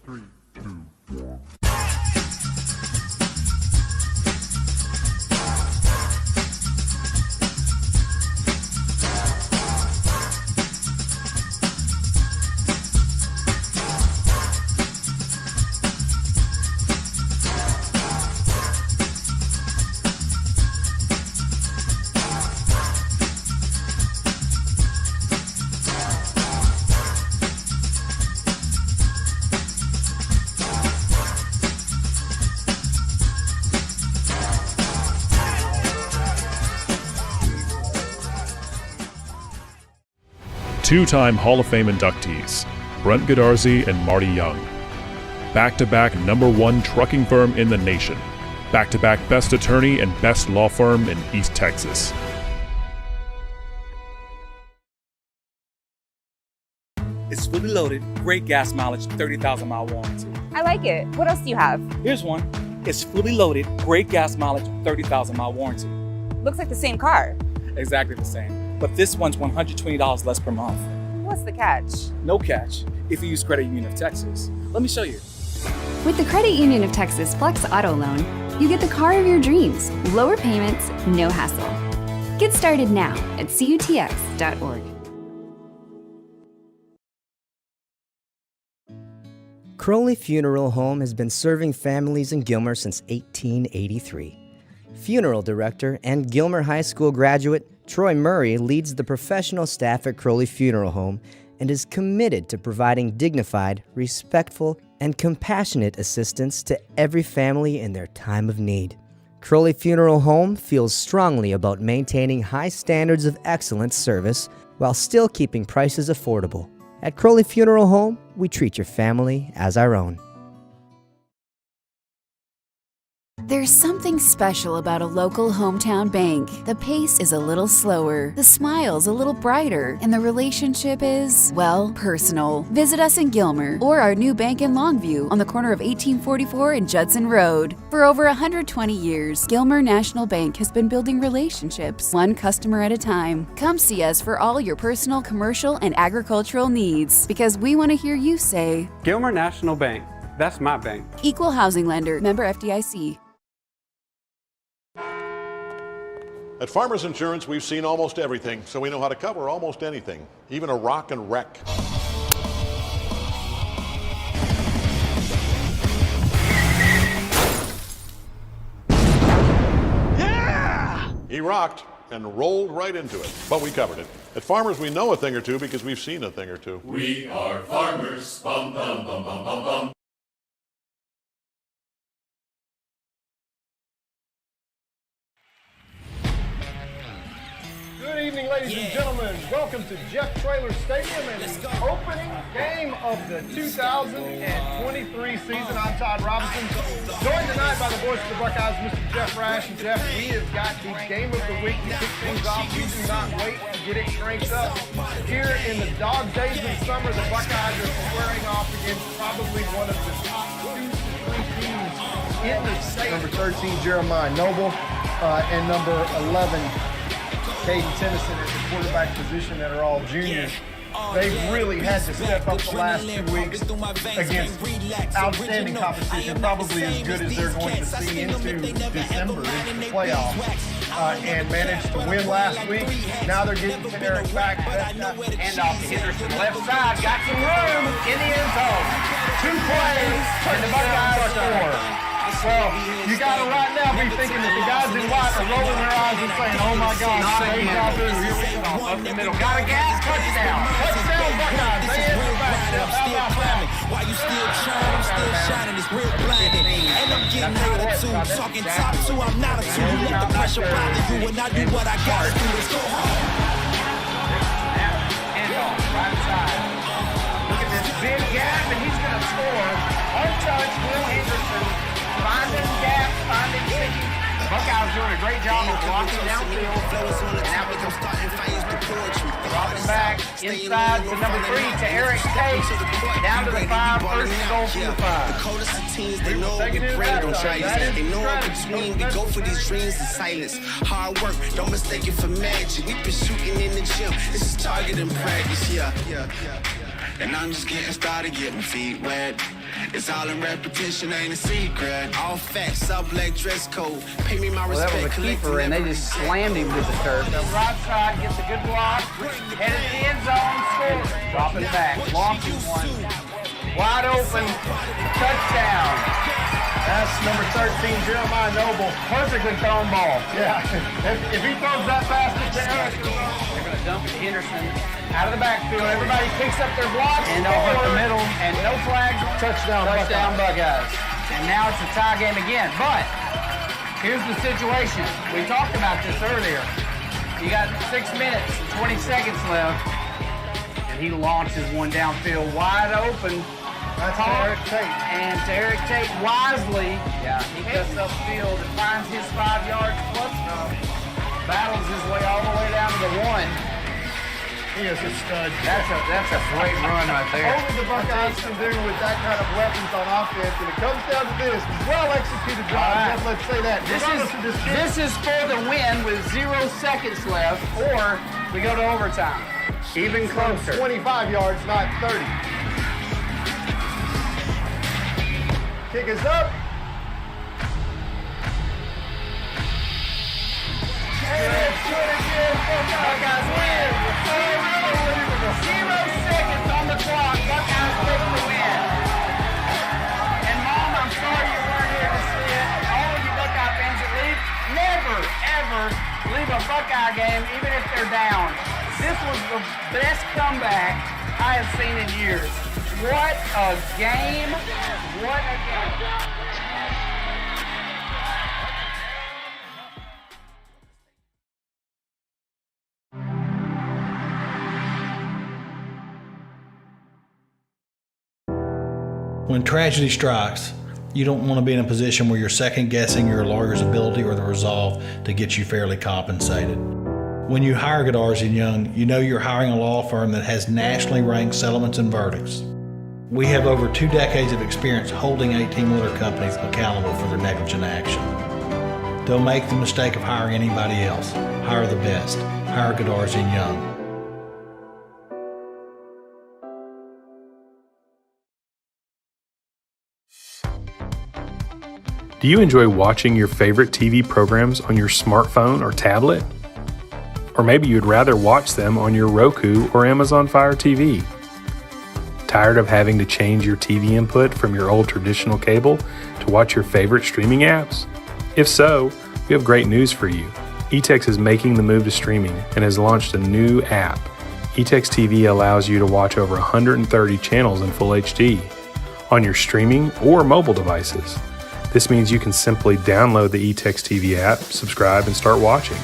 3, 2, 1. Two-time Hall of Fame inductees, Brent Godarzi and Marty Young. Back-to-back #1 trucking firm in the nation. Back-to-back best attorney and best law firm in East Texas. It's fully loaded, great gas mileage, 30,000-mile warranty. I like it. What else do you have? Here's one. It's fully loaded, great gas mileage, 30,000-mile warranty. Looks like the same car. Exactly the same. But this one's $120 less per month. What's the catch? No catch if you use Credit Union of Texas. Let me show you. With the Credit Union of Texas Flex Auto Loan, you get the car of your dreams. Lower payments, no hassle. Get started now at cutx.org. Crowley Funeral Home has been serving families in Gilmer since 1883. Funeral director and Gilmer High School graduate Troy Murray leads the professional staff at Crowley Funeral Home and is committed to providing dignified, respectful, and compassionate assistance to every family in their time of need. Crowley Funeral Home feels strongly about maintaining high standards of excellent service while still keeping prices affordable. At Crowley Funeral Home, we treat your family as our own. There's something special about a local hometown bank. The pace is a little slower, the smile's a little brighter, and the relationship is, well, personal. Visit us in Gilmer or our new bank in Longview on the corner of 1844 and Judson Road. For over 120 years, Gilmer National Bank has been building relationships, one customer at a time. Come see us for all your personal, commercial, and agricultural needs, because we want to hear you say, Gilmer National Bank. That's my bank. Equal housing lender, member FDIC. At Farmers Insurance, we've seen almost everything, so we know how to cover almost anything, even a rock and wreck. Yeah! He rocked and rolled right into it, but we covered it. At Farmers, we know a thing or two because we've seen a thing or two. We are farmers. Bum, bum, bum, bum, bum, bum. Good evening, ladies and gentlemen. Welcome to Jeff Traylor Stadium and the opening game of the 2023 season. I'm Todd Robinson, joined tonight by the voice of the Buckeyes, Mr. Jeff Rash. And Jeff, we have got the game of the week to kick things off. We do not wait to get it cranked up. Here in the dog days of summer, the Buckeyes are squaring off against probably one of the top 2 to 3 teams in the state. Number 13, Jeremiah Noble, and number 11, Caden Tennyson at the quarterback position that are all juniors. They've really had to step up the last 2 weeks against outstanding competition, probably as good as they're going to see into December, into the playoffs, and managed to win last week. Now they're getting Eric back. Handoff to Henderson, left side, got some room in the end zone. 2 plays, and the Buckeyes score. Well, you got to right now be thinking that the guys in white are rolling their eyes and saying, oh my gosh, deja vu, here we go. Up the middle, got a gas, touchdown. Touchdown, Buckeyes. They answer back, Jeff. How about that? While you still trying, I'm still shining, it's real blinding. And I'm getting out of tune, talking top 2, I'm not a 2. You let the pressure bother you, and I do what I gotta do. Let's go home. Handoff, right side. Look at this big gap, and he's going to score. On touch, Will Henderson. Finding gaps, finding cities. Buckeyes doing a great job of blocking downfield. And that was dropping back inside to number 3 to Eric Tate. Down to the 5, first and goal from the 5. The coldest of teams, they know I'm great on tries. They know in between, we go for these dreams in silence. Hard work, don't mistake it for magic. We've been shooting in the gym. This is target and practice, yeah. And I'm just getting started, getting feet wet. It's all in repetition, ain't a secret. All facts, up leg dress code. Pay me my respect. That was a keeper, and they just slammed him with the turf. The right side gets a good block. Headed to the end zone, scores. Dropping back, launching one. Wide open, touchdown. That's number 13, Jeremiah Noble. Perfectly thrown ball. Yeah, if he throws that fast to Eric, they're going to dump it to Henderson out of the backfield. Everybody picks up their blocks. And over the middle, and no flags. Touchdown Buckeyes. And now it's a tie game again. But here's the situation. We talked about this earlier. You got 6 minutes and 20 seconds left. And he launches one downfield wide open. That's to Eric Tate. And to Eric Tate wisely, he cuts upfield and finds his 5 yards plus. Battles his way all the way down to the 1. He is a stud. That's a great run right there. Only the Buckeyes can do with that kind of weapons on offense, and it comes down to this: well-executed drive. Right. Let's say that. This is for the win with 0 seconds left, or we go to overtime. Even closer. 25 yards, not 30. Kick is up. And it's good again. Buckeyes win. 0 seconds on the clock. Buckeyes take the win. And Mom, I'm sorry you weren't here to see it. All of you Buckeye fans that leave, never, ever leave a Buckeye game, even if they're down. This was the best comeback I have seen in years. What a game. What a game. When tragedy strikes, you don't want to be in a position where you're second guessing your lawyer's ability or the resolve to get you fairly compensated. When you hire Godarzi & Young, you know you're hiring a law firm that has nationally ranked settlements and verdicts. We have over 2 decades of experience holding 18-wheeler companies accountable for their negligent action. Don't make the mistake of hiring anybody else. Hire the best. Hire Godarzi & Young. Do you enjoy watching your favorite TV programs on your smartphone or tablet? Or maybe you'd rather watch them on your Roku or Amazon Fire TV. Tired of having to change your TV input from your old traditional cable to watch your favorite streaming apps? If so, we have great news for you. eTex is making the move to streaming and has launched a new app. eTex TV allows you to watch over 130 channels in full HD on your streaming or mobile devices. This means you can simply download the eTex TV app, subscribe, and start watching.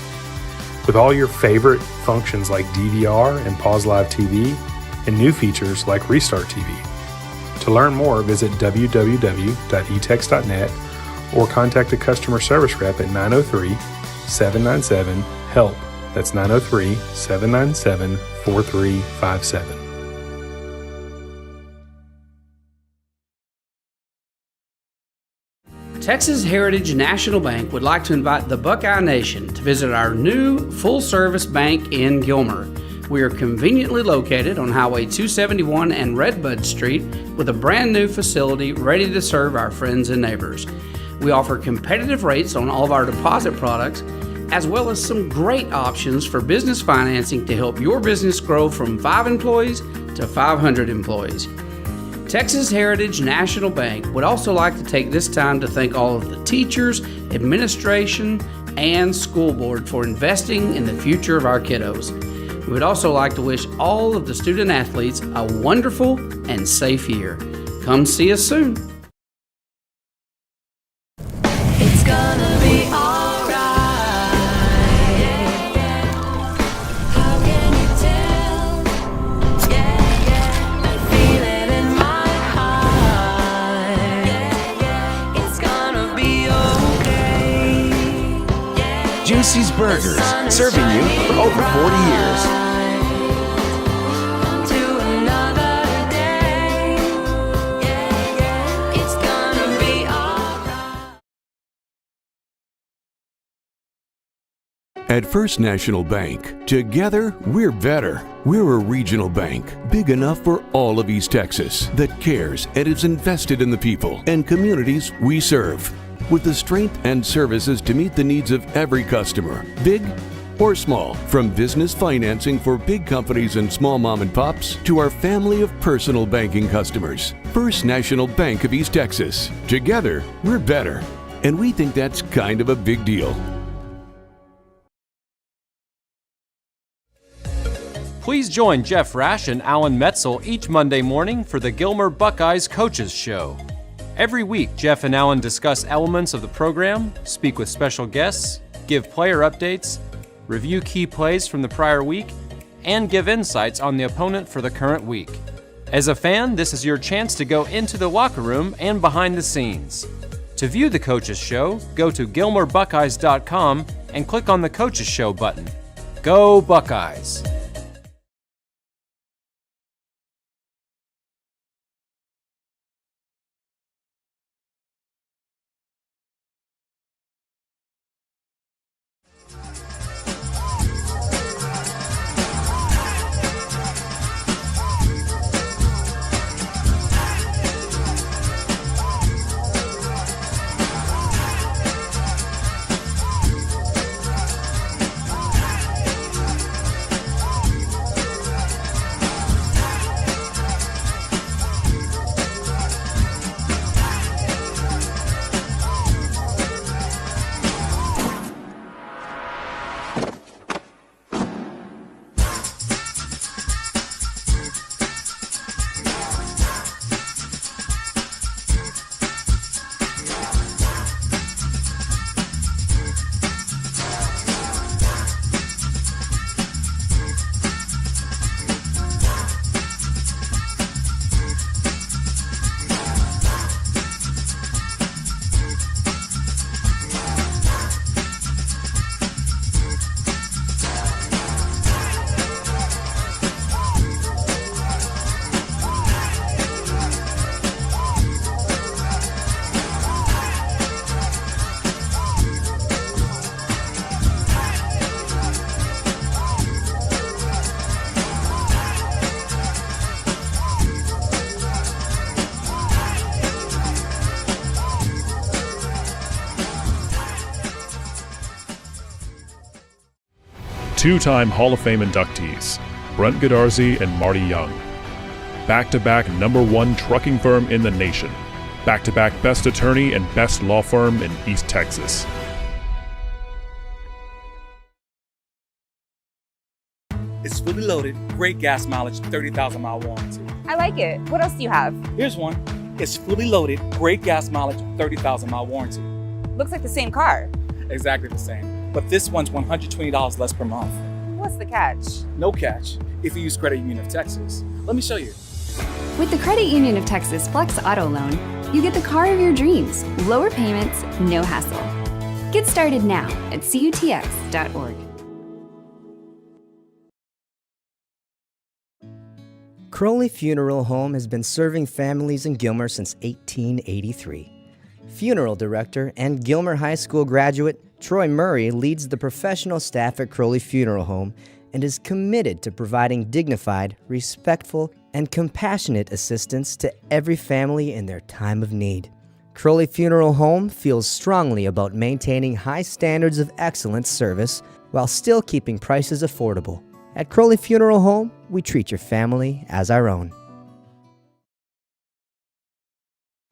With all your favorite functions like DVR and Pause Live TV, and new features like Restart TV. To learn more, visit www.etex.net or contact a customer service rep at 903-797-HELP. That's 903-797-4357. Texas Heritage National Bank would like to invite the Buckeye Nation to visit our new full-service bank in Gilmer. We are conveniently located on Highway 271 and Redbud Street with a brand new facility ready to serve our friends and neighbors. We offer competitive rates on all of our deposit products, as well as some great options for business financing to help your business grow from 5 employees to 500 employees. Texas Heritage National Bank would also like to take this time to thank all of the teachers, administration, and school board for investing in the future of our kiddos. We would also like to wish all of the student athletes a wonderful and safe year. Come see us soon. It's gonna be alright. How can you tell? I feel it in my heart. It's gonna be okay. Juicy's Burgers, serving you for over 40 years. At First National Bank, together we're better. We're a regional bank, big enough for all of East Texas, that cares and is invested in the people and communities we serve, with the strength and services to meet the needs of every customer, big or small. From business financing for big companies and small mom and pops to our family of personal banking customers. First National Bank of East Texas. Together, we're better. And we think that's kind of a big deal. Please join Jeff Rash and Alan Metzel each Monday morning for the Gilmer Buckeyes Coaches Show. Every week, Jeff and Alan discuss elements of the program, speak with special guests, give player updates, review key plays from the prior week, and give insights on the opponent for the current week. As a fan, this is your chance to go into the locker room and behind the scenes. To view the Coaches Show, go to GilmerBuckeyes.com and click on the Coaches Show button. Go Buckeyes! Two-time Hall of Fame inductees, Brent Godarzy and Marty Young. Back-to-back #1 trucking firm in the nation. Back-to-back best attorney and best law firm in East Texas. It's fully loaded, great gas mileage, 30,000-mile warranty. I like it. What else do you have? Here's one. It's fully loaded, great gas mileage, 30,000-mile warranty. Looks like the same car. Exactly the same. But this one's $120 less per month. What's the catch? No catch if you use Credit Union of Texas. Let me show you. With the Credit Union of Texas Flex Auto Loan, you get the car of your dreams, lower payments, no hassle. Get started now at cutx.org. Crowley Funeral Home has been serving families in Gilmer since 1883. Funeral director and Gilmer High School graduate Troy Murray leads the professional staff at Crowley Funeral Home and is committed to providing dignified, respectful, and compassionate assistance to every family in their time of need. Crowley Funeral Home feels strongly about maintaining high standards of excellent service while still keeping prices affordable. At Crowley Funeral Home, we treat your family as our own.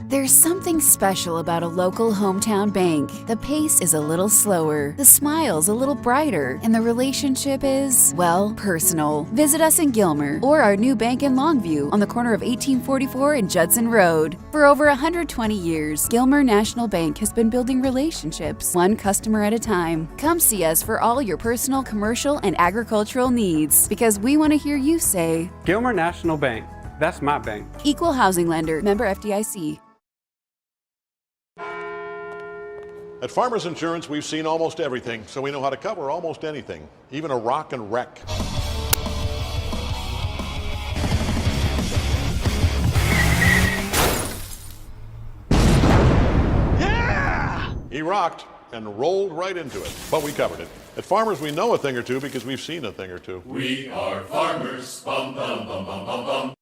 There's something special about a local hometown bank. The pace is a little slower, the smile's a little brighter, and the relationship is, well, personal. Visit us in Gilmer or our new bank in Longview on the corner of 1844 and Judson Road. For over 120 years, Gilmer National Bank has been building relationships, one customer at a time. Come see us for all your personal, commercial, and agricultural needs, because we want to hear you say, Gilmer National Bank. That's my bank. Equal housing lender, member FDIC. At Farmers Insurance, we've seen almost everything, so we know how to cover almost anything, even a rock and wreck. Yeah! He rocked and rolled right into it. But we covered it. At Farmers, we know a thing or two because we've seen a thing or two. We are farmers. Bum, bum, bum, bum, bum, bum.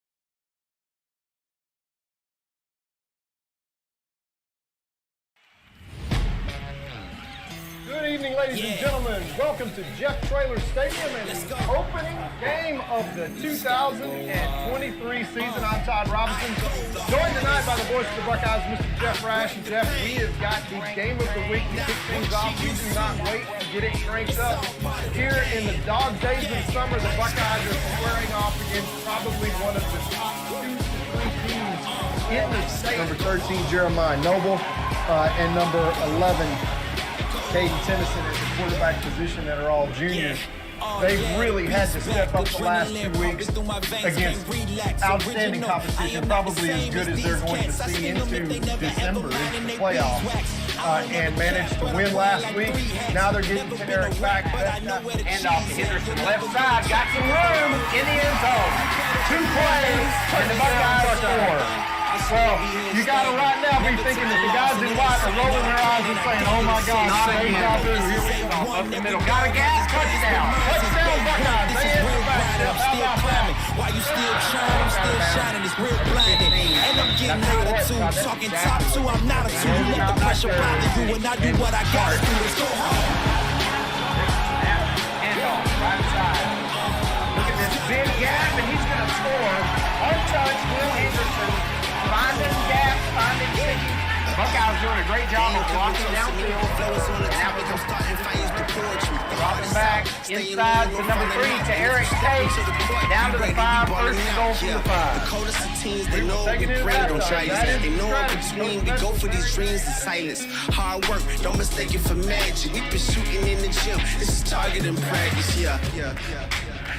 Good evening, ladies and gentlemen. Welcome to Jeff Traylor Stadium and the opening game of the 2023 season. I'm Todd Robinson, joined tonight by the voice of the Buckeyes, Mr. Jeff Rash. And Jeff, we have got the game of the week to kick things off. We do not wait to get it cranked up. Here in the dog days of the summer, the Buckeyes are squaring off against probably one of the top 2 to 3 teams in the state. Number 13, Jeremiah Noble, and number 11, Caden Tennyson at the quarterback position that are all juniors. They've really had to step up the last 2 weeks against outstanding competition, probably as good as they're going to see into December, into the playoffs, and managed to win last week. Now they're getting to Eric back. Hand off to Henderson, left side, got some room in the end zone. 2 plays, and the Buckeyes score. Well, you got to right now be thinking that the guys in white are rolling their eyes and saying, oh my gosh, same job here we go. Up the middle, got a gap, touchdown. Touchdown, Buckeyes. They answer back. How about that? While you still trying, I'm still shining, it's real blinding. And I'm getting out of tune, talking top 2, I'm not a 2. You let the pressure bother you, and I do what I gotta do, let's go home. Hand off, right side. Look at this big gap, and he's going to score. Untouched, Will Henderson. Finding gaps, finding things. Buckeyes doing a great job of blocking downfield. And now we come starting fires to poetry. Dropping back inside to number 3 to Eric Tate. Down to the 5, first and goal from the 5. The coldest of teams, they know we pray, don't try it. They know in between, we go for these dreams in silence. Hard work, don't mistake it for magic. We've been shooting in the gym. This is target and practice, yeah.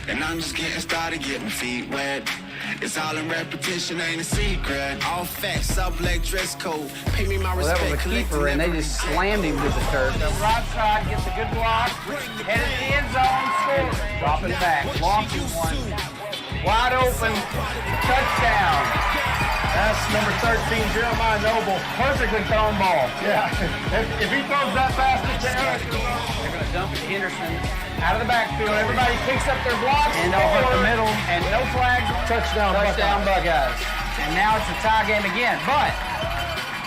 And I'm just getting started, getting feet wet. It's all in repetition, ain't a secret. All facts, up black dress code. Pay me my respect. Well, that was a keeper, and they just slammed him with the turf. The right side gets a good block. Headed to the end zone, scores. Dropping back, launching one. Wide open, touchdown. That's number 13, Jeremiah Noble. Perfectly thrown ball. Yeah, if he throws that pass to Eric, they're going to dump it to Henderson. Out of the backfield, everybody picks up their blocks. And over the middle, and no flags. Touchdown Buckeyes. And now it's a tie game again. But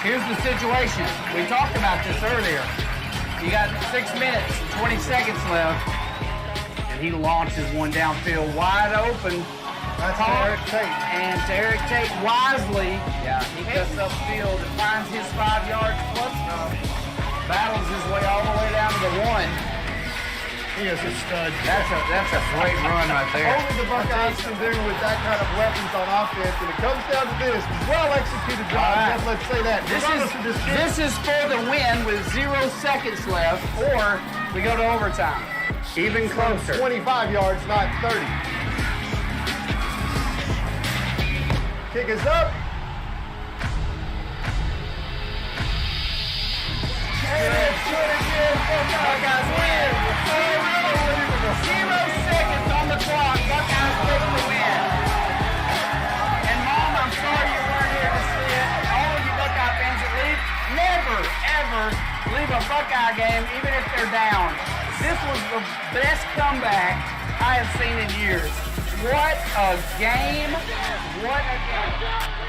here's the situation. We talked about this earlier. You got 6 minutes and 20 seconds left. And he launches one downfield wide open. That's to Eric Tate. And to Eric Tate wisely, he cuts upfield and finds his 5 yards plus. Battles his way all the way down to the 1. He is a stud. That's a great run right there. All the Buckeyes can do with that kind of weapons on offense, and it comes down to this: well executed drive. Right. Let's say that. This is for the win with 0 seconds left, or we go to overtime. Even closer. 25 yards, not 30. Kick is up. And it's good again. Buckeyes win. 0 seconds on the clock. Buckeyes take the win. And Mom, I'm sorry you weren't here to see it. All of you Buckeye fans that leave, never, ever leave a Buckeye game, even if they're down. This was the best comeback I have seen in years. What a game. What a game.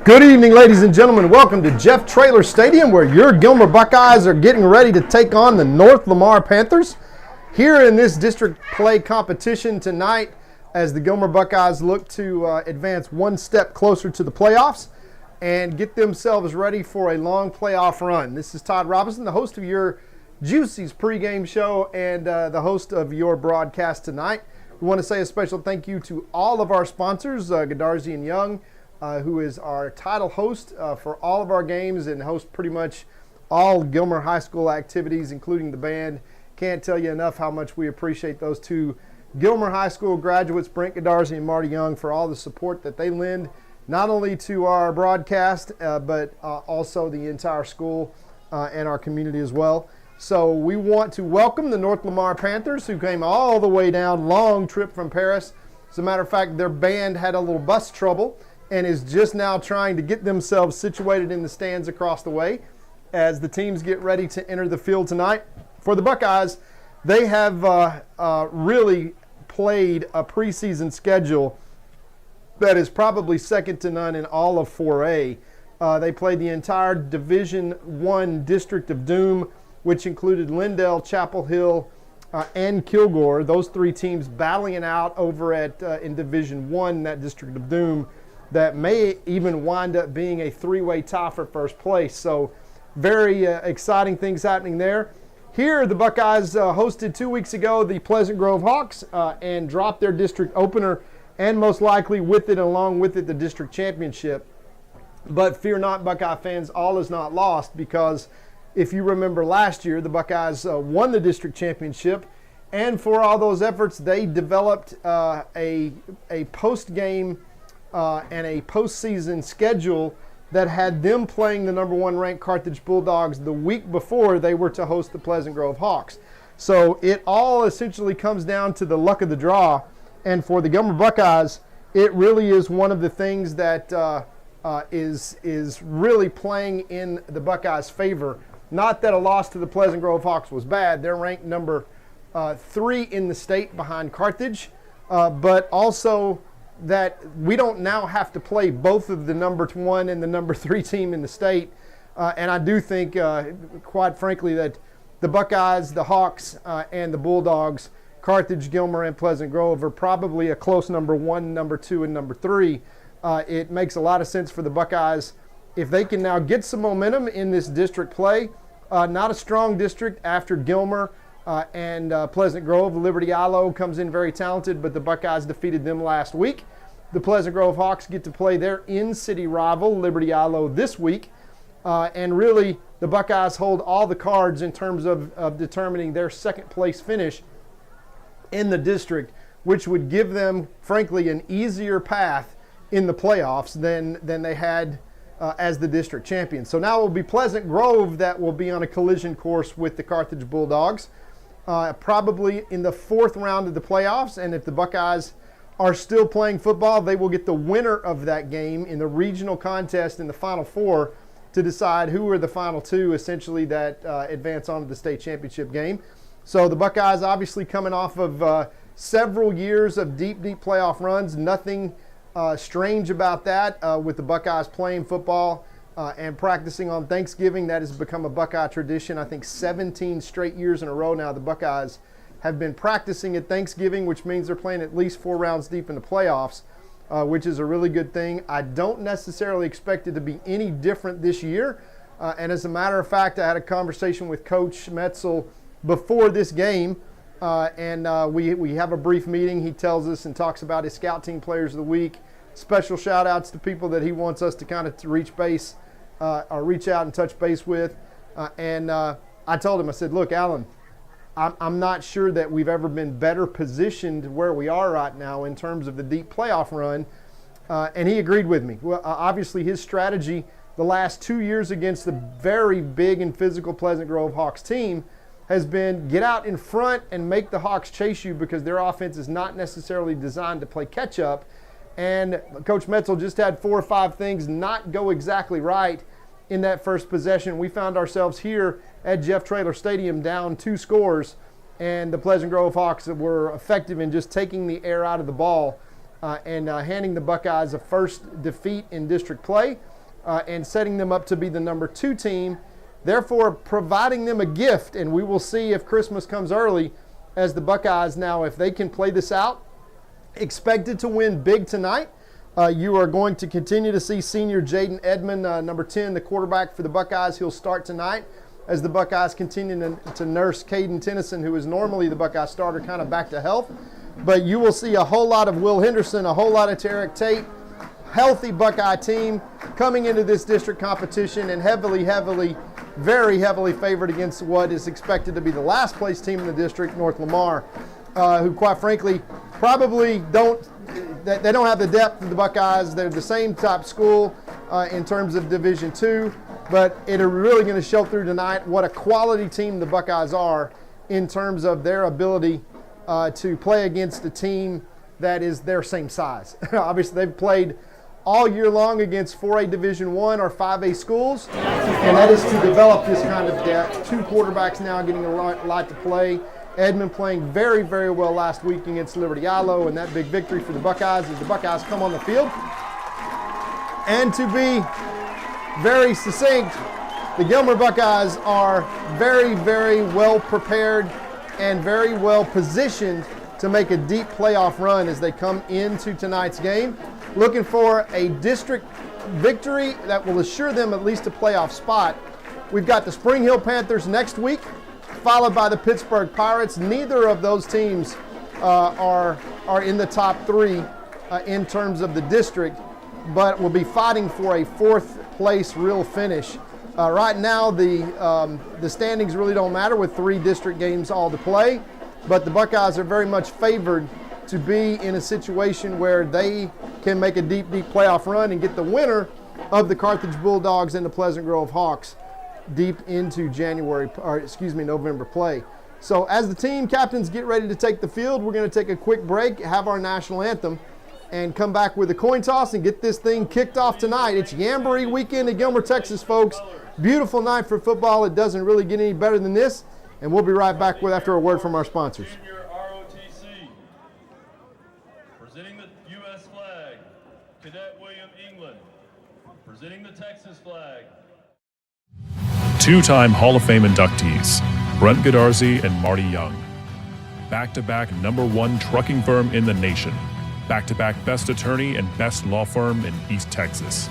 Good evening, ladies and gentlemen. Welcome to Jeff Traylor Stadium, where your Gilmer Buckeyes are getting ready to take on the North Lamar Panthers. Here in this district play competition tonight, as the Gilmer Buckeyes look to advance one step closer to the playoffs and get themselves ready for a long playoff run. This is Todd Robinson, the host of your Juicy's pregame show and the host of your broadcast tonight. We want to say a special thank you to all of our sponsors, Godarzi & Young, who is our title host for all of our games and hosts pretty much all Gilmer High School activities, including the band. Can't tell you enough how much we appreciate those two Gilmer High School graduates, Brent Godarzi and Marty Young, for all the support that they lend, not only to our broadcast, but also the entire school and our community as well. So we want to welcome the North Lamar Panthers, who came all the way down, long trip from Paris. As a matter of fact, their band had a little bus trouble and is just now trying to get themselves situated in the stands across the way as the teams get ready to enter the field tonight. For the Buckeyes, they have really played a preseason schedule that is probably second to none in all of 4A. They played the entire Division I District of Doom, which included Lindell, Chapel Hill, and Kilgore. Those three teams battling it out over in Division I, that District of Doom, that may even wind up being a three-way tie for first place. So very exciting things happening there. Here, the Buckeyes hosted 2 weeks ago the Pleasant Grove Hawks and dropped their district opener, and most likely with it, along with it, the district championship. But fear not, Buckeye fans, all is not lost, because if you remember last year, the Buckeyes won the district championship, and for all those efforts, they developed a post-game and a postseason schedule that had them playing the number 1 ranked Carthage Bulldogs the week before they were to host the Pleasant Grove Hawks. So it all essentially comes down to the luck of the draw, and for the Gilmer Buckeyes, it really is one of the things that is really playing in the Buckeyes' favor. Not that a loss to the Pleasant Grove Hawks was bad. They're ranked number 3 in the state behind Carthage, but also that we don't now have to play both of the number 1 and the number 3 team in the state. And I do think, quite frankly, that the Buckeyes, the Hawks, and the Bulldogs, Carthage, Gilmer, and Pleasant Grove are probably a close number 1, number 2, and number 3. It makes a lot of sense for the Buckeyes if they can now get some momentum in this district play. Not a strong district after Gilmer and Pleasant Grove. Liberty Ilo comes in very talented, but the Buckeyes defeated them last week. The Pleasant Grove Hawks get to play their in-city rival, Liberty Ilo, this week. And really, the Buckeyes hold all the cards in terms of determining their second place finish in the district, which would give them, frankly, an easier path in the playoffs than they had as the district champion. So now it will be Pleasant Grove that will be on a collision course with the Carthage Bulldogs, probably in the 4th round of the playoffs. And if the Buckeyes are still playing football, they will get the winner of that game in the regional contest in the Final Four to decide who are the final 2, essentially, that advance on to the state championship game. So the Buckeyes obviously coming off of several years of deep playoff runs. Nothing strange about that with the Buckeyes playing football and practicing on Thanksgiving. That has become a Buckeye tradition. I think 17 straight years in a row now the Buckeyes have been practicing at Thanksgiving, which means they're playing at least 4 rounds deep in the playoffs, which is a really good thing. I don't necessarily expect it to be any different this year. And as a matter of fact, I had a conversation with Coach Metzel before this game, and we have a brief meeting. He tells us and talks about his scout team players of the week, special shout outs to people that he wants us to kind of reach base or reach out and touch base with. And I told him, I said, look, Alan, I'm not sure that we've ever been better positioned where we are right now in terms of the deep playoff run. And he agreed with me. Well, obviously, his strategy the last 2 years against the very big and physical Pleasant Grove Hawks team has been get out in front and make the Hawks chase you, because their offense is not necessarily designed to play catch up. And Coach Metzel just had 4 or 5 things not go exactly right in that first possession. We found ourselves here at Jeff Traylor Stadium down 2 scores, and the Pleasant Grove Hawks were effective in just taking the air out of the ball and handing the Buckeyes a first defeat in district play and setting them up to be the number 2 team, therefore providing them a gift. And we will see if Christmas comes early, as the Buckeyes now, if they can play this out, expected to win big tonight. You are going to continue to see senior Jaden Edmond, number 10, the quarterback for the Buckeyes. He'll start tonight as the Buckeyes continue to nurse Caden Tennyson, who is normally the Buckeye starter, kind of back to health. But you will see a whole lot of Will Henderson, a whole lot of Tarek Tate, healthy Buckeye team coming into this district competition, and very heavily favored against what is expected to be the last place team in the district, North Lamar, who quite frankly probably don't have the depth of the Buckeyes. They're the same type school in terms of Division II, but it are really going to show through tonight what a quality team the Buckeyes are in terms of their ability to play against a team that is their same size. Obviously, they've played all year long against 4A Division I or 5A schools, and that is to develop this kind of depth. 2 quarterbacks now getting a lot to play. Edmond playing very, very well last week against Liberty Ilo, and that big victory for the Buckeyes as the Buckeyes come on the field. And to be very succinct, the Gilmer Buckeyes are very, very well prepared and very well positioned to make a deep playoff run as they come into tonight's game. Looking for a district victory that will assure them at least a playoff spot. We've got the Spring Hill Panthers next week, followed by the Pittsburgh Pirates. Neither of those teams are in the top 3 in terms of the district, but will be fighting for a 4th place real finish. Right now, the standings really don't matter with 3 district games all to play, but the Buckeyes are very much favored to be in a situation where they can make a deep, deep playoff run and get the winner of the Carthage Bulldogs and the Pleasant Grove Hawks deep into November play. So as the team captains get ready to take the field, we're going to take a quick break, have our national anthem, and come back with a coin toss and get this thing kicked off tonight. It's Jamboree weekend in Gilmer, Texas, folks. Beautiful night for football. It doesn't really get any better than this, and we'll be right back after a word from our sponsors. ROTC, presenting the U.S. flag, Cadet William England, presenting the Texas flag. 2-time Hall of Fame inductees, Brent Godarzi and Marty Young. Back-to-back #1 trucking firm in the nation. Back-to-back best attorney and best law firm in East Texas.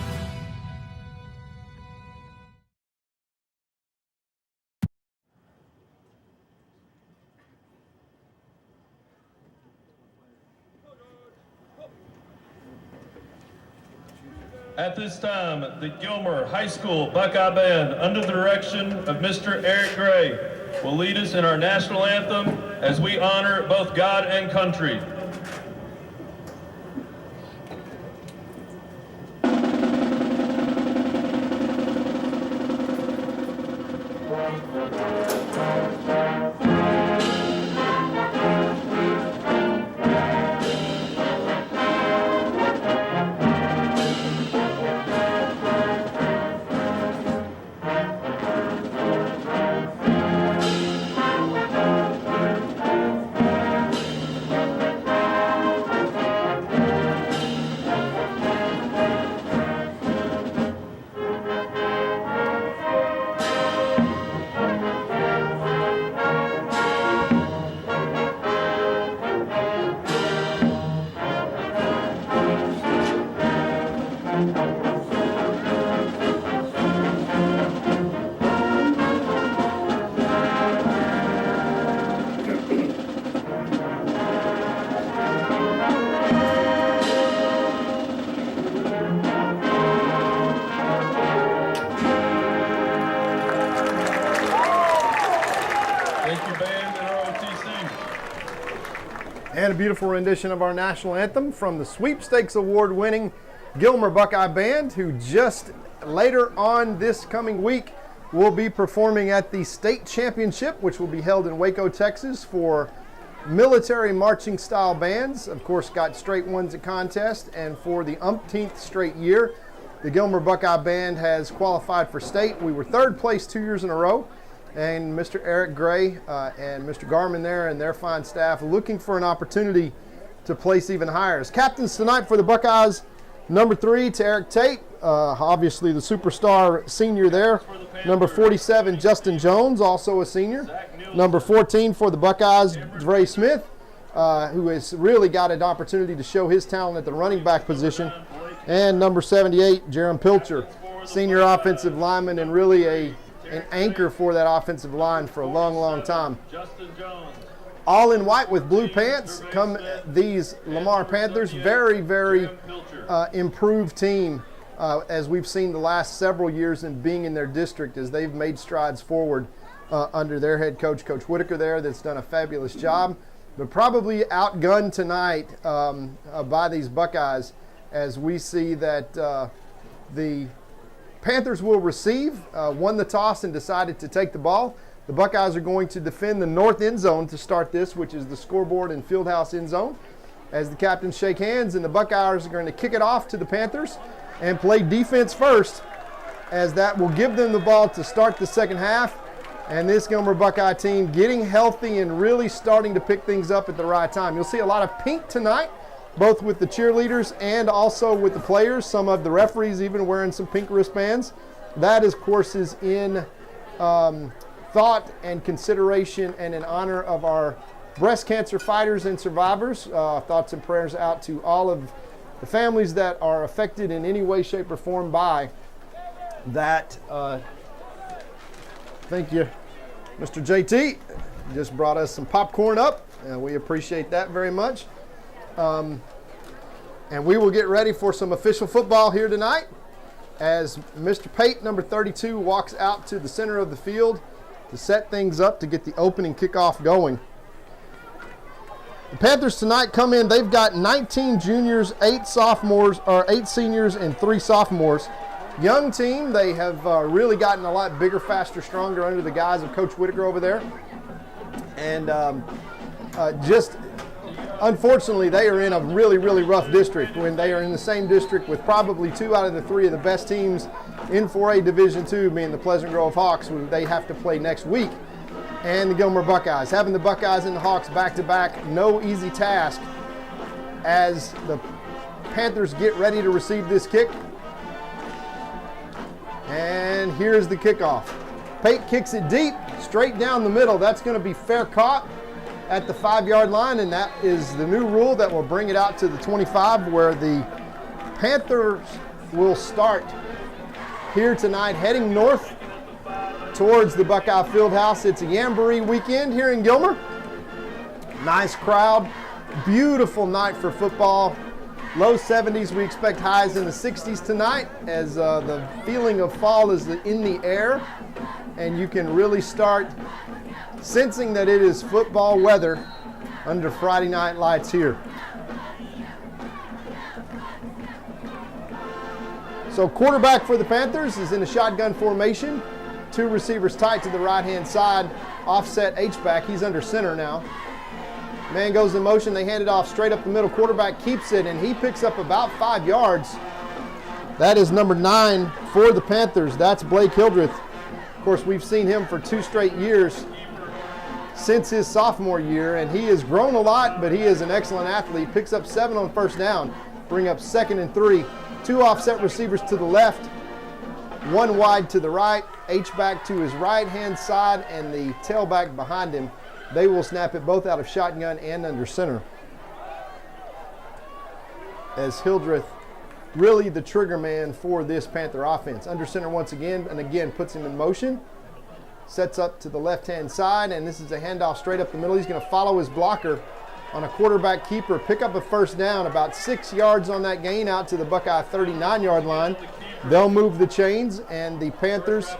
At this time, the Gilmer High School Buckeye Band, under the direction of Mr. Eric Gray, will lead us in our national anthem as we honor both God and country. And a beautiful rendition of our national anthem from the Sweepstakes Award-winning Gilmer Buckeye Band, who just later on this coming week will be performing at the state championship, which will be held in Waco, Texas, for military marching style bands. Of course, got straight ones at contest, and for the umpteenth straight year, the Gilmer Buckeye Band has qualified for state. We were 3rd place 2 years in a row. And Mr. Eric Gray and Mr. Garman there and their fine staff looking for an opportunity to place even higher. As captains tonight for the Buckeyes, number 3 to Eric Tate, obviously the superstar senior there. Number 47, Justin Jones, also a senior. Number 14 for the Buckeyes, Dre Smith, who has really got an opportunity to show his talent at the running back position. And number 78, Jerem Pilcher, senior offensive lineman and really an anchor for that offensive line for a long, long time. All in white with blue pants come these Lamar Panthers. Very, very improved team as we've seen the last several years in being in their district as they've made strides forward under their head coach, Coach Whitaker there, that's done a fabulous job. But probably outgunned tonight by these Buckeyes as we see that the Panthers will receive, won the toss and decided to take the ball. The Buckeyes are going to defend the north end zone to start this, which is the scoreboard and fieldhouse end zone. As the captains shake hands, and the Buckeyes are going to kick it off to the Panthers and play defense first, as that will give them the ball to start the second half. And this Gilmer Buckeye team getting healthy and really starting to pick things up at the right time. You'll see a lot of pink tonight, both with the cheerleaders and also with the players. Some of the referees even wearing some pink wristbands. That, of course, is in thought and consideration and in honor of our breast cancer fighters and survivors. Thoughts and prayers out to all of the families that are affected in any way, shape, or form by that. Thank you, Mr. JT. Just brought us some popcorn up, and we appreciate that very much. And we will get ready for some official football here tonight as Mr. Pate, number 32, walks out to the center of the field to set things up to get the opening kickoff going. The Panthers tonight come in, they've got 19 juniors, 8 seniors, and 3 sophomores. Young team, they have really gotten a lot bigger, faster, stronger under the guise of Coach Whitaker over there. And just unfortunately, they are in a really, really rough district when they are in the same district with probably 2 out of the 3 of the best teams in 4A Division II, being the Pleasant Grove Hawks, who they have to play next week, and the Gilmer Buckeyes. Having the Buckeyes and the Hawks back-to-back, no easy task as the Panthers get ready to receive this kick. And here's the kickoff. Pate kicks it deep, straight down the middle. That's going to be fair caught at the 5-yard line, and that is the new rule that will bring it out to the 25, where the Panthers will start here tonight, heading north towards the Buckeye Fieldhouse. It's a Jamboree weekend here in Gilmer. Nice crowd, beautiful night for football. Low 70s, we expect highs in the 60s tonight, as the feeling of fall is in the air, and you can really start sensing that it is football weather under Friday night lights here. So quarterback for the Panthers is in a shotgun formation. 2 receivers tight to the right-hand side, offset H-back. He's under center now. Man goes in motion, they hand it off straight up the middle. Quarterback keeps it, and he picks up about 5 yards. That is number 9 for the Panthers. That's Blake Hildreth. Of course, we've seen him for 2 straight years since his sophomore year, and he has grown a lot, but he is an excellent athlete. Picks up 7 on first down, bring up 2nd and 3. 2 offset receivers to the left, 1 wide to the right, H-back to his right-hand side, and the tailback behind him. They will snap it both out of shotgun and under center, as Hildreth really the trigger man for this Panther offense. Under center once again, and again puts him in motion. Sets up to the left-hand side, and this is a handoff straight up the middle. He's going to follow his blocker on a quarterback keeper, pick up a first down, about 6 yards on that gain out to the Buckeye 39-yard line. They'll move the chains, and the Panthers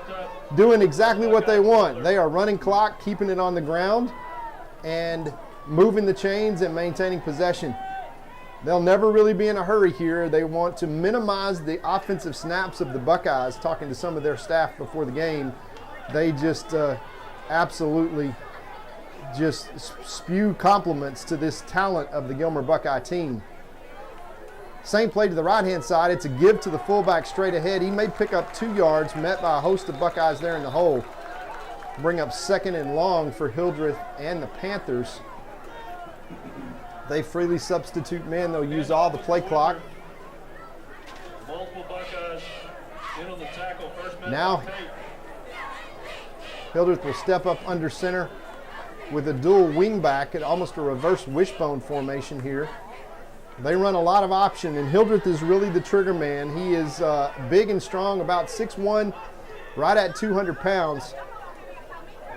doing exactly what they want. They are running clock, keeping it on the ground, and moving the chains and maintaining possession. They'll never really be in a hurry here. They want to minimize the offensive snaps of the Buckeyes. Talking to some of their staff before the game, they just absolutely just spew compliments to this talent of the Gilmer Buckeye team. Same play to the right-hand side. It's a give to the fullback straight ahead. He may pick up 2 yards, met by a host of Buckeyes there in the hole. Bring up 2nd and long for Hildreth and the Panthers. They freely substitute men. They'll use all the play clock. Multiple Buckeyes in on the tackle. First man now, Hildreth will step up under center with a dual wingback at almost a reverse wishbone formation here. They run a lot of option, and Hildreth is really the trigger man. He is big and strong, about 6'1", right at 200 pounds.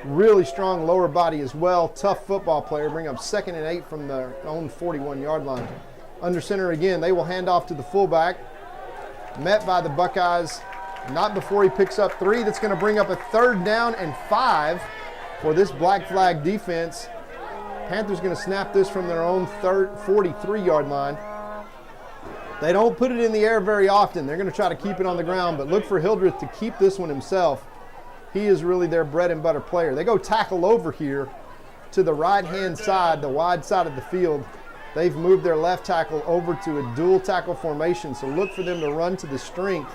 Really strong lower body as well. Tough football player. Bring up 2nd and 8 from their own 41-yard line. Under center again, they will hand off to the fullback. Met by the Buckeyes, not before he picks up 3. That's going to bring up a 3rd down and 5 for this black flag defense. Panthers going to snap this from their own 43-yard line. They don't put it in the air very often. They're going to try to keep it on the ground, but look for Hildreth to keep this one himself. He is really their bread and butter player. They go tackle over here to the right-hand side, the wide side of the field. They've moved their left tackle over to a dual tackle formation, so look for them to run to the strength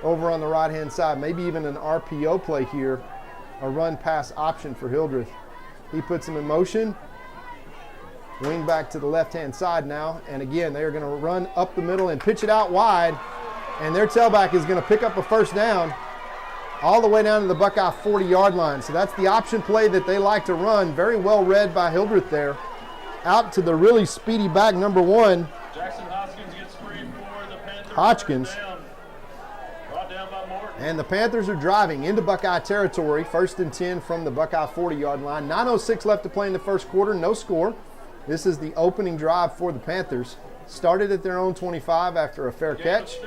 over on the right-hand side. Maybe even an RPO play here, a run-pass option for Hildreth. He puts them in motion. Wing back to the left-hand side now, and again, they are going to run up the middle and pitch it out wide, and their tailback is going to pick up a first down all the way down to the Buckeye 40-yard line. So that's the option play that they like to run. Very well read by Hildreth there. Out to the really speedy back, number 1. Jackson Hoskins gets free for the Panthers. Hodgkins. Brought down by Morton. And the Panthers are driving into Buckeye territory. 1st and 10 from the Buckeye 40-yard line. 9:06 left to play in the first quarter. No score. This is the opening drive for the Panthers. Started at their own 25 after a fair catch.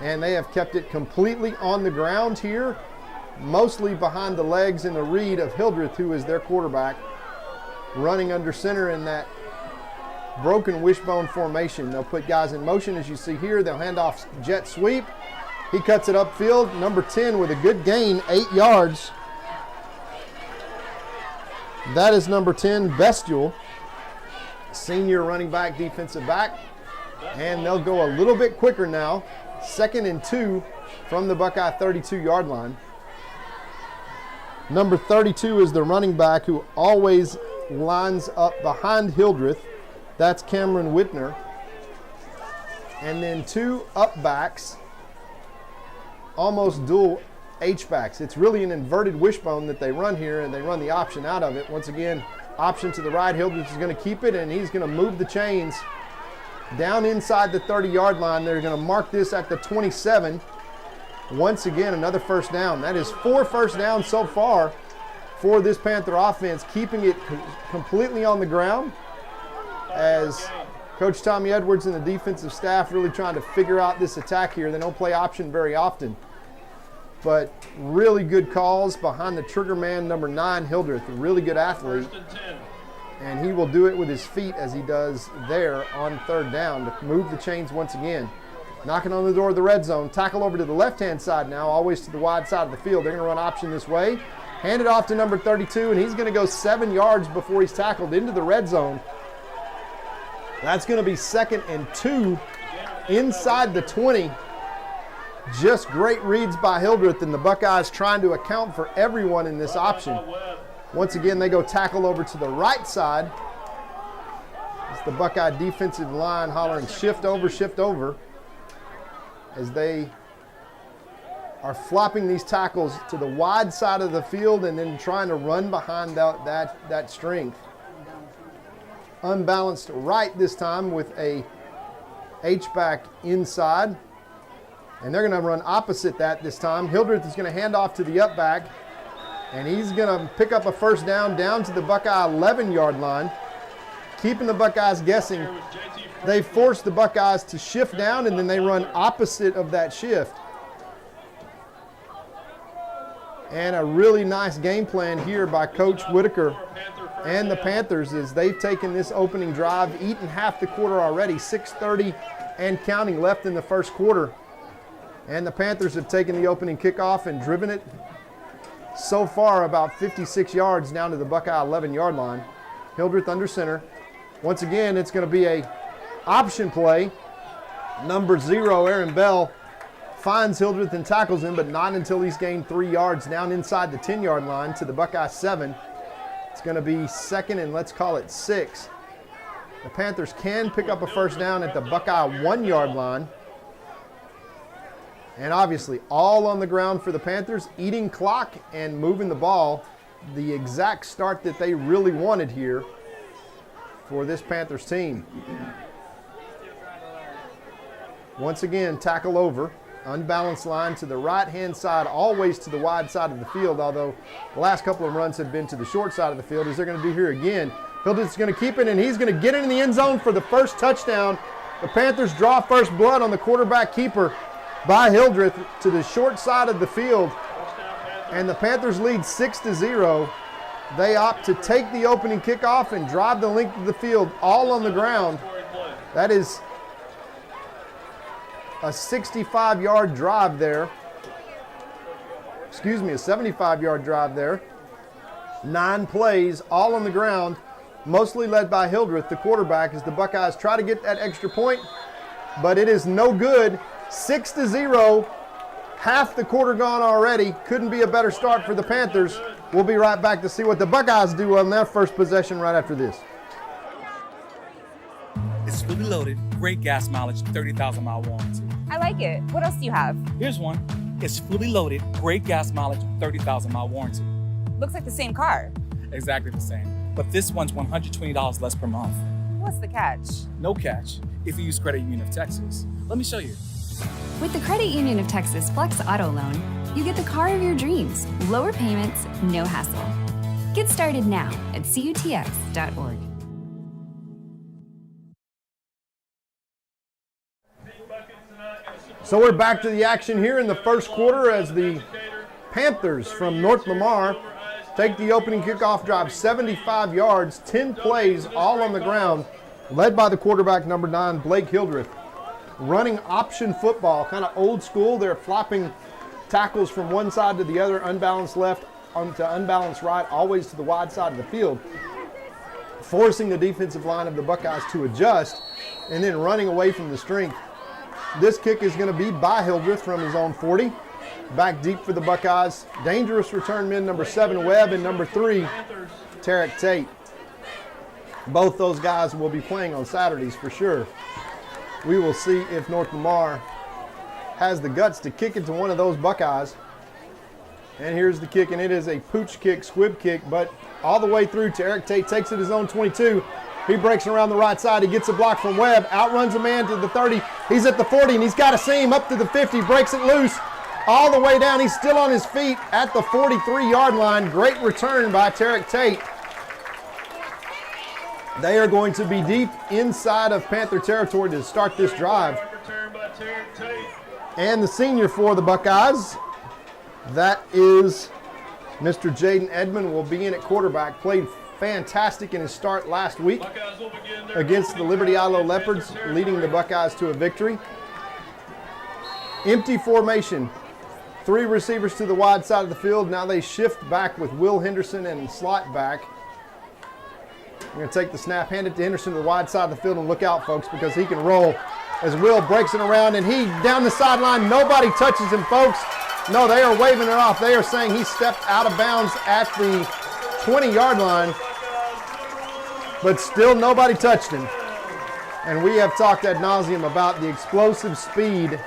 And they have kept it completely on the ground here, mostly behind the legs and the read of Hildreth, who is their quarterback, running under center in that broken wishbone formation. They'll put guys in motion, as you see here. They'll hand off jet sweep. He cuts it upfield. Number 10 with a good gain, 8 yards. That is number 10, Bestial. Senior running back, defensive back. And they'll go a little bit quicker now. 2nd and 2 from the Buckeye 32-yard line. Number 32 is the running back who always lines up behind Hildreth. That's Cameron Whitner. And then 2 up backs, almost dual H-backs. It's really an inverted wishbone that they run here, and they run the option out of it. Once again, option to the right. Hildreth is going to keep it, and he's going to move the chains down inside the 30-yard line. They're going to mark this at the 27. Once again, another first down. That is 4 first downs so far for this Panther offense, keeping it completely on the ground as Coach Tommy Edwards and the defensive staff really trying to figure out this attack here. They don't play option very often, but really good calls behind the trigger man, number 9, Hildreth, a really good athlete. And he will do it with his feet as he does there on 3rd down to move the chains once again. Knocking on the door of the red zone. Tackle over to the left-hand side now, always to the wide side of the field. They're going to run option this way. Hand it off to number 32, and he's going to go 7 yards before he's tackled into the red zone. That's going to be 2nd and 2 inside the 20. Just great reads by Hildreth, and the Buckeyes trying to account for everyone in this option. Once again, they go tackle over to the right side. It's the Buckeye defensive line hollering shift over, as they are flopping these tackles to the wide side of the field and then trying to run behind that strength. Unbalanced right this time with a H-back inside. And they're going to run opposite that this time. Hildreth is going to hand off to the up back, and he's going to pick up a first down to the Buckeye 11-yard line, keeping the Buckeyes guessing. They force the Buckeyes to shift down, and then they run opposite of that shift. And a really nice game plan here by Coach Whitaker and the Panthers is they've taken this opening drive, eaten half the quarter already, 6:30 and counting left in the first quarter. And the Panthers have taken the opening kickoff and driven it so far about 56 yards down to the Buckeye 11-yard line. Hildreth under center. Once again, it's going to be a option play. Number 0, Aaron Bell, finds Hildreth and tackles him, but not until he's gained 3 yards down inside the 10-yard line to the Buckeye 7. It's going to be 2nd and let's call it 6. The Panthers can pick up a first down at the Buckeye 1-yard line. And obviously all on the ground for the Panthers, eating clock and moving the ball. The exact start that they really wanted here for this Panthers team. Once again, tackle over. Unbalanced line to the right-hand side, always to the wide side of the field, although the last couple of runs have been to the short side of the field, as they're going to do here again. Hildreth's going to keep it, and he's going to get in the end zone for the first touchdown. The Panthers draw first blood on the quarterback keeper by Hildreth to the short side of the field, and the Panthers lead 6-0. They opt to take the opening kickoff and drive the length of the field all on the ground. That is a 65-yard drive there. Excuse me, a 75-yard drive there. 9 plays, all on the ground, mostly led by Hildreth, the quarterback, as the Buckeyes try to get that extra point, but it is no good. 6-0, half the quarter gone already. Couldn't be a better start for the Panthers. We'll be right back to see what the Buckeyes do on their first possession right after this. It's fully loaded, great gas mileage, 30,000-mile warranty. I like it. What else do you have? Here's one. It's fully loaded, great gas mileage, 30,000-mile warranty. Looks like the same car. Exactly the same. But this one's $120 less per month. What's the catch? No catch if you use Credit Union of Texas. Let me show you. With the Credit Union of Texas Flex Auto Loan, you get the car of your dreams, lower payments, no hassle. Get started now at cutx.org. So we're back to the action here in the first quarter as the Panthers from North Lamar take the opening kickoff drive, 75 yards, 10 plays, all on the ground, led by the quarterback, number 9, Blake Hildreth. Running option football, kind of old school. They're flopping tackles from one side to the other, unbalanced left onto unbalanced right, always to the wide side of the field, forcing the defensive line of the Buckeyes to adjust and then running away from the strength. This kick is going to be by Hildreth from his own 40. Back deep for the Buckeyes. Dangerous return men, number 7, Webb, and number 3, Tarek Tate. Both those guys will be playing on Saturdays for sure. We will see if North Lamar has the guts to kick it to one of those Buckeyes. And here's the kick, and it is a pooch kick, squib kick, but all the way through. Tarek Tate takes it his own 22. He breaks around the right side. He gets a block from Webb, outruns a man to the 30. He's at the 40, and he's got a seam up to the 50, breaks it loose all the way down. He's still on his feet at the 43-yard line. Great return by Tarek Tate. They are going to be deep inside of Panther territory to start this drive. And the senior for the Buckeyes, that is Mr. Jaden Edmond, will be in at quarterback. Played fantastic in his start last week against the Liberty Ilo Leopards, leading the Buckeyes to a victory. Empty formation. 3 receivers to the wide side of the field. Now they shift back with Will Henderson and slot back. We're going to take the snap, hand it to Henderson to the wide side of the field, and look out, folks, because he can roll as Will breaks it around, and he down the sideline. Nobody touches him, folks. No, they are waving it off. They are saying he stepped out of bounds at the 20-yard line, but still nobody touched him. And we have talked ad nauseum about the explosive speed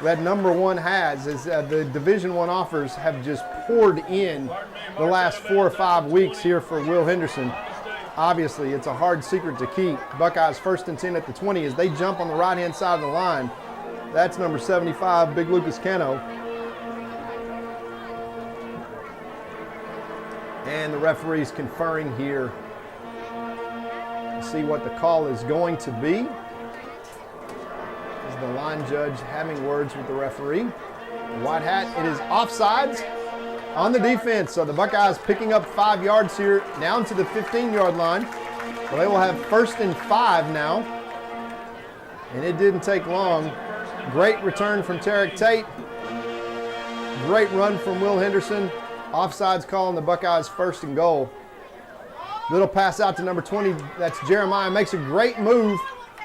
that number 1 has, as the Division I offers have just poured in the last 4 or 5 weeks here for Will Henderson. Obviously, it's a hard secret to keep. Buckeyes 1st and 10 at the 20 as they jump on the right-hand side of the line. That's number 75, Big Lucas Cano. And the referee's conferring here to see what the call is going to be. Is the line judge having words with the referee. The white hat, it is offsides on the defense. So the Buckeyes picking up 5 yards here down to the 15-yard line. So they will have 1st and 5 now. And it didn't take long. Great return from Tarek Tate. Great run from Will Henderson. Offsides call on the Buckeyes 1st and goal. Little pass out to number 20. That's Jeremiah. Makes a great move.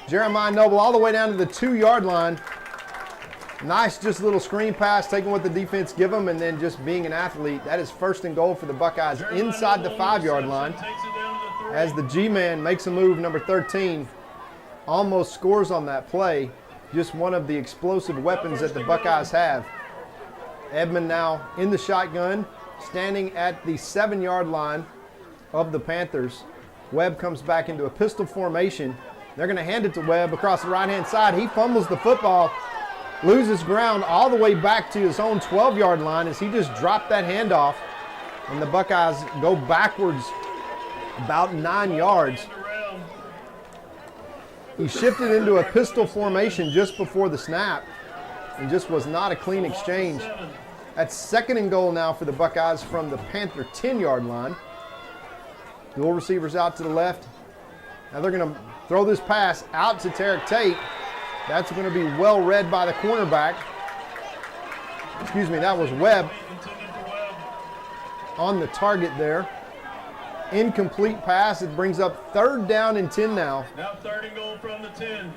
Jeremiah Noble all the way down to the 2-yard line. Nice just little screen pass, taking what the defense give him, and then just being an athlete. That is 1st and goal for the Buckeyes inside the 5-yard line. As the G-man makes a move, number 13 almost scores on that play. Just one of the explosive weapons that the Buckeyes have. Edmond now in the shotgun, standing at the 7-yard line of the Panthers. Webb comes back into a pistol formation. They're going to hand it to Webb across the right-hand side. He fumbles the football, loses ground all the way back to his own 12-yard line as he just dropped that handoff. And the Buckeyes go backwards about 9 yards. He shifted into a pistol formation just before the snap and just was not a clean exchange. That's 2nd and goal now for the Buckeyes from the Panther 10-yard line. Dual receivers out to the left. Now they're going to throw this pass out to Tarek Tate. That's going to be well read by the cornerback. Excuse me, that was Webb on the target there. Incomplete pass. It brings up 3rd down and 10 now. Now 3rd and goal from the 10.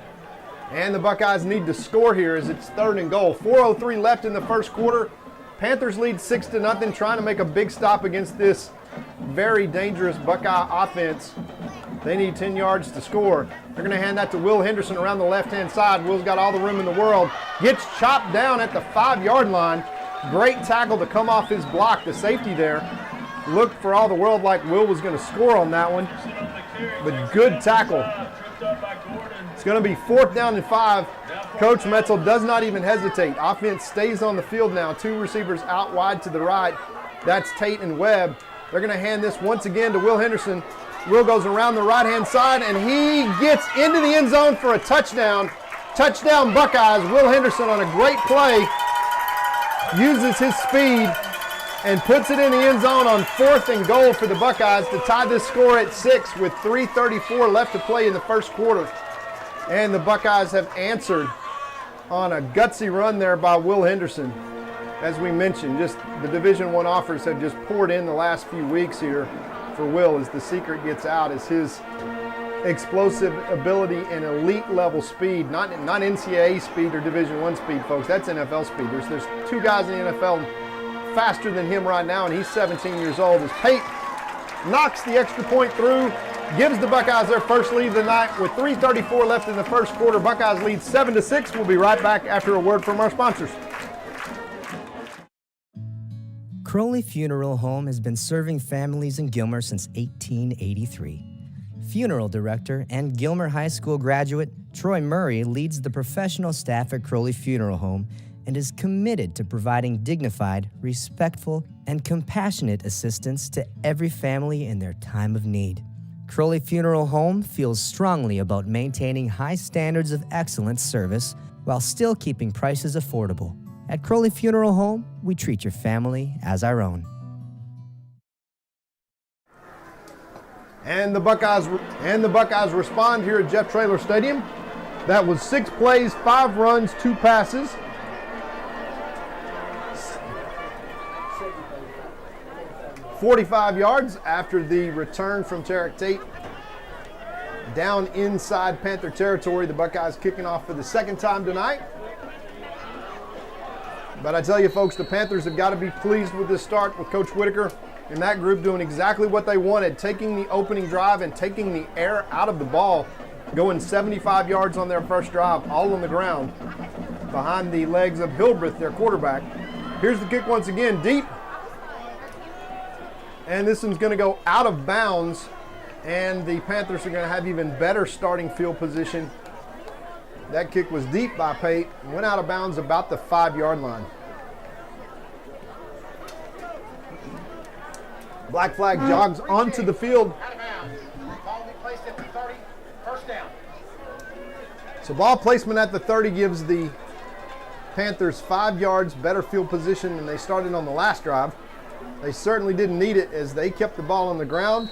And the Buckeyes need to score here as it's 3rd and goal. 4:03 left in the first quarter. Panthers lead 6-0, trying to make a big stop against this very dangerous Buckeye offense. They need 10 yards to score. They're going to hand that to Will Henderson around the left-hand side. Will's got all the room in the world. Gets chopped down at the 5-yard line. Great tackle to come off his block. The safety there looked for all the world like Will was going to score on that one. But good tackle. It's going to be 4th down and 5. Coach Metzel does not even hesitate. Offense stays on the field now. 2 receivers out wide to the right. That's Tate and Webb. They're going to hand this once again to Will Henderson. Will goes around the right-hand side, and he gets into the end zone for a touchdown. Touchdown Buckeyes. Will Henderson on a great play uses his speed and puts it in the end zone on 4th and goal for the Buckeyes to tie this score at 6 with 3:34 left to play in the first quarter. And the Buckeyes have answered on a gutsy run there by Will Henderson. As we mentioned, just the Division I offers have just poured in the last few weeks here for Will as the secret gets out is his explosive ability and elite level speed, not NCAA speed or Division I speed, folks. That's NFL speed. There's 2 guys in the NFL faster than him right now, and he's 17 years old. As Pate knocks the extra point through, gives the Buckeyes their first lead of the night with 3:34 left in the first quarter. Buckeyes lead 7-6. We'll be right back after a word from our sponsors. Crowley Funeral Home has been serving families in Gilmer since 1883. Funeral director and Gilmer High School graduate Troy Murray leads the professional staff at Crowley Funeral Home and is committed to providing dignified, respectful, and compassionate assistance to every family in their time of need. Crowley Funeral Home feels strongly about maintaining high standards of excellent service while still keeping prices affordable. At Crowley Funeral Home, we treat your family as our own. And the Buckeyes respond here at Jeff Traylor Stadium. That was 6 plays, 5 runs, 2 passes. 45 yards after the return from Tarek Tate. Down inside Panther territory, the Buckeyes kicking off for the 2nd time tonight. But I tell you folks, the Panthers have got to be pleased with this start with Coach Whitaker and that group doing exactly what they wanted, taking the opening drive and taking the air out of the ball, going 75 yards on their first drive, all on the ground, behind the legs of Hildreth, their quarterback. Here's the kick once again, deep. And this one's going to go out of bounds, and the Panthers are going to have even better starting field position. That kick was deep by Pate, went out of bounds about the 5-yard line. Black flag jogs onto the field. So ball placement at the 30 gives the Panthers 5 yards better field position than they started on the last drive. They certainly didn't need it as they kept the ball on the ground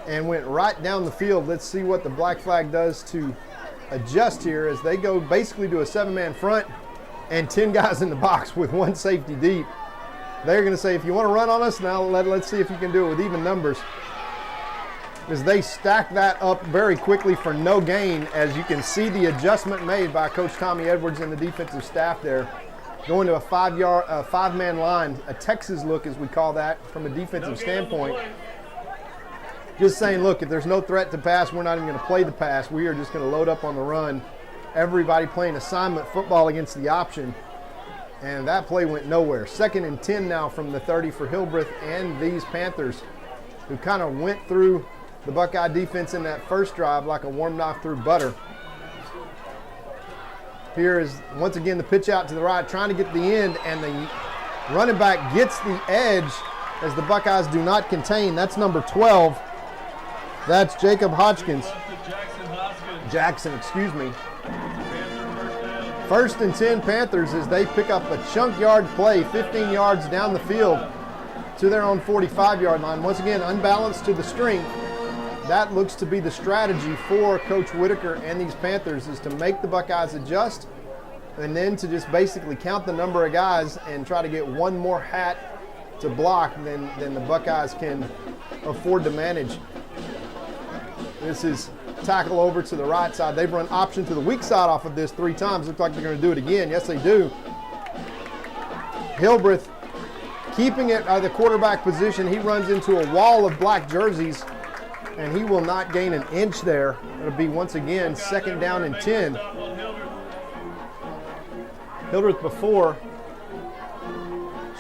and went right down the field. Let's see what the black flag does to adjust here as they go basically to a 7-man front and 10 guys in the box with 1 safety deep. They're going to say, if you want to run on us, now let's see if you can do it with even numbers. As they stack that up very quickly for no gain, as you can see the adjustment made by Coach Tommy Edwards and the defensive staff there. Going to a 5-man line, a Texas look as we call that from a defensive standpoint. Just saying, look, if there's no threat to pass, we're not even going to play the pass. We are just going to load up on the run. Everybody playing assignment football against the option. And that play went nowhere. 2nd and 10 now from the 30 for Hildreth and these Panthers, who kind of went through the Buckeye defense in that first drive like a warmed off through butter. Here is once again the pitch out to the right, trying to get the end, and the running back gets the edge as the Buckeyes do not contain. That's number 12. That's Jacob Hodgkins. Jackson, excuse me. 1st and 10 Panthers as they pick up a chunk yard play 15 yards down the field to their own 45-yard line. Once again, unbalanced to the string. that looks to be the strategy for Coach Whitaker and these Panthers, is to make the Buckeyes adjust and then to just basically count the number of guys and try to get one more hat to block than the Buckeyes can afford to manage. This is tackle over to the right side. They've run option to the weak side off of this 3 times. Looks like they're going to do it again. Yes, they do. Hildreth keeping it at the quarterback position. He runs into a wall of black jerseys, and he will not gain an inch there. It'll be once again 2nd down and 10. Hildreth before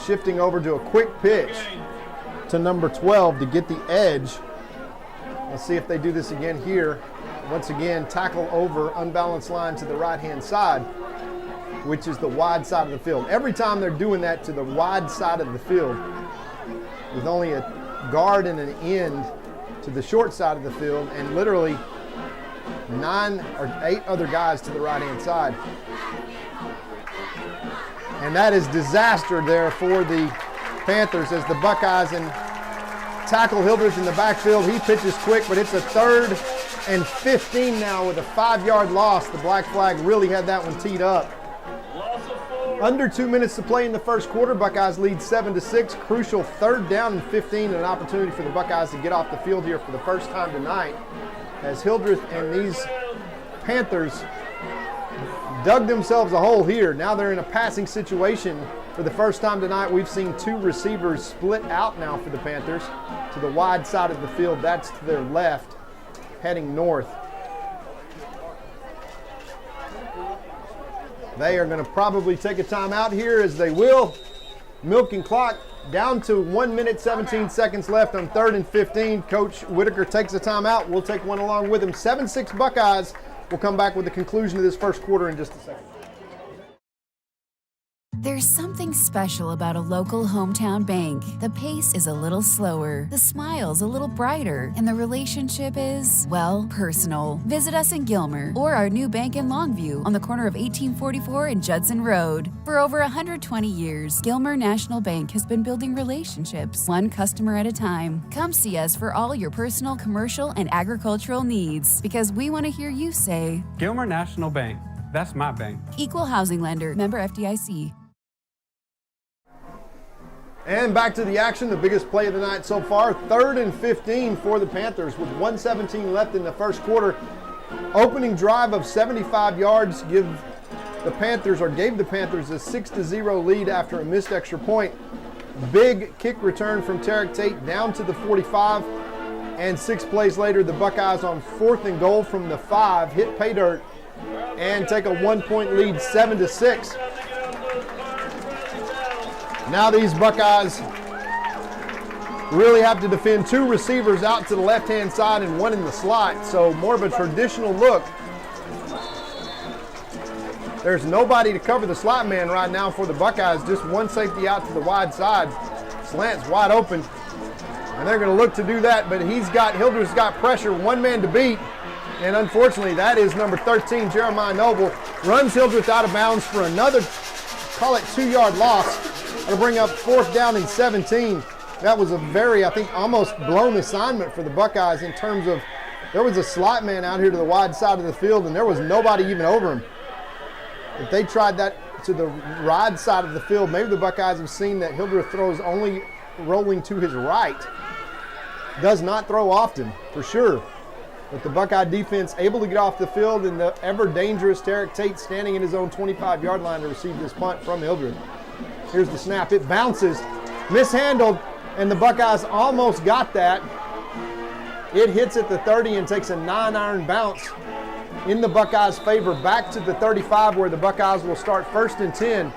shifting over to a quick pitch to number 12 to get the edge. Let's see if they do this again here. Once again, tackle over, unbalanced line to the right-hand side, which is the wide side of the field. Every time they're doing that to the wide side of the field, with only a guard and an end to the short side of the field, and literally 9 or 8 other guys to the right-hand side. And that is disaster there for the Panthers as the Buckeyes and tackle Hildreth in the backfield. He pitches quick, but it's a 3rd and 15 now with a 5-yard loss. The black flag really had that one teed up. Under 2 minutes to play in the first quarter. Buckeyes lead 7-6. Crucial 3rd down and 15, and an opportunity for the Buckeyes to get off the field here for the first time tonight, as Hildreth and these Panthers dug themselves a hole here. Now they're in a passing situation. For the first time tonight, we've seen 2 receivers split out now for the Panthers to the wide side of the field. That's to their left, heading north. They are going to probably take a timeout here, as they will. Milking clock down to 1 minute, 17 seconds left on 3rd and 15. Coach Whitaker takes a timeout. We'll take one along with him. 7-6 Buckeyes. We'll come back with the conclusion of this first quarter in just a second. There's something special about a local hometown bank. The pace is a little slower, the smile's a little brighter, and the relationship is, well, personal. Visit us in Gilmer or our new bank in Longview on the corner of 1844 and Judson Road. For over 120 years, Gilmer National Bank has been building relationships, one customer at a time. Come see us for all your personal, commercial, and agricultural needs, because we want to hear you say, Gilmer National Bank. That's my bank. Equal housing lender, member FDIC. And back to the action, the biggest play of the night so far. 3rd and 15 for the Panthers with 1:17 left in the first quarter. Opening drive of 75 yards gave the Panthers a 6-0 lead after a missed extra point. Big kick return from Tarek Tate down to the 45. And 6 plays later, the Buckeyes on 4th and goal from the 5 hit pay dirt and take a 1-point lead, 7-6. Now these Buckeyes really have to defend 2 receivers out to the left-hand side and 1 in the slot, so more of a traditional look. There's nobody to cover the slot man right now for the Buckeyes, just 1 safety out to the wide side. Slant's wide open, and they're going to look to do that, but Hildreth's got pressure, 1 man to beat, and unfortunately that is number 13, Jeremiah Noble. Runs Hildreth out of bounds for another, call it 2-yard loss. That'll bring up 4th down and 17. That was a very, I think, almost blown assignment for the Buckeyes in terms of there was a slot man out here to the wide side of the field and there was nobody even over him. If they tried that to the right side of the field, maybe the Buckeyes have seen that Hildreth throws only rolling to his right. Does not throw often, for sure. But the Buckeye defense able to get off the field, and the ever dangerous Tarek Tate standing in his own 25-yard line to receive this punt from Hildreth. Here's the snap. It bounces, mishandled, and the Buckeyes almost got that. It hits at the 30 and takes a 9-iron bounce in the Buckeyes' favor back to the 35, where the Buckeyes will start 1st and 10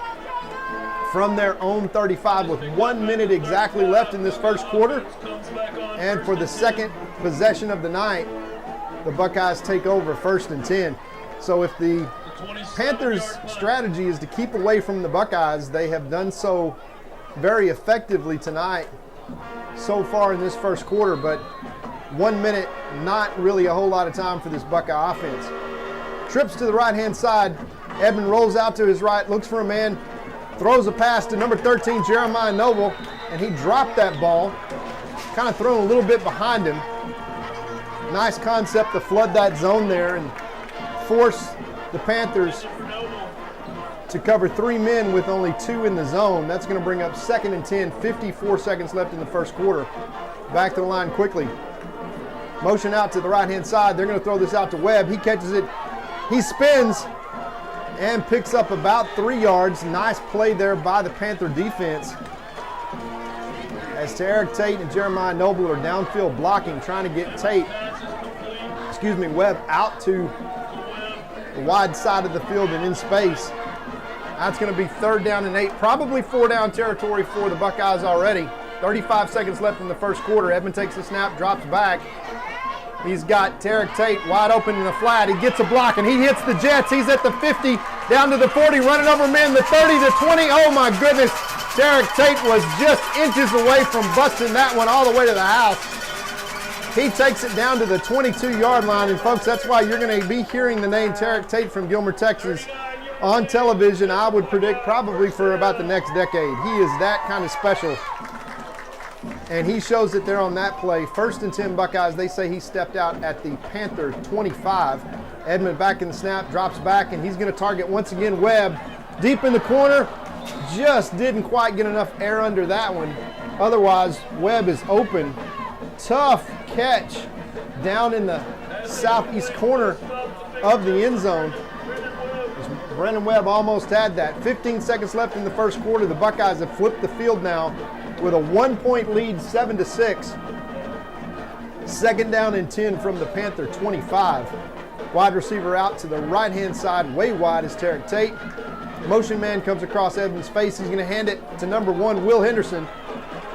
from their own 35 with 1 minute exactly left in this first quarter. And for the second possession of the night, the Buckeyes take over 1st and 10. So if the Panthers' strategy is to keep away from the Buckeyes, they have done so very effectively tonight so far in this first quarter, but 1 minute, not really a whole lot of time for this Buckeye offense. Trips to the right-hand side. Edmond rolls out to his right, looks for a man, throws a pass to number 13, Jeremiah Noble, and he dropped that ball, kind of thrown a little bit behind him. Nice concept to flood that zone there and force the Panthers to cover 3 men with only 2 in the zone. That's going to bring up 2nd and 10, 54 seconds left in the first quarter. Back to the line quickly. Motion out to the right-hand side. They're going to throw this out to Webb. He catches it. He spins and picks up about 3 yards. Nice play there by the Panther defense. As Eric Tate and Jeremiah Noble are downfield blocking, trying to get Webb out to the wide side of the field and in space. That's going to be 3rd down and 8, probably 4 down territory for the Buckeyes already. 35 seconds left in the first quarter. Edmond takes the snap, drops back. He's got Tarek Tate wide open in the flat. He gets a block and he hits the Jets. He's at the 50, down to the 40, running over men, the 30 to 20. Oh my goodness. Tarek Tate was just inches away from busting that one all the way to the house. He takes it down to the 22-yard line, and folks, that's why you're going to be hearing the name Tarek Tate from Gilmer, Texas on television, I would predict probably for about the next decade. He is that kind of special. And he shows it there on that play. 1st and 10 Buckeyes. They say he stepped out at the Panther 25. Edmond back in the snap, drops back, and he's going to target once again Webb. Deep in the corner. Just didn't quite get enough air under that one. Otherwise, Webb is open. Tough catch down in the southeast corner of the end zone. Brendan Webb almost had that. 15 seconds left in the first quarter. The Buckeyes have flipped the field now with a 1-point lead, 7-6. 2nd down and 10 from the Panther 25. Wide receiver out to the right-hand side, way wide is Tarek Tate. Motion man comes across Edmonds' face. He's going to hand it to number 1, Will Henderson.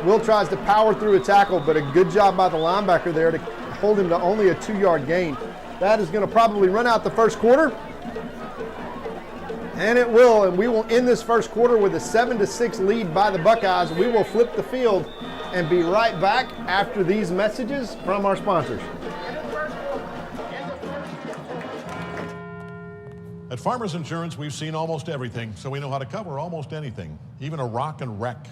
Will tries to power through a tackle, but a good job by the linebacker there to hold him to only a 2-yard gain. That is going to probably run out the first quarter. And it will, and we will end this first quarter with a 7-6 lead by the Buckeyes. We will flip the field and be right back after these messages from our sponsors. At Farmers Insurance, we've seen almost everything, so we know how to cover almost anything, even a rock and wreck.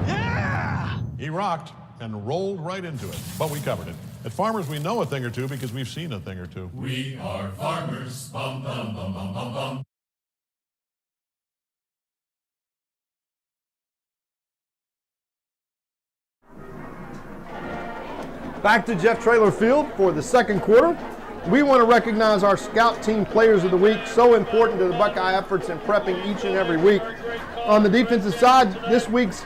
Yeah! He rocked and rolled right into it, but we covered it. At Farmers, we know a thing or two because we've seen a thing or two. We are farmers. Bum, bum, bum, bum, bum, bum. Back to Jeff Traylor Field for the second quarter. We want to recognize our Scout Team Players of the Week, so important to the Buckeye efforts in prepping each and every week. On the defensive side, this week's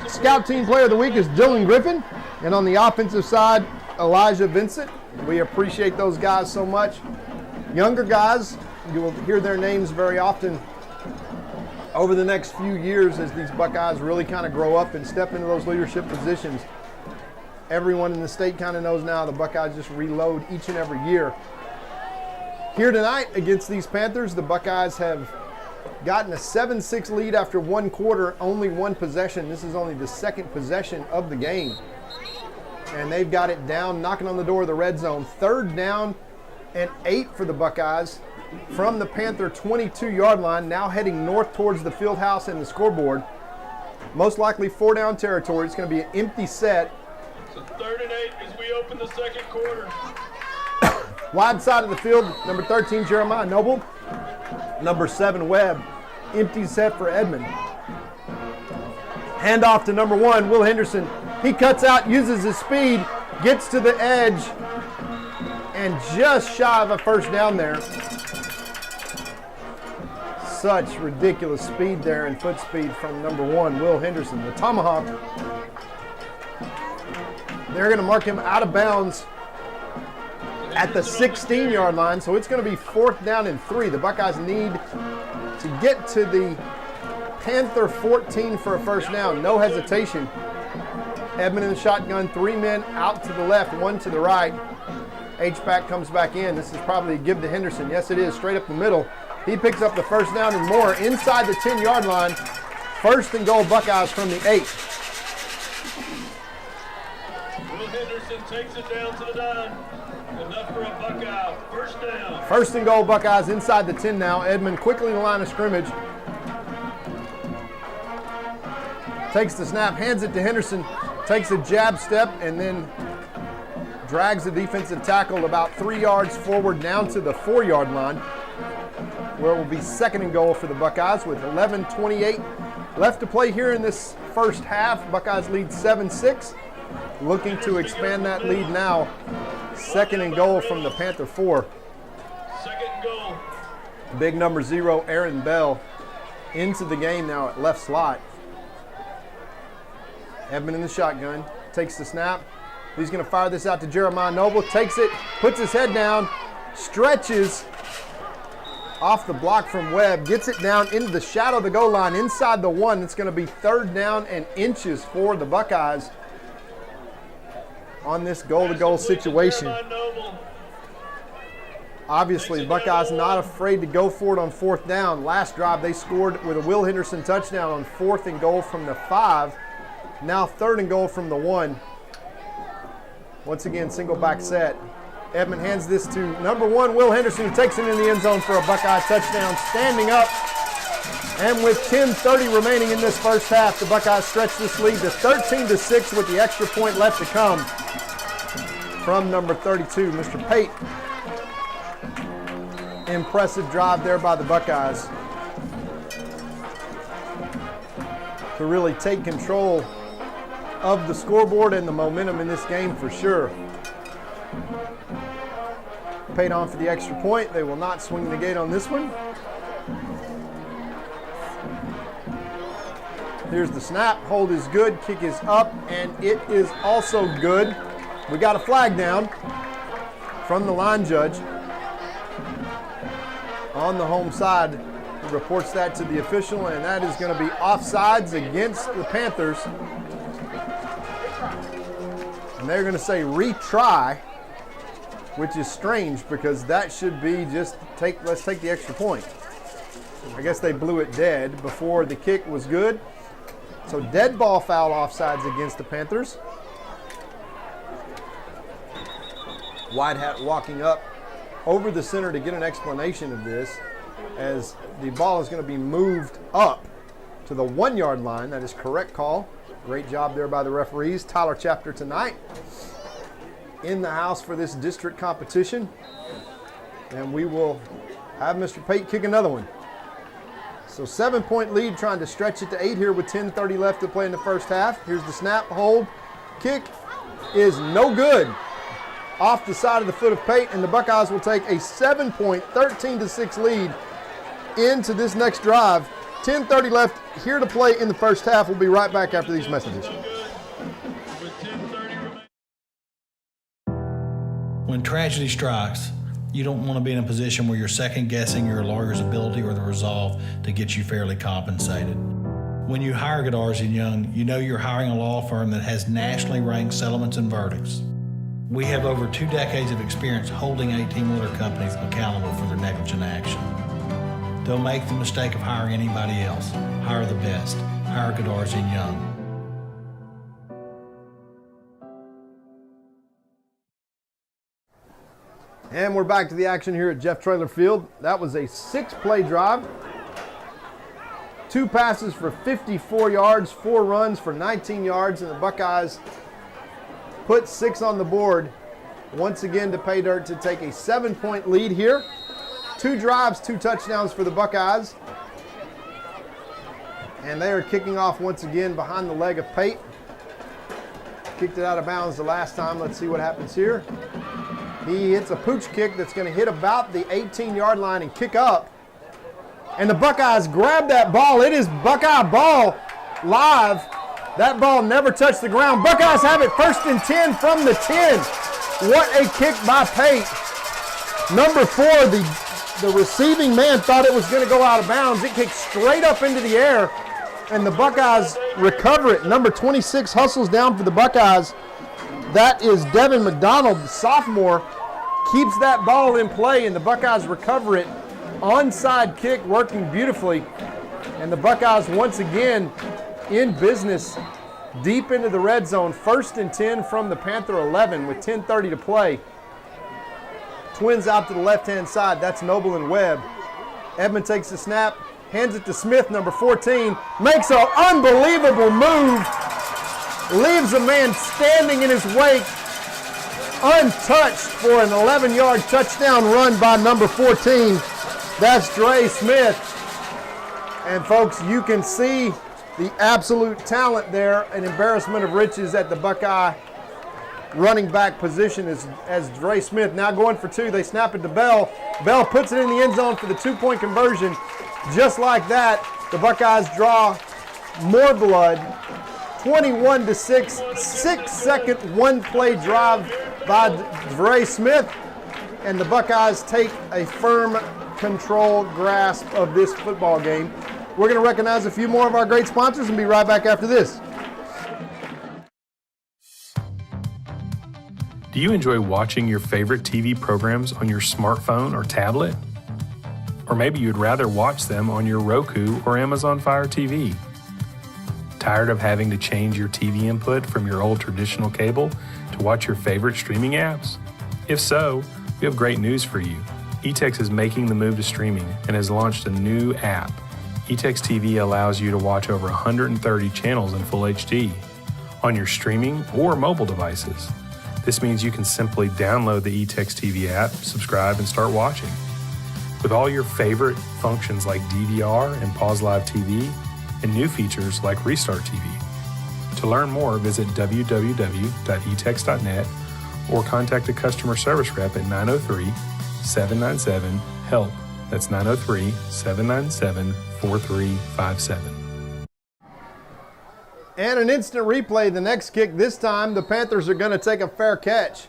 Scout Team Player of the Week is Dylan Griffin, and on the offensive side, Elijah Vincent. We appreciate those guys so much. Younger guys, you will hear their names very often over the next few years as these Buckeyes really kind of grow up and step into those leadership positions. Everyone in the state kind of knows now the Buckeyes just reload each and every year. Here tonight against these Panthers, the Buckeyes have gotten a 7-6 lead after 1 quarter, only 1 possession. This is only the 2nd possession of the game. And they've got it down, knocking on the door of the red zone. 3rd down and 8 for the Buckeyes from the Panther 22-yard line, now heading north towards the field house and the scoreboard. Most likely 4 down territory. It's going to be an empty set. So 3rd and 8 as we open the second quarter. Wide side of the field, number 13, Jeremiah Noble. Number 7, Webb. Empty set for Edmond. Handoff to number 1, Will Henderson. He cuts out, uses his speed, gets to the edge, and just shy of a 1st down there. Such ridiculous speed there and foot speed from number 1, Will Henderson. The tomahawk. They're going to mark him out of bounds at the 16-yard line, so it's going to be 4th down and 3. The Buckeyes need to get to the Panther 14 for a 1st down. No hesitation. Edmond in the shotgun, 3 men out to the left, 1 to the right. H-back comes back in. This is probably a give to Henderson. Yes, it is, straight up the middle. He picks up the 1st down and more inside the 10-yard line. 1st and goal Buckeyes from the 8. Will Henderson takes it down to the 9. Enough for a Buckeye. 1st down. 1st and goal Buckeyes inside the 10 now. Edmond quickly in the line of scrimmage. Takes the snap, hands it to Henderson, takes a jab step, and then drags the defensive tackle about 3 yards forward down to the 4-yard line, where it will be 2nd and goal for the Buckeyes with 11:28 left to play here in this first half. Buckeyes lead 7-6, looking to expand that lead now. 2nd and goal from the Panther 4. 2nd goal. Big number 0, Aaron Bell, into the game now at left slot. Edmond in the shotgun, takes the snap. He's going to fire this out to Jeremiah Noble, takes it, puts his head down, stretches off the block from Webb, gets it down into the shadow of the goal line inside the 1. It's going to be 3rd down and inches for the Buckeyes on this goal-to-goal situation. Obviously, Buckeyes not afraid to go for it on 4th down. Last drive they scored with a Will Henderson touchdown on 4th and goal from the 5. Now 3rd and goal from the 1. Once again, single back set. Edmond hands this to number 1, Will Henderson, who takes it in the end zone for a Buckeye touchdown, standing up. And with 10:30 remaining in this first half, the Buckeyes stretch this lead to 13-6 with the extra point left to come from number 32, Mr. Pate. Impressive drive there by the Buckeyes to really take control of the scoreboard and the momentum in this game for sure. Paid on for the extra point. They will not swing the gate on this one. Here's the snap. Hold is good. Kick is up, and it is also good. We got a flag down from the line judge on the home side. He reports that to the official, and that is going to be offsides against the Panthers. And they're going to say retry, which is strange because that should be just let's take the extra point. I guess they blew it dead before the kick was good. So dead ball foul offsides against the Panthers. White Hat walking up over the center to get an explanation of this, as the ball is going to be moved up to the 1-yard line. That is correct call. Great job there by the referees. Tyler Chapter tonight in the house for this district competition. And we will have Mr. Pate kick another one. So 7-point lead, trying to stretch it to 8 here with 10:30 left to play in the first half. Here's the snap, hold, kick is no good. Off the side of the foot of Pate, and the Buckeyes will take a 7-point, 13-6 lead into this next drive. 10:30 left here to play in the first half. We'll be right back after these messages. When tragedy strikes, you don't want to be in a position where you're second-guessing your lawyer's ability or the resolve to get you fairly compensated. When you hire Godarzi & Young, you know you're hiring a law firm that has nationally ranked settlements and verdicts. We have over 2 decades of experience holding 18-wheeler companies accountable for their negligent action. Don't make the mistake of hiring anybody else. Hire the best. Hire Godarzi & Young. And we're back to the action here at Jeff Traylor Field. That was a 6-play drive. 2 passes for 54 yards, 4 runs for 19 yards, and the Buckeyes put 6 on the board once again to pay dirt to take a 7-point lead here. 2 drives, 2 touchdowns for the Buckeyes. And they are kicking off once again behind the leg of Pate. Kicked it out of bounds the last time. Let's see what happens here. He hits a pooch kick that's going to hit about the 18-yard line and kick up. And the Buckeyes grab that ball. It is Buckeye ball live. That ball never touched the ground. Buckeyes have it 1st and 10 from the 10. What a kick by Pate. Number 4, the receiving man thought it was going to go out of bounds. It kicked straight up into the air, and the Buckeyes recover it. Number 26 hustles down for the Buckeyes. That is Devin McDonald, the sophomore, keeps that ball in play, and the Buckeyes recover it. Onside kick working beautifully, and the Buckeyes once again in business deep into the red zone. 1st and 10 from the Panther 11 with 10:30 to play. Twins out to the left-hand side. That's Noble and Webb. Edmond takes the snap, hands it to Smith, number 14, makes an unbelievable move, leaves a man standing in his wake, untouched for an 11-yard touchdown run by number 14. That's Dre Smith. And folks, you can see the absolute talent there, an embarrassment of riches at the Buckeye running back position as Dre Smith now going for two. They snap it to Bell. Bell puts it in the end zone for the 2-point conversion. Just like that, the Buckeyes draw more blood. 21-6, 6-second, one-play drive by Dre Smith, and the Buckeyes take a firm control grasp of this football game. We're going to recognize a few more of our great sponsors and be right back after this. Do you enjoy watching your favorite TV programs on your smartphone or tablet? Or maybe you'd rather watch them on your Roku or Amazon Fire TV. Tired of having to change your TV input from your old traditional cable to watch your favorite streaming apps? If so, we have great news for you. eTex is making the move to streaming and has launched a new app. eTex TV allows you to watch over 130 channels in full HD on your streaming or mobile devices. This means you can simply download the eTex TV app, subscribe, and start watching. With all your favorite functions like DVR and Pause Live TV, and new features like Restart TV. To learn more, visit www.etex.net or contact a customer service rep at 903-797-HELP. That's 903-797-4357. And an instant replay, the next kick. This time, the Panthers are going to take a fair catch.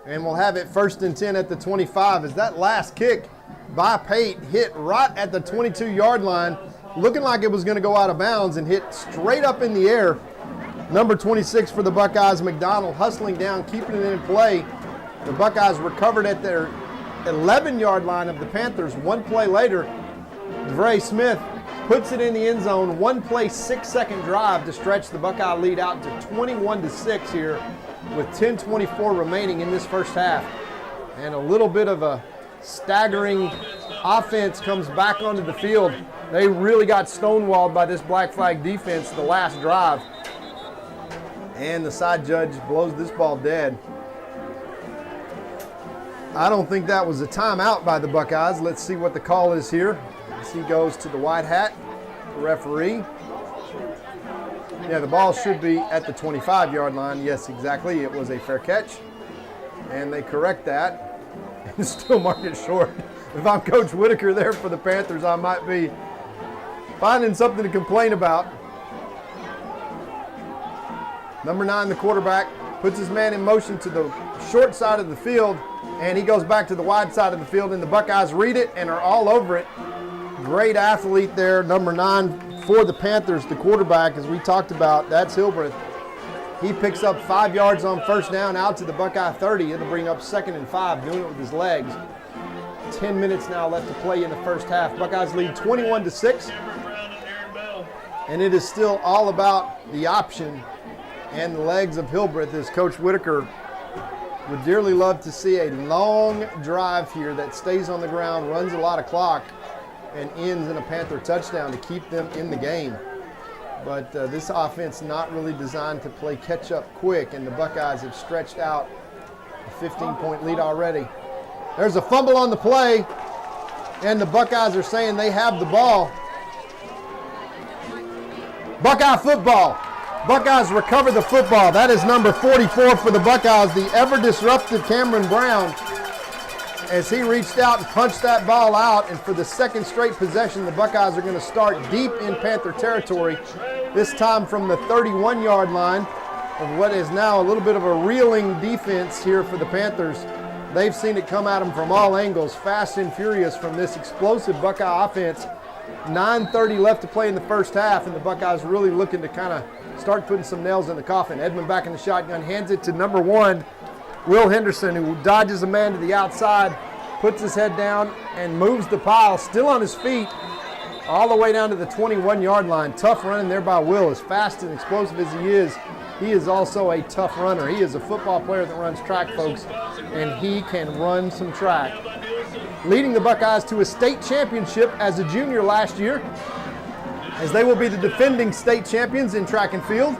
And we'll have it 1st and 10 at the 25 as that last kick by Pate hit right at the 22-yard line, looking like it was going to go out of bounds and hit straight up in the air. Number 26 for the Buckeyes, McDonald, hustling down, keeping it in play. The Buckeyes recovered at their 11-yard line of the Panthers. One play later, Dre Smith puts it in the end zone. One play, 6-second drive to stretch the Buckeye lead out to 21-6 here with 10:24 remaining in this first half. And a little bit of a staggering offense comes back onto the field. They really got stonewalled by this Black Flag defense the last drive. And the side judge blows this ball dead. I don't think that was a timeout by the Buckeyes. Let's see what the call is here. As he goes to the white hat, the referee. Yeah, the ball should be at the 25-yard line. Yes, exactly. It was a fair catch. And they correct that and still mark it short. If I'm Coach Whitaker there for the Panthers, I might be finding something to complain about. Number 9, the quarterback, puts his man in motion to the short side of the field, and he goes back to the wide side of the field, and the Buckeyes read it and are all over it. Great athlete there, number 9 for the Panthers, the quarterback, as we talked about. That's Hilbreth. He picks up 5 yards on first down out to the Buckeye 30. It'll bring up 2nd and 5, doing it with his legs. 10 minutes now left to play in the first half. Buckeyes lead 21-6, and it is still all about the option and the legs of Hilbreth, as Coach Whitaker would dearly love to see a long drive here that stays on the ground, runs a lot of clock, and ends in a Panther touchdown to keep them in the game. But this offense not really designed to play catch-up quick, and the Buckeyes have stretched out a 15-point lead already. There's a fumble on the play, and the Buckeyes are saying they have the ball. Buckeye football. Buckeyes recover the football. That is number 44 for the Buckeyes, the ever-disruptive Cameron Brown, as he reached out and punched that ball out. And for the second straight possession, the Buckeyes are going to start deep in Panther territory, this time from the 31-yard line of what is now a little bit of a reeling defense here for the Panthers. They've seen it come at them from all angles, fast and furious from this explosive Buckeye offense. 9:30 left to play in the first half, and the Buckeyes really looking to kind of start putting some nails in the coffin. Edmond back in the shotgun, hands it to number 1, Will Henderson, who dodges a man to the outside, puts his head down and moves the pile, still on his feet, all the way down to the 21-yard line. Tough running there by Will. As fast and explosive as he is also a tough runner. He is a football player that runs track, folks, and he can run some track. leading the Buckeyes to a state championship as a junior last year, as they will be the defending state champions in track and field.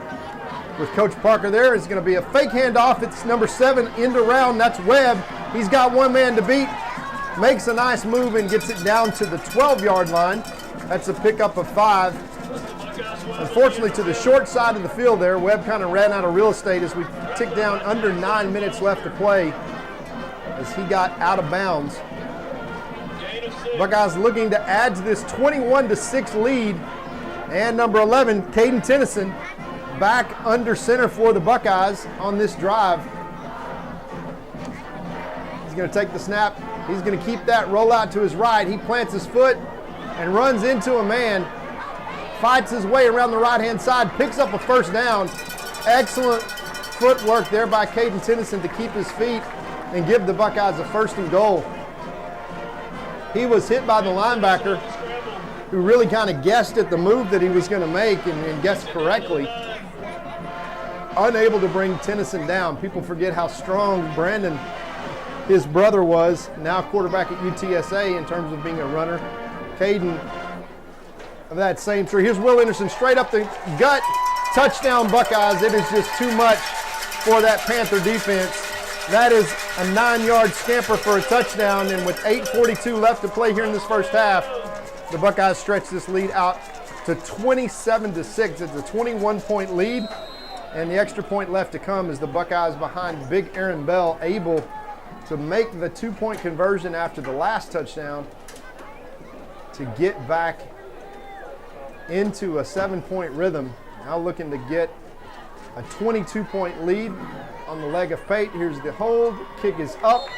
With Coach Parker there, it's going to be a fake handoff. It's number 7 end around. That's Webb. He's got one man to beat. Makes a nice move and gets it down to the 12-yard line. That's a pickup of 5. Unfortunately, to the short side of the field there, Webb kind of ran out of real estate as we tick down under 9 minutes left to play as he got out of bounds. Buckeyes looking to add to this 21-6 lead. And number 11, Caden Tennyson, back under center for the Buckeyes on this drive. He's going to take the snap. He's going to keep that, roll out to his right. He plants his foot and runs into a man. Fights his way around the right-hand side, picks up a first down. Excellent footwork there by Caden Tennyson to keep his feet and give the Buckeyes a 1st and goal. He was hit by the linebacker, who really kind of guessed at the move that he was going to make and guessed correctly. Unable to bring Tennyson down. People forget how strong Brandon, his brother, was, now quarterback at UTSA in terms of being a runner. Caden of that same tree. Here's Will Anderson straight up the gut. Touchdown Buckeyes. It is just too much for that Panther defense. That is a 9-yard scamper for a touchdown, and with 8:42 left to play here in this first half, the Buckeyes stretch this lead out to 27-6. It's a 21-point lead, and the extra point left to come is the Buckeyes behind Big Aaron Bell, able to make the 2-point conversion after the last touchdown to get back into a 7-point rhythm. Now looking to get a 22-point lead on the leg of fate. Here's the hold. Kick is up,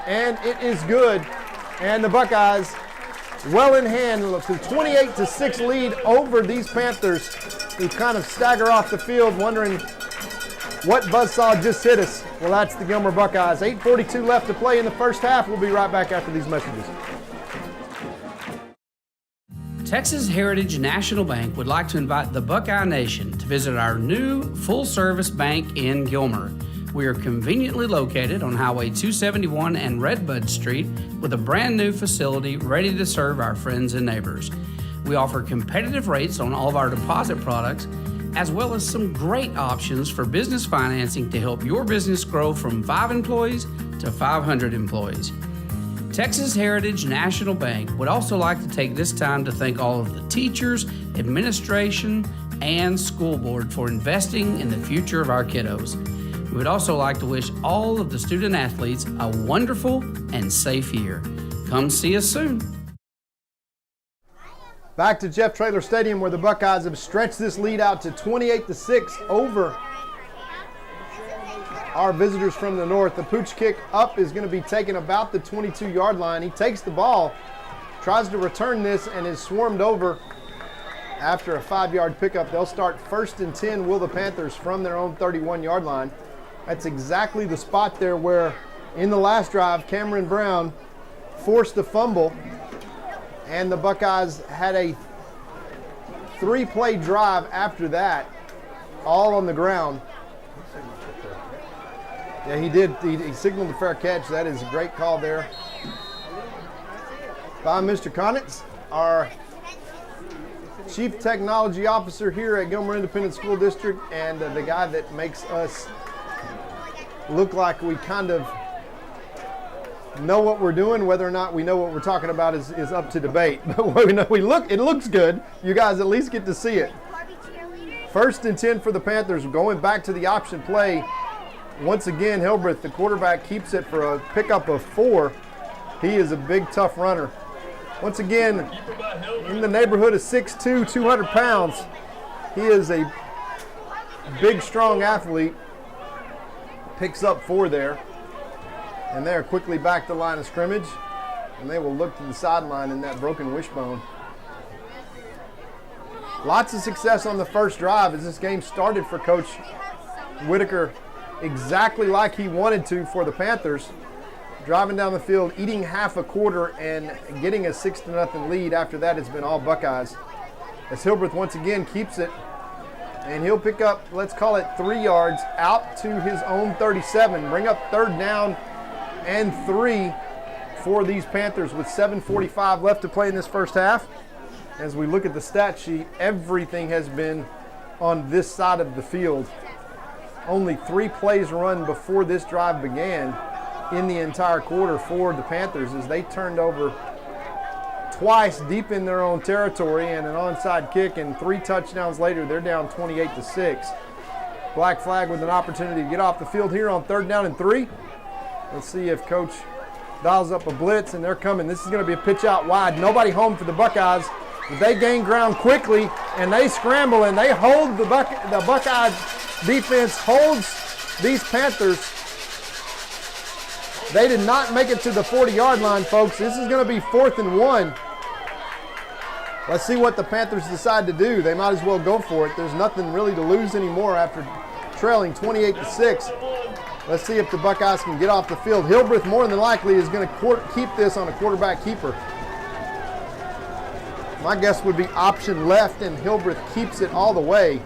and it is good. And the Buckeyes well in hand, with a 28-6 lead over these Panthers, who kind of stagger off the field wondering what buzzsaw just hit us. Well, that's the Gilmer Buckeyes. 8:42 left to play in the first half. We'll be right back after these messages. Texas Heritage National Bank would like to invite the Buckeye Nation to visit our new full-service bank in Gilmer. We are conveniently located on Highway 271 and Redbud Street with a brand new facility ready to serve our friends and neighbors. We offer competitive rates on all of our deposit products, as well as some great options for business financing to help your business grow from 5 employees to 500 employees. Texas Heritage National Bank would also like to take this time to thank all of the teachers, administration, and school board for investing in the future of our kiddos. We would also like to wish all of the student athletes a wonderful and safe year. Come see us soon. Back to Jeff Traylor Stadium, where the Buckeyes have stretched this lead out to 28-6 over our visitors from the north. The pooch kick up is going to be taken about the 22-yard line. He takes the ball, tries to return this, and is swarmed over after a 5-yard pickup. They'll start 1st and 10, will the Panthers, from their own 31-yard line. That's exactly the spot there where, in the last drive, Cameron Brown forced the fumble, and the Buckeyes had a 3-play drive after that, all on the ground. Yeah, he did. He signaled the fair catch. That is a great call there by Mr. Conitz, our Chief Technology Officer here at Gilmer Independent School District, and the guy that makes us look like we kind of know what we're doing. Whether or not we know what we're talking about is up to debate. But it looks good. You guys at least get to see it. 1st and 10 for the Panthers. Going back to the option play. Once again, Hilbreth, the quarterback, keeps it for a pickup of 4. He is a big, tough runner. Once again, in the neighborhood of 6'2", 200 pounds. He is a big, strong athlete. Picks up 4 there. And they're quickly back to the line of scrimmage. And they will look to the sideline in that broken wishbone. Lots of success on the first drive as this game started for Coach Whitaker exactly like he wanted to for the Panthers. Driving down the field, eating half a quarter, and getting a 6-0 lead. After that, it's been all Buckeyes. As Hilbreth once again keeps it, and he'll pick up, let's call it 3 yards, out to his own 37. Bring up 3rd down and 3 for these Panthers with 7:45 left to play in this first half. As we look at the stat sheet, everything has been on this side of the field. Only 3 plays run before this drive began in the entire quarter for the Panthers as they turned over twice deep in their own territory and an onside kick, and 3 touchdowns later, they're down 28-6. Black flag with an opportunity to get off the field here on 3rd down and 3. Let's see if Coach dials up a blitz, and they're coming. This is going to be a pitch out wide. Nobody home for the Buckeyes. But they gain ground quickly, and they scramble, and they hold the Buckeyes defense holds these Panthers. They did not make it to the 40-yard line, folks. This is going to be 4th and 1. Let's see what the Panthers decide to do. They might as well go for it. There's nothing really to lose anymore after trailing 28-6. Let's see if the Buckeyes can get off the field. Hildreth more than likely is going to keep this on a quarterback keeper. My guess would be option left, and Hildreth keeps it all the way.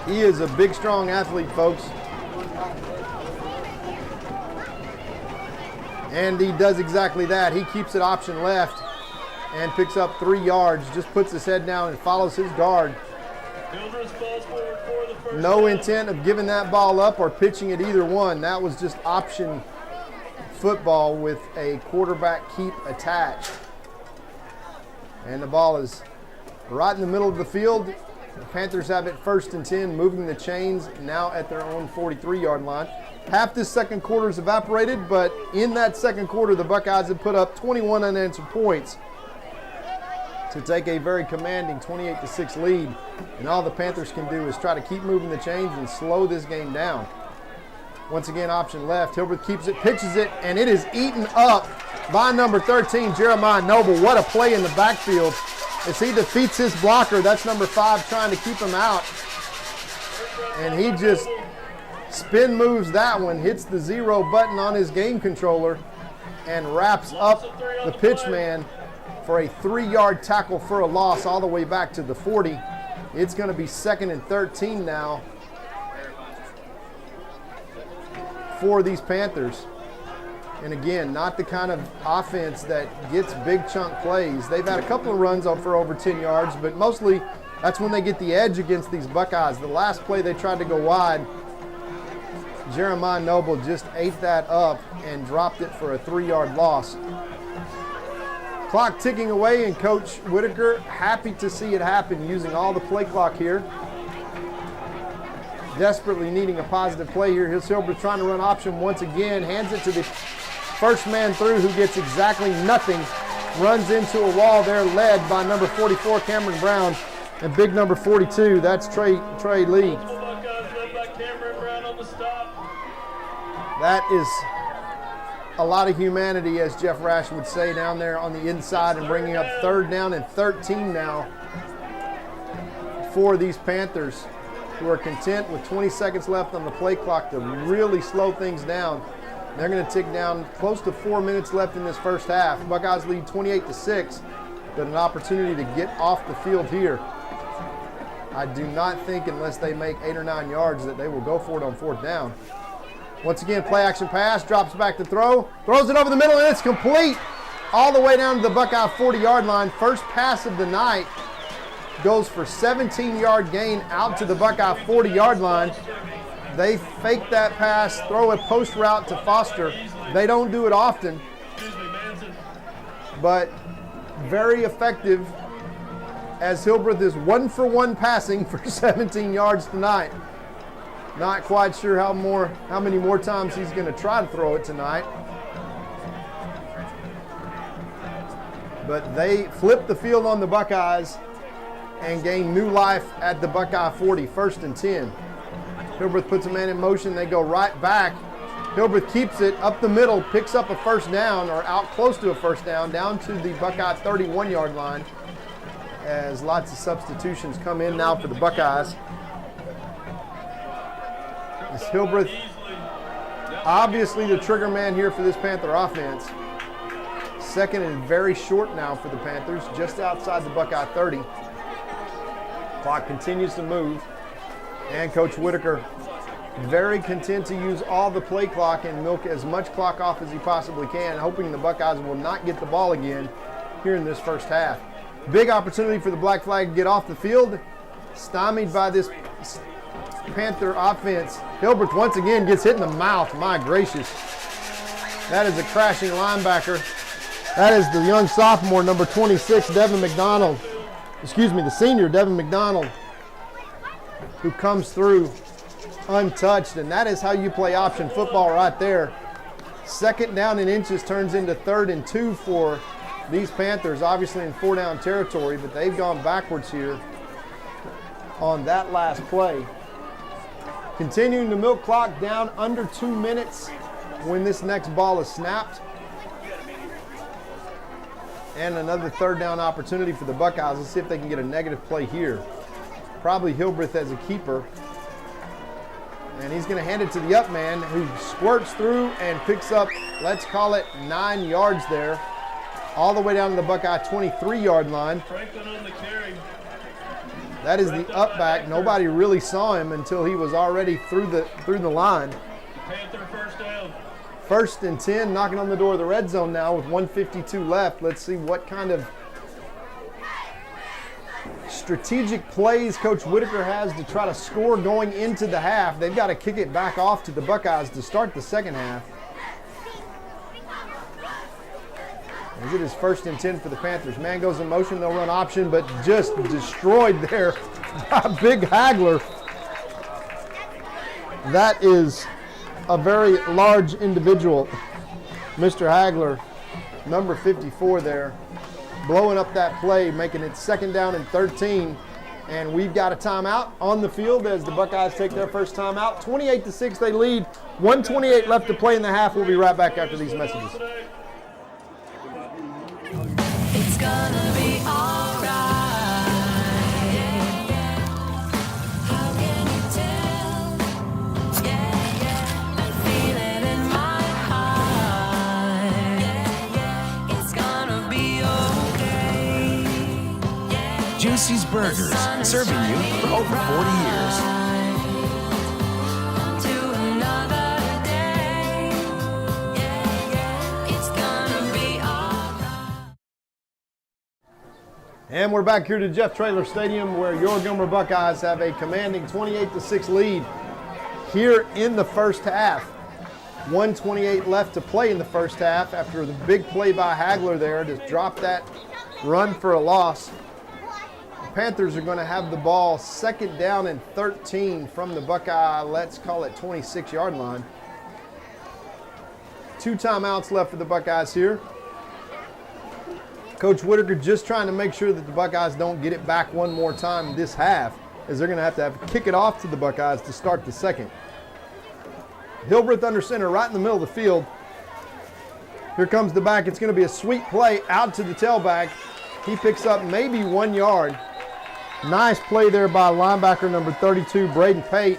He is a big, strong athlete, folks. And he does exactly that. He keeps it option left and picks up 3 yards, just puts his head down and follows his guard. No intent of giving that ball up or pitching it either one. That was just option football with a quarterback keep attached. And the ball is right in the middle of the field. The Panthers have it 1st and 10, moving the chains now at their own 43-yard line. Half this second quarter is evaporated, but in that second quarter, the Buckeyes have put up 21 unanswered points to take a very commanding 28-6 lead. And all the Panthers can do is try to keep moving the chains and slow this game down. Once again, option left. Hildreth keeps it, pitches it, and it is eaten up by number 13, Jeremiah Noble. What a play in the backfield as he defeats his blocker. That's number 5 trying to keep him out. And he just spin moves that one, hits the 0 button on his game controller, and wraps up the pitch man for a 3-yard tackle for a loss all the way back to the 40. It's going to be 2nd and 13 now for these Panthers. And again, not the kind of offense that gets big chunk plays. They've had a couple of runs for over 10 yards, but mostly that's when they get the edge against these Buckeyes. The last play they tried to go wide, Jeremiah Noble just ate that up and dropped it for a 3-yard loss. Clock ticking away, and Coach Whitaker happy to see it happen, using all the play clock here. Desperately needing a positive play here. Here's Hildreth trying to run option once again, hands it to the first man through, who gets exactly nothing. Runs into a wall there, led by number 44, Cameron Brown, and big number 42, that's Trey Lee. That is a lot of humanity, as Jeff Rash would say, down there on the inside, and bringing up 3rd down and 13 now for these Panthers, who are content with 20 seconds left on the play clock to really slow things down. They're going to tick down close to 4 minutes left in this first half. Buckeyes lead 28-6, but an opportunity to get off the field here. I do not think, unless they make 8 or 9 yards, that they will go for it on 4th down. Once again, play action pass, drops back to throw, throws it over the middle, and it's complete all the way down to the Buckeye 40-yard line. First pass of the night goes for 17-yard gain out to the Buckeye 40-yard line. They fake that pass, throw a post route to Foster. They don't do it often, but very effective, as Hildreth is 1 for 1 passing for 17 yards tonight. Not quite sure how many more times he's going to try to throw it tonight. But they flip the field on the Buckeyes and gain new life at the Buckeye 40, 1st and 10. Hildreth puts a man in motion. They go right back. Hildreth keeps it up the middle, picks up a 1st down, or out close to a 1st down to the Buckeye 31-yard line, as lots of substitutions come in now for the Buckeyes. It's Hildreth, obviously the trigger man here for this Panther offense. 2nd and very short now for the Panthers, just outside the Buckeye 30. Clock continues to move, and Coach Whitaker very content to use all the play clock and milk as much clock off as he possibly can, hoping the Buckeyes will not get the ball again here in this first half. Big opportunity for the Black Flag to get off the field, stymied by this Panther offense. Hilbert once again gets hit in the mouth. My gracious. That is a crashing linebacker. That is the young sophomore, number 26, Devin McDonald. Excuse me, the senior, Devin McDonald, who comes through untouched, and that is how you play option football right there. 2nd down and inches turns into 3rd and 2 for these Panthers, obviously in 4-down territory, but they've gone backwards here on that last play. Continuing to milk clock down under 2 minutes when this next ball is snapped. And another 3rd down opportunity for the Buckeyes. Let's see if they can get a negative play here. Probably Hilbreth as a keeper. And he's going to hand it to the up man, who squirts through and picks up, let's call it 9 yards there, all the way down to the Buckeye 23-yard line. Franklin on the carry. That is the up back. Nobody really saw him until he was already through the line. Panther first down. 1st and 10, knocking on the door of the red zone now with 1:52 left. Let's see what kind of strategic plays Coach Whitaker has to try to score going into the half. They've got to kick it back off to the Buckeyes to start the second half. As it is 1st and 10 for the Panthers. Man goes in motion, they'll run option, but just destroyed there by Big Hagler. That is a very large individual. Mr. Hagler, number 54 there, blowing up that play, making it 2nd down and 13. And we've got a timeout on the field as the Buckeyes take their first timeout. 28-6 they lead. 1:28 left to play in the half. We'll be right back after these messages. It's gonna be alright. How can you tell? I feel it in my heart. It's gonna be okay. Juicy's Burgers, serving you for over 40 years. And we're back here to Jeff Traylor Stadium, where your Gilmer Buckeyes have a commanding 28-6 lead here in the first half. 1:28 left to play in the first half after the big play by Hagler there to drop that run for a loss. The Panthers are going to have the ball 2nd down and 13 from the Buckeye, let's call it 26-yard line. 2 timeouts left for the Buckeyes here. Coach Whitaker just trying to make sure that the Buckeyes don't get it back one more time this half, as they're going to have kick it off to the Buckeyes to start the second. Hilbreth under center right in the middle of the field. Here comes the back. It's going to be a sweet play out to the tailback. He picks up maybe 1 yard. Nice play there by linebacker number 32, Braden Pate.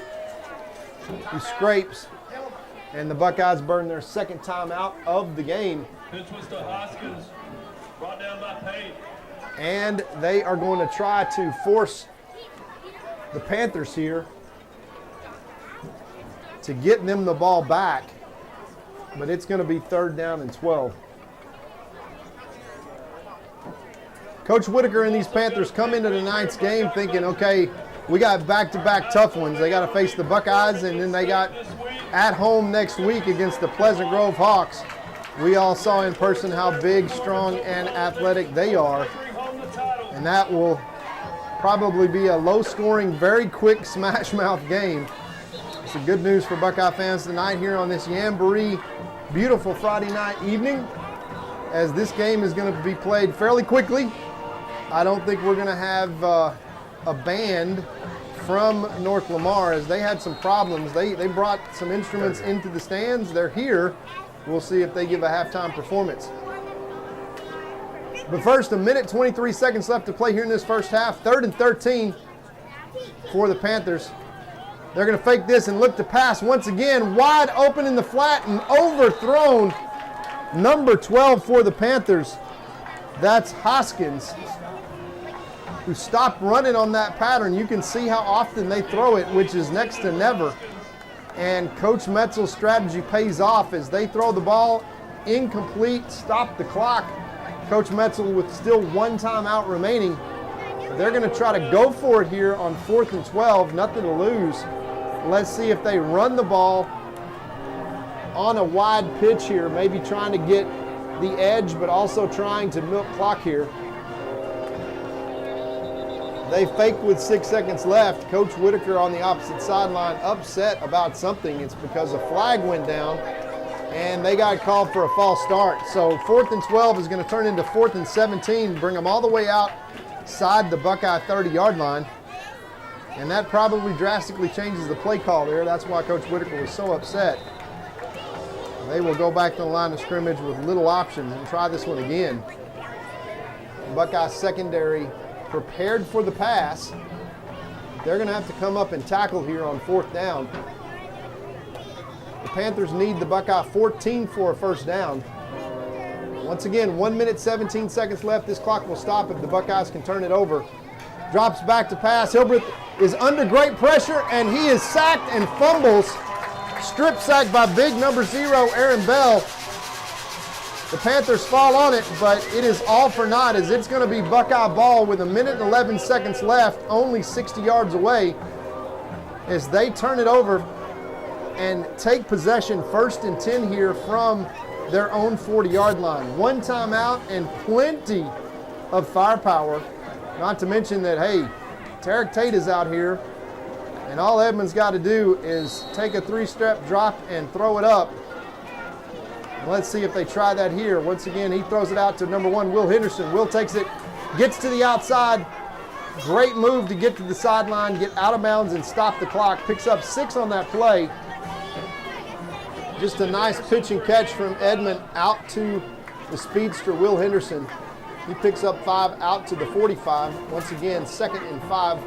He scrapes, and the Buckeyes burn their 2nd timeout of the game. Pitch was to Hoskins. Brought down by Pate. And they are going to try to force the Panthers here to get them the ball back, but it's going to be 3rd down and 12. Coach Whitaker and these Panthers come into tonight's game thinking, okay, we got back-to-back tough ones. They got to face the Buckeyes, and then they got at home next week against the Pleasant Grove Hawks. We all saw in person how big, strong, and athletic they are. And that will probably be a low-scoring, very quick smash-mouth game. It's a good news for Buckeye fans tonight here on this Jamboree beautiful Friday night evening, as this game is going to be played fairly quickly. I don't think we're going to have a band from North Lamar, as they had some problems. They brought some instruments into the stands. They're here. We'll see if they give a halftime performance. But first, 1:23 seconds left to play here in this first half. 3rd and 13 for the Panthers. They're going to fake this and look to pass once again. Wide open in the flat and overthrown. Number 12 for the Panthers. That's Hoskins, who stopped running on that pattern. You can see how often they throw it, which is next to never. And Coach Metzel's strategy pays off as they throw the ball incomplete, stop the clock. Coach Metzel with still 1 timeout remaining. They're going to try to go for it here on 4th and 12, nothing to lose. Let's see if they run the ball on a wide pitch here, maybe trying to get the edge, but also trying to milk clock here. They fake with 6 seconds left. Coach Whitaker on the opposite sideline upset about something. It's because a flag went down and they got called for a false start. So 4th and 12 is going to turn into 4th and 17, bring them all the way outside the Buckeye 30-yard line. And that probably drastically changes the play call there. That's why Coach Whitaker was so upset. They will go back to the line of scrimmage with little option and try this one again. Buckeye secondary prepared for the pass. They're going to have to come up and tackle here on 4th down. The Panthers need the Buckeye 14 for a first down. Once again, 1 minute, 17 seconds left. This clock will stop if the Buckeyes can turn it over. Drops back to pass. Hilbreth is under great pressure, and he is sacked and fumbles. Strip sack by big number 0, Aaron Bell. The Panthers fall on it, but it is all for naught as it's going to be Buckeye ball with 1 minute and 11 seconds left, only 60 yards away, as they turn it over and take possession 1st and 10 here from their own 40-yard line. 1 timeout and plenty of firepower. Not to mention that, hey, Tarek Tate is out here, and all Edmonds got to do is take a 3-step drop and throw it up. Let's see if they try that here. Once again, he throws it out to number 1, Will Henderson. Will takes it, gets to the outside. Great move to get to the sideline, get out of bounds and stop the clock. Picks up 6 on that play. Just a nice pitch and catch from Edmond out to the speedster, Will Henderson. He picks up 5 out to the 45. Once again, 2nd and 5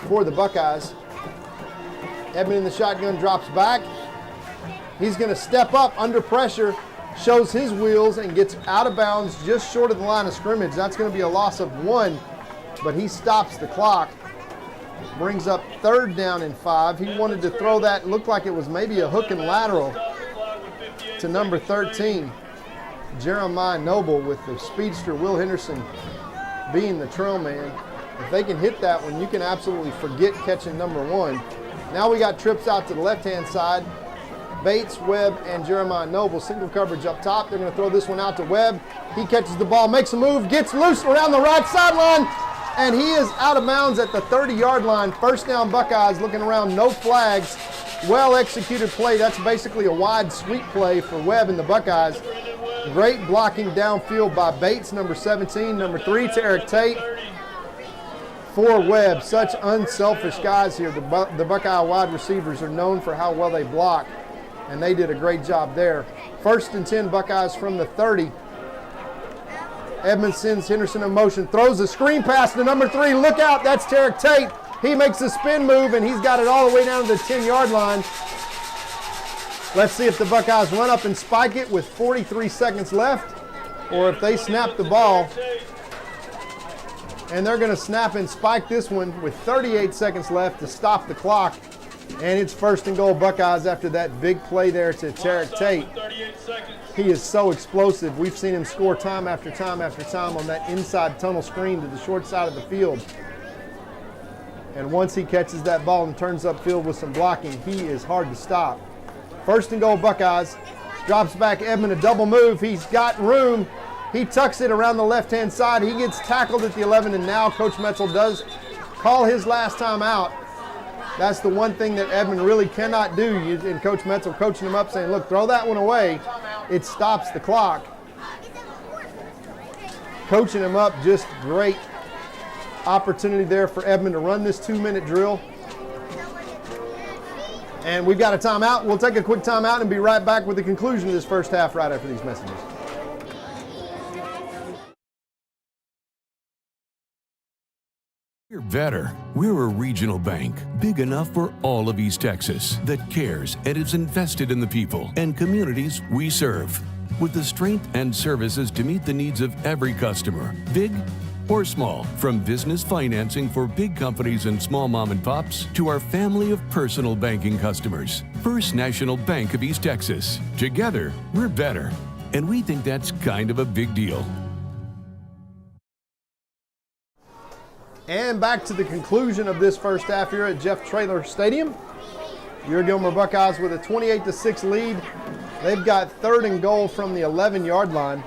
for the Buckeyes. Edmond in the shotgun drops back. He's going to step up under pressure, shows his wheels, and gets out of bounds just short of the line of scrimmage. That's going to be a loss of 1, but he stops the clock. Brings up 3rd down and 5. He wanted to throw that, looked like it was maybe a hook and lateral to number 13, Jeremiah Noble, with the speedster Will Henderson being the trail man. If they can hit that one, you can absolutely forget catching number 1. Now we got trips out to the left-hand side. Bates, Webb, and Jeremiah Noble. Single coverage up top. They're going to throw this one out to Webb. He catches the ball, makes a move, gets loose around the right sideline, and he is out of bounds at the 30-yard line. First down Buckeyes, looking around, no flags. Well-executed play. That's basically a wide sweep play for Webb and the Buckeyes. Great blocking downfield by Bates, number 17. Number 3, Tarek Tate. For Webb, such unselfish guys here. The Buckeye wide receivers are known for how well they block, and they did a great job there. 1st and 10 Buckeyes from the 30. Edmonds sends Henderson in motion, throws a screen pass to number 3. Look out, that's Tarek Tate. He makes a spin move, and he's got it all the way down to the 10-yard line. Let's see if the Buckeyes run up and spike it with 43 seconds left, or if they snap the ball. And they're going to snap and spike this one with 38 seconds left to stop the clock. And it's 1st and goal Buckeyes after that big play there to Tarek Tate. He is so explosive. We've seen him score time after time after time on that inside tunnel screen to the short side of the field. And once he catches that ball and turns upfield with some blocking, he is hard to stop. 1st and goal Buckeyes. Drops back Edmond, a double move. He's got room. He tucks it around the left-hand side. He gets tackled at the 11, and now Coach Metzel does call his last time out. That's the one thing that Edmond really cannot do. And Coach Metzel coaching him up, saying, look, throw that one away. It stops the clock. Coaching him up, just great opportunity there for Edmond to run this 2-minute drill. And we've got a timeout. We'll take a quick timeout and be right back with the conclusion of this first half right after these messages. We're better. We're a regional bank, big enough for all of East Texas, that cares and is invested in the people and communities we serve. With the strength and services to meet the needs of every customer, big or small. From business financing for big companies and small mom and pops to our family of personal banking customers. First National Bank of East Texas. Together, we're better. And we think that's kind of a big deal. And back to the conclusion of this first half here at Jeff Traylor Stadium. Your Gilmer Buckeyes with a 28-6 lead. They've got 3rd and goal from the 11-yard line.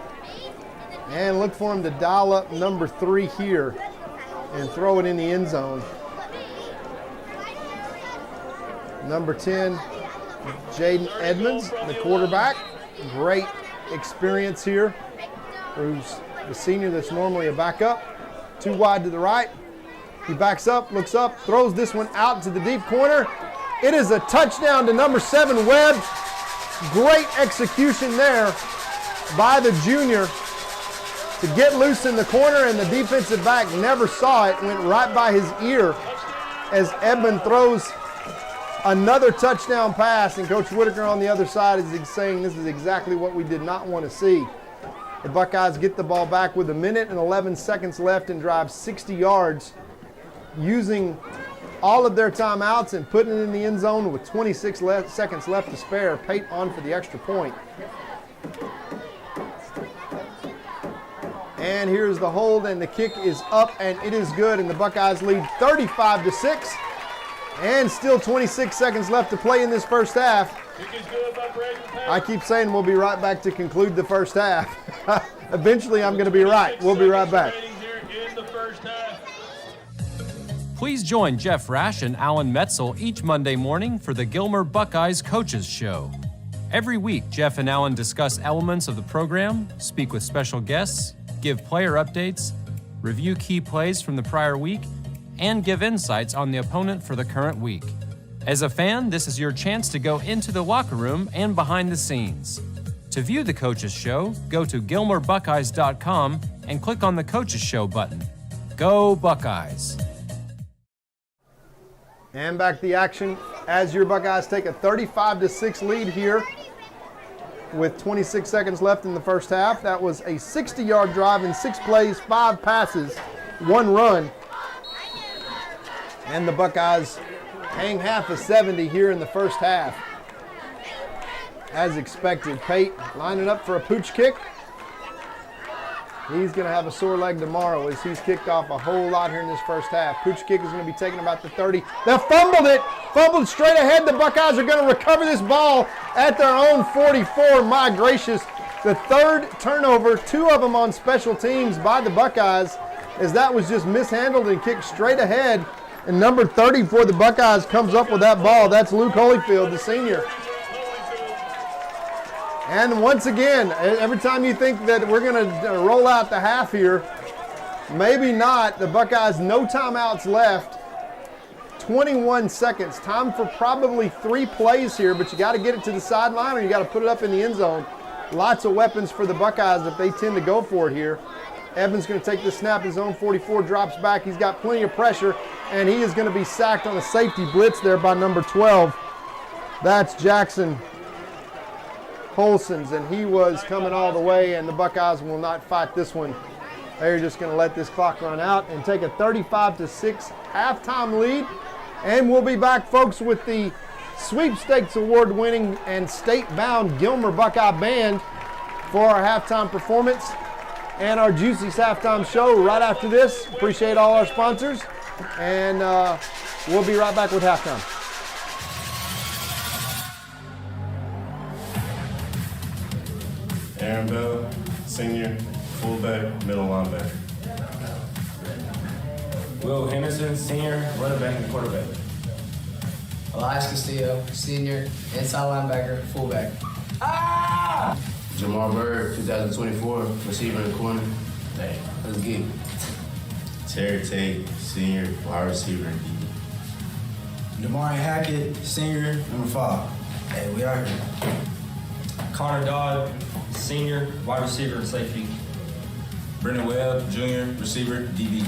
And look for him to dial up number 3 here and throw it in the end zone. Number 10, Jaden Edmonds, the quarterback. Great experience here. Who's the senior that's normally a backup. Too wide to the right. He backs up, looks up, throws this one out to the deep corner. It is a touchdown to number 7, Webb. Great execution there by the junior to get loose in the corner, and the defensive back never saw it. Went right by his ear as Edmond throws another touchdown pass, and Coach Whitaker on the other side is saying this is exactly what we did not want to see. The Buckeyes get the ball back with 1 minute and 11 seconds left and drive 60 yards using all of their timeouts and putting it in the end zone with 26 seconds left to spare. Pate on for the extra point. And here's the hold, and the kick is up, and it is good, and the Buckeyes lead 35-6. And still 26 seconds left to play in this first half. I keep saying we'll be right back to conclude the first half. Eventually, I'm going to be right. We'll be right back. Please join Jeff Rash and Alan Metzel each Monday morning for the Gilmer Buckeyes Coaches Show. Every week, Jeff and Alan discuss elements of the program, speak with special guests, give player updates, review key plays from the prior week, and give insights on the opponent for the current week. As a fan, this is your chance to go into the locker room and behind the scenes. To view the Coaches Show, go to GilmerBuckeyes.com and click on the Coaches Show button. Go Buckeyes! And back to the action as your Buckeyes take a 35-6 lead here with 26 seconds left in the first half. That was a 60-yard drive in 6 plays, 5 passes, 1 run. And the Buckeyes hang half a 70 here in the first half. As expected, Pate lining up for a pooch kick. He's going to have a sore leg tomorrow as he's kicked off a whole lot here in this first half. Pooch kick is going to be taken about the 30. They fumbled straight ahead. The Buckeyes are going to recover this ball at their own 44. My gracious, the 3rd turnover, 2 of them on special teams by the Buckeyes, as that was just mishandled and kicked straight ahead. And number 30 for the Buckeyes comes up with that ball. That's Luke Holyfield, the senior. And once again, every time you think that we're going to roll out the half here, maybe not. The Buckeyes, no timeouts left. 21 seconds. Time for probably 3 plays here, but you got to get it to the sideline or you got to put it up in the end zone. Lots of weapons for the Buckeyes if they tend to go for it here. Evans going to take the snap. His own 44 drops back. He's got plenty of pressure, and he is going to be sacked on a safety blitz there by number 12. That's Jackson Holsons, and he was coming all the way, and the Buckeyes will not fight this one. They're just going to let this clock run out and take a 35-6 halftime lead. And we'll be back, folks, with the Sweepstakes Award-winning and state-bound Gilmer Buckeye Band for our halftime performance and our Juicy's halftime show right after this. Appreciate all our sponsors, and we'll be right back with halftime. Aaron Bell, senior, fullback, middle linebacker. Will Henderson, senior, running back and quarterback. Elias Castillo, senior, inside linebacker, fullback. Jamar Bird, 2024, receiver and corner. Dang, let's get it. Terry Tate, senior, wide receiver and DB. Damari Hackett, senior, number 5. Hey, we are here. Connor Dodd, senior, wide receiver and safety. Brendan Webb, junior, receiver, DB.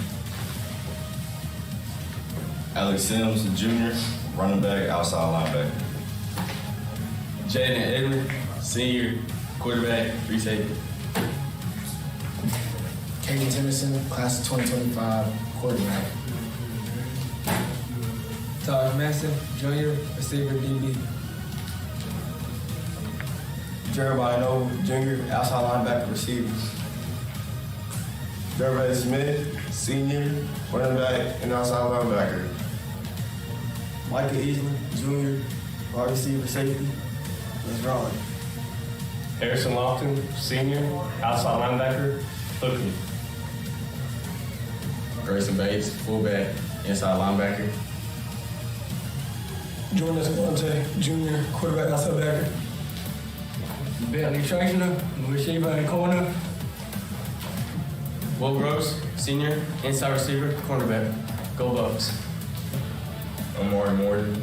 Alex Sims, junior, running back, outside linebacker. Jaden Edwards, senior, quarterback, free safety. Kaden Tennyson, class of 2025, quarterback. Taj Manson, junior, receiver, DB. Jeremiah Noble, junior, outside linebacker, receiver. Jeremiah Smith, senior, running back, and outside linebacker. Michael Easley, junior, wide receiver, safety. Let's roll it. Harrison Lofton, senior, outside linebacker, hooker. Grayson Bates, fullback, inside linebacker. Jordan Escalante, junior, quarterback, outside backer. Bentley Trainer, receiver and corner. Will Gross, senior, inside receiver, cornerback. Go Bucks. Amari Morton,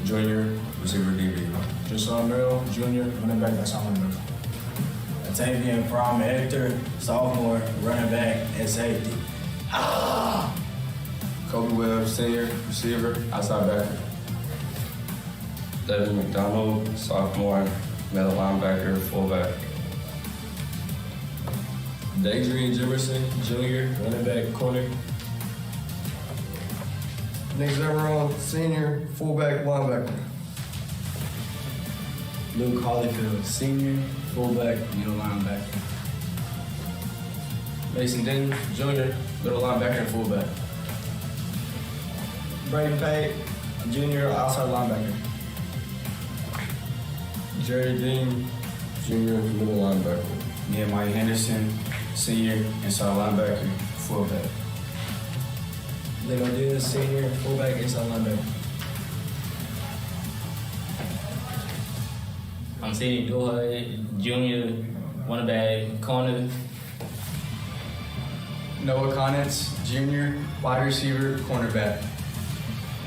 junior, receiver, DB. Jason Merrill, junior, running back, outside linebacker. Atavian Prom Hector, sophomore, running back, and safety. Kobe Webb, senior, receiver, outside backer. Devin McDonald, sophomore, middle linebacker, fullback. Adrian Jimerson, junior, running back, corner. Nick Zimmerman, senior, fullback, linebacker. Luke Hollyfield, senior, fullback, middle linebacker. Mason Denton, junior, middle linebacker and fullback. Brady Pate, junior, outside linebacker. Jerry Dean, junior, middle linebacker. Nehemiah Henderson, senior, inside linebacker, fullback. Leno Diaz, senior, fullback, inside linebacker. I'm senior, Duhai, junior, running back, corner. Noah Connets, junior, wide receiver, cornerback.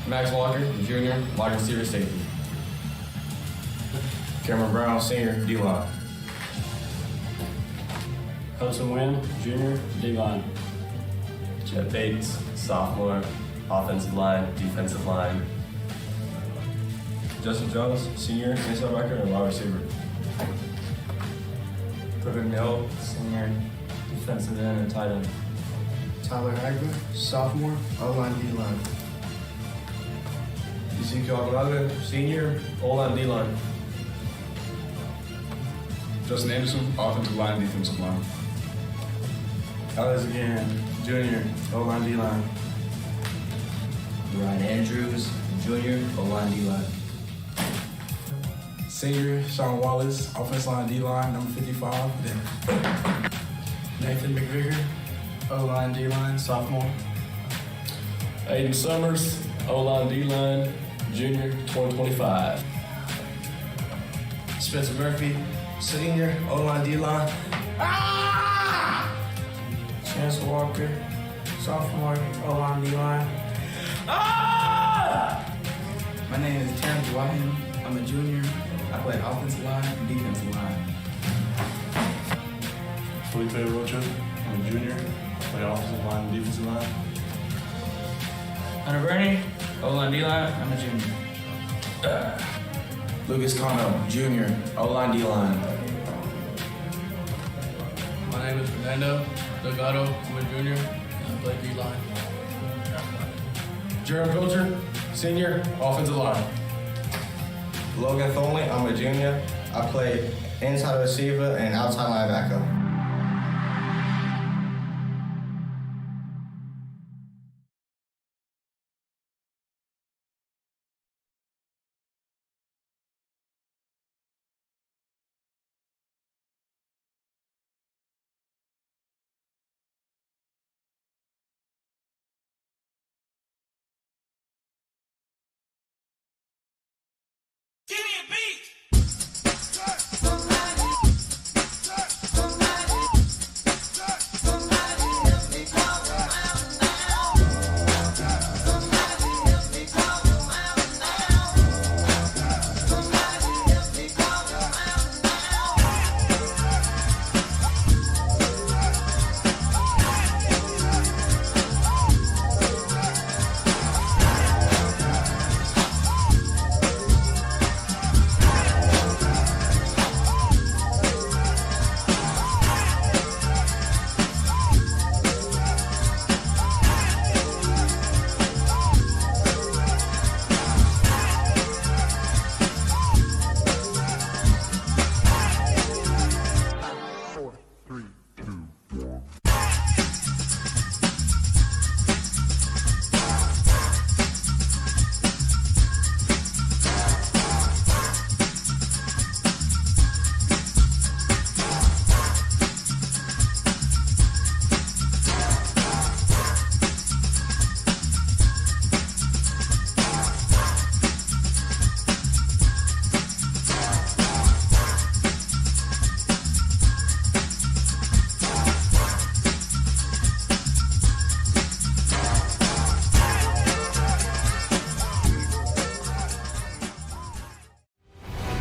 Max Walker, junior, wide receiver, safety. Cameron Brown, senior, D-line. Hudson Wynn, junior, D-line. Chet Bates, sophomore, offensive line, defensive line. Justin Jones, senior, inside backer and wide receiver. Griffin Mill, senior, defensive end and tight end. Tyler Hagler, sophomore, O-line, D-line. Ezekiel Aguilar, senior, O-line, D-line. Justin Anderson, offensive line, defensive line. Alex again, junior, O-line, D-line. Ryan Andrews, junior, O-line, D-line. Senior, Sean Wallace, offensive line, D-line, number 55. Nathan McVicker, O-line, D-line, sophomore. Aiden Summers, O-line, D-line, junior, 2025. Spencer Murphy, senior, O-line, D-line. Chance Walker, sophomore, O-line, D-line. My name is Terrence Wahim. I'm a junior. I play offensive line and defensive line. Felipe Rocha, I'm a junior. I play offensive line and defensive line. Hunter Burney, O-line, D-line. I'm a junior. Lucas Cano, junior, O-line, D-line. My name is Fernando Delgado. I'm a junior. I play D-line. Jeremy Pilcher, senior, offensive line. Logan Thornley, I'm a junior. I play inside receiver and outside linebacker.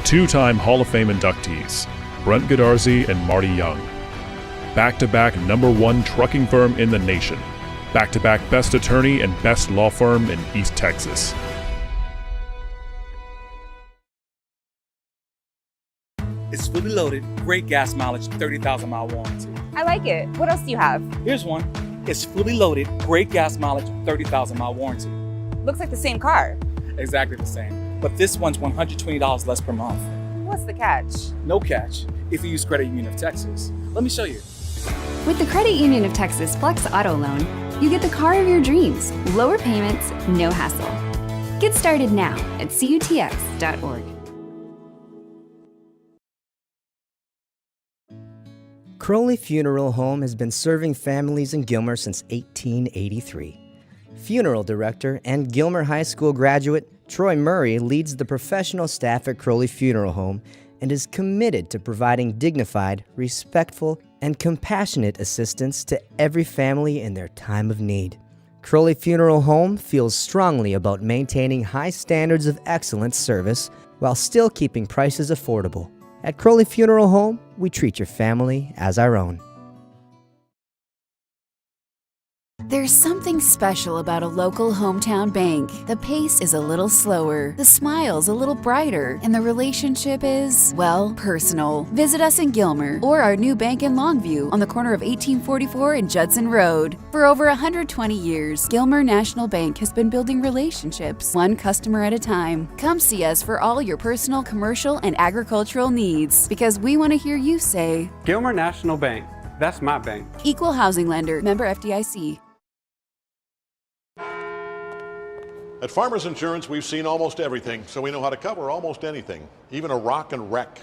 Two-time Hall of Fame inductees, Brent Godarzi and Marty Young. Back-to-back #1 trucking firm in the nation. Back-to-back best attorney and best law firm in East Texas. It's fully loaded, great gas mileage, 30,000-mile warranty. I like it. What else do you have? Here's one. It's fully loaded, great gas mileage, 30,000-mile warranty. Looks like the same car. Exactly the same. But this one's $120 less per month. What's the catch? No catch if you use Credit Union of Texas. Let me show you. With the Credit Union of Texas Flex Auto Loan, you get the car of your dreams, lower payments, no hassle. Get started now at cutx.org. Crowley Funeral Home has been serving families in Gilmer since 1883. Funeral director and Gilmer High School graduate Troy Murray leads the professional staff at Crowley Funeral Home and is committed to providing dignified, respectful, and compassionate assistance to every family in their time of need. Crowley Funeral Home feels strongly about maintaining high standards of excellent service while still keeping prices affordable. At Crowley Funeral Home, we treat your family as our own. There's something special about a local hometown bank. The pace is a little slower, the smile's a little brighter, and the relationship is, well, personal. Visit us in Gilmer or our new bank in Longview on the corner of 1844 and Judson Road. For over 120 years, Gilmer National Bank has been building relationships, one customer at a time. Come see us for all your personal, commercial, and agricultural needs, because we want to hear you say, Gilmer National Bank. That's my bank. Equal housing lender, member FDIC. At Farmers Insurance, we've seen almost everything, so we know how to cover almost anything, even a rock and wreck.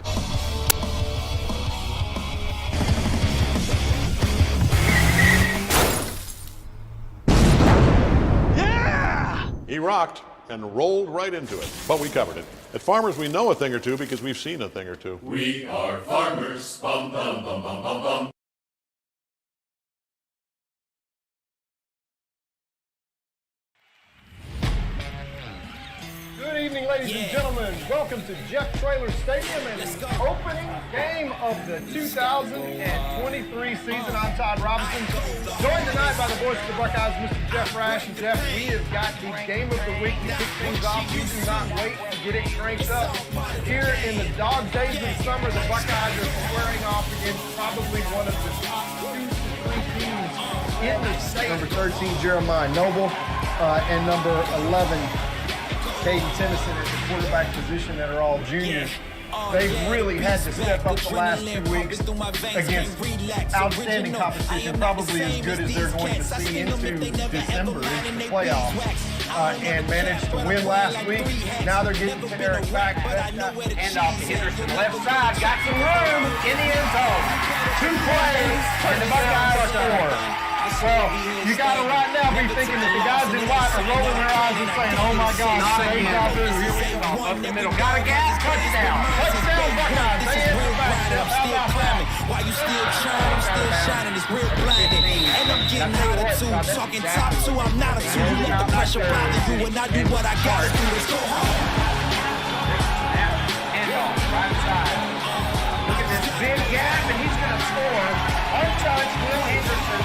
Yeah! He rocked and rolled right into it, but we covered it. At Farmers, we know a thing or two because we've seen a thing or two. We are farmers. Bum, bum, bum, bum, bum, bum. Good evening, ladies and gentlemen. Welcome to Jeff Traylor Stadium and the opening game of the 2023 season. I'm Todd Robinson, joined tonight by the voice of the Buckeyes, Mr. Jeff Rash. And Jeff, we have got the game of the week to kick things off. We do not wait to get it cranked up. Here in the dog days of summer, the Buckeyes are squaring off against probably one of the top 2 to 3 teams in the state. Number 13, Jeremiah Noble, and number 11, Caden Tennyson at the quarterback position that are all juniors. They've really had to step up the last 2 weeks against outstanding competition, probably as good as they're going to see into December, into the playoffs, and managed to win last week. Now they're getting to Eric back. Hand off to Henderson, left side, got some room in the end zone. 2 plays, and the Buckeyes score. Well, you got to right now be thinking that the guys in white are rolling their eyes and saying, oh my gosh, deja vu, here we go. Up the middle, got a gas, touchdown. Touchdown, Buckeyes. They answer back. How about that? While you still trying, I'm still shining, it's real blinding. And I'm getting attitude, talking top 2, I'm not a 2. You let the pressure bother you, and I do what I gotta do. Let's go home. Hand off, right side. Look at this big gap, and he's going to score. Untouched, Will Henderson.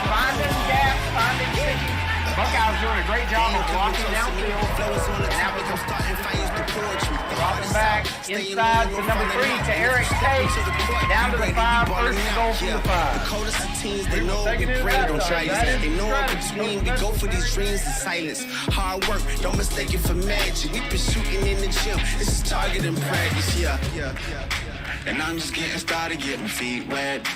Finding gaps, finding things. Buckeyes doing a great job of blocking downfield. And now we can start and fight the poetry. Dropping back inside to number 3 to Eric Tate. Down to the 5, first and goal from the 5. The coldest of teams, they know we pray, don't try that. They know in between, we go for these dreams in silence. Hard work, don't mistake it for magic. We been shooting in the gym, this is target and practice, yeah. And I'm just getting started, getting feet wet.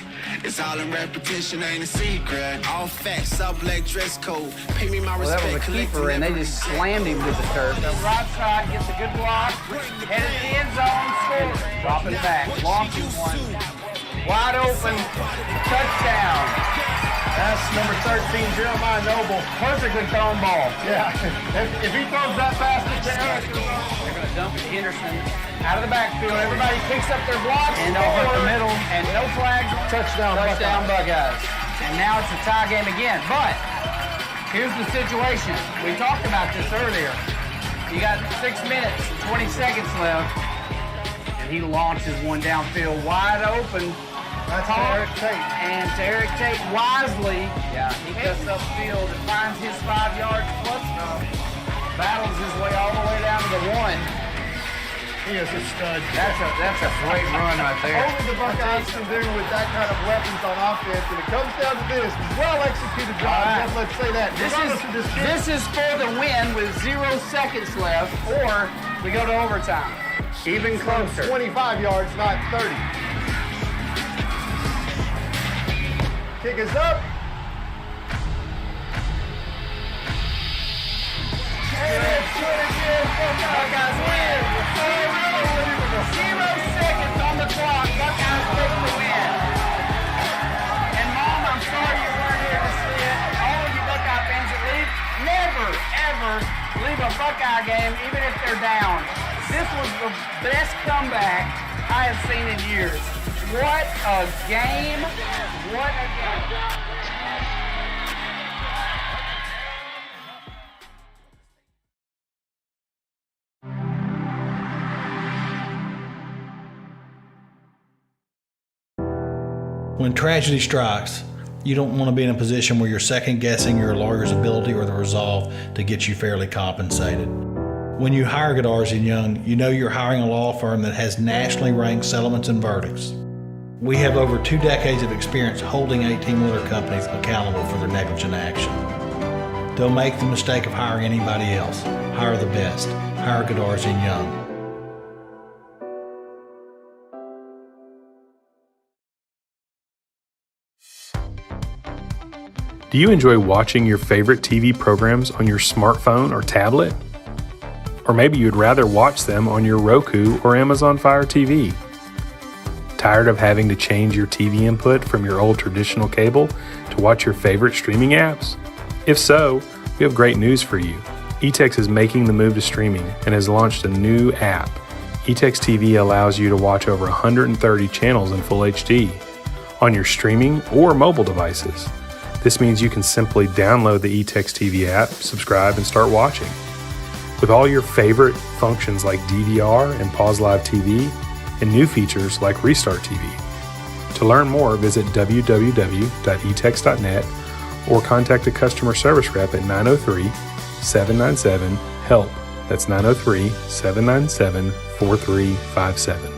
It's all in repetition, ain't a secret. All facts, all black dress code. Pay me my respect. That was a keeper, and they just slammed him to the turf. The right side gets a good block. Headed to the end zone, scores. Dropping back, launching one. Wide open, touchdown. That's number 13, Jeremiah Noble. Perfectly thrown ball. Yeah, if he throws that pass to Eric, they're going to dump it to Henderson. Out of the backfield, everybody picks up their blocks. And over the middle, and no flags. Touchdown Buckeyes. And now it's a tie game again. But here's the situation. We talked about this earlier. You got 6 minutes and 20 seconds left. And he launches one downfield wide open. That's to Eric Tate. And to Eric Tate wisely, he cuts upfield and finds his 5 yards plus. Battles his way all the way down to the 1. He is a stud. That's a great run right there. Only the Buckeyes can do with that kind of weapons on offense, and it comes down to this. Well executed drive. Right. Let's say that. This is for the win with 0 seconds left, or we go to overtime. Even closer. 25 yards, not 30. Kick is up. And it's good again. Buckeyes win. 0 seconds on the clock. Buckeyes take the win. And Mom, I'm sorry you weren't here to see it. All of you Buckeye fans that leave, never, ever leave a Buckeye game, even if they're down. This was the best comeback I have seen in years. What a game. What a game. When tragedy strikes, you don't want to be in a position where you're second guessing your lawyer's ability or the resolve to get you fairly compensated. When you hire Godarzi & Young, you know you're hiring a law firm that has nationally ranked settlements and verdicts. We have over 2 decades of experience holding 18-wheeler companies accountable for their negligent action. Don't make the mistake of hiring anybody else. Hire the best. Hire Godarzi & Young. Do you enjoy watching your favorite TV programs on your smartphone or tablet? Or maybe you'd rather watch them on your Roku or Amazon Fire TV. Tired of having to change your TV input from your old traditional cable to watch your favorite streaming apps? If so, we have great news for you. eTex is making the move to streaming and has launched a new app. eTex TV allows you to watch over 130 channels in full HD on your streaming or mobile devices. This means you can simply download the eTex TV app, subscribe, and start watching. With all your favorite functions like DVR and Pause Live TV, and new features like Restart TV. To learn more, visit www.etex.net or contact a customer service rep at 903-797-HELP. That's 903-797-4357.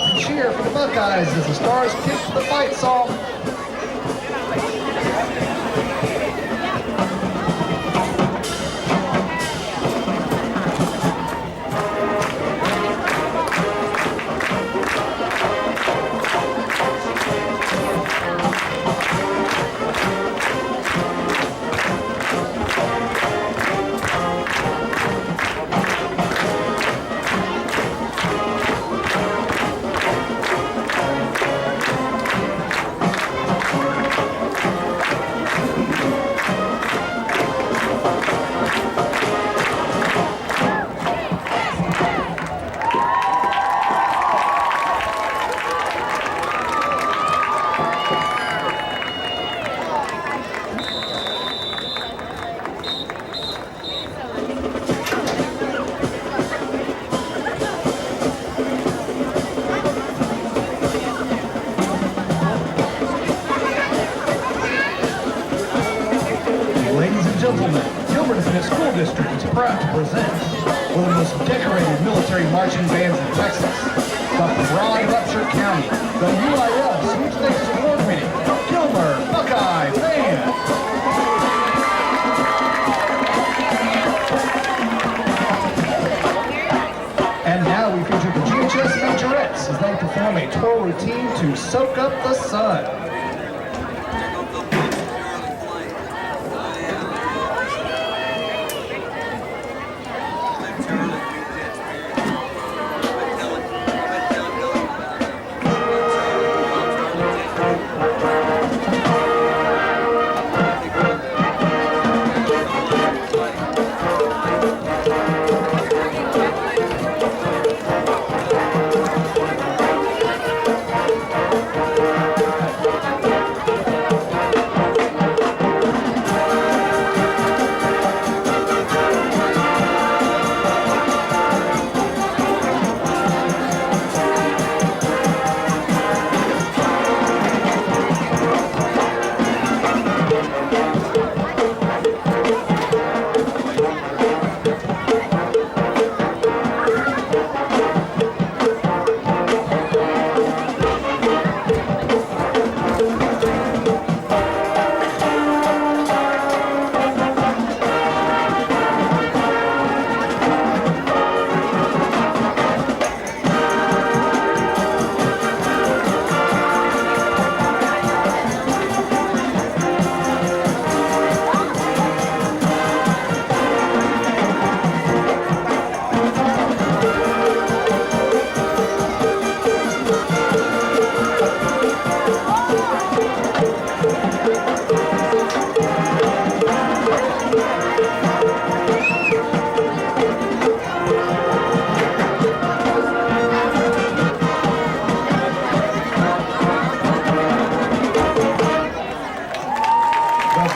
to cheer for the Buckeyes as the Stars kick the fights off. Ladies and gentlemen, Gilmer Independent School District is proud to present one of the most decorated military marching bands in Texas, the Pride of Upshur County, the UIL Sweepstakes Award winning Gilmer Buckeye Band. And now we feature the GHS Majorettes as they perform a twirl routine to soak up the sun.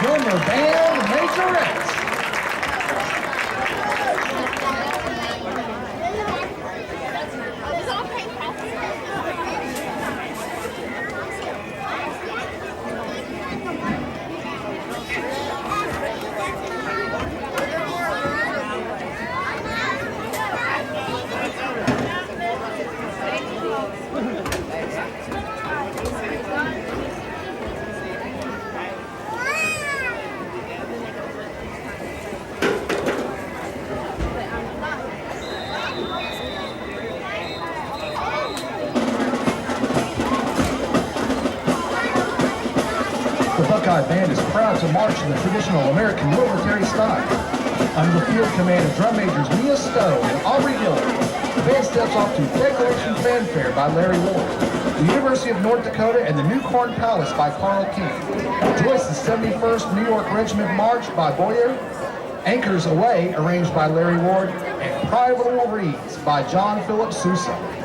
Gilmer Band Majorettes. The Buckeye Band is proud to march in the traditional American military style. Under the field command of drum majors Mia Stowe and Aubrey Gilmer, the band steps off to Declaration Fanfare by Larry Ward, the University of North Dakota and the New Corn Palace by Carl King, Joyce's 71st New York Regiment March by Boyer, Anchors Away arranged by Larry Ward, and Pride of the Wolverines by John Philip Sousa.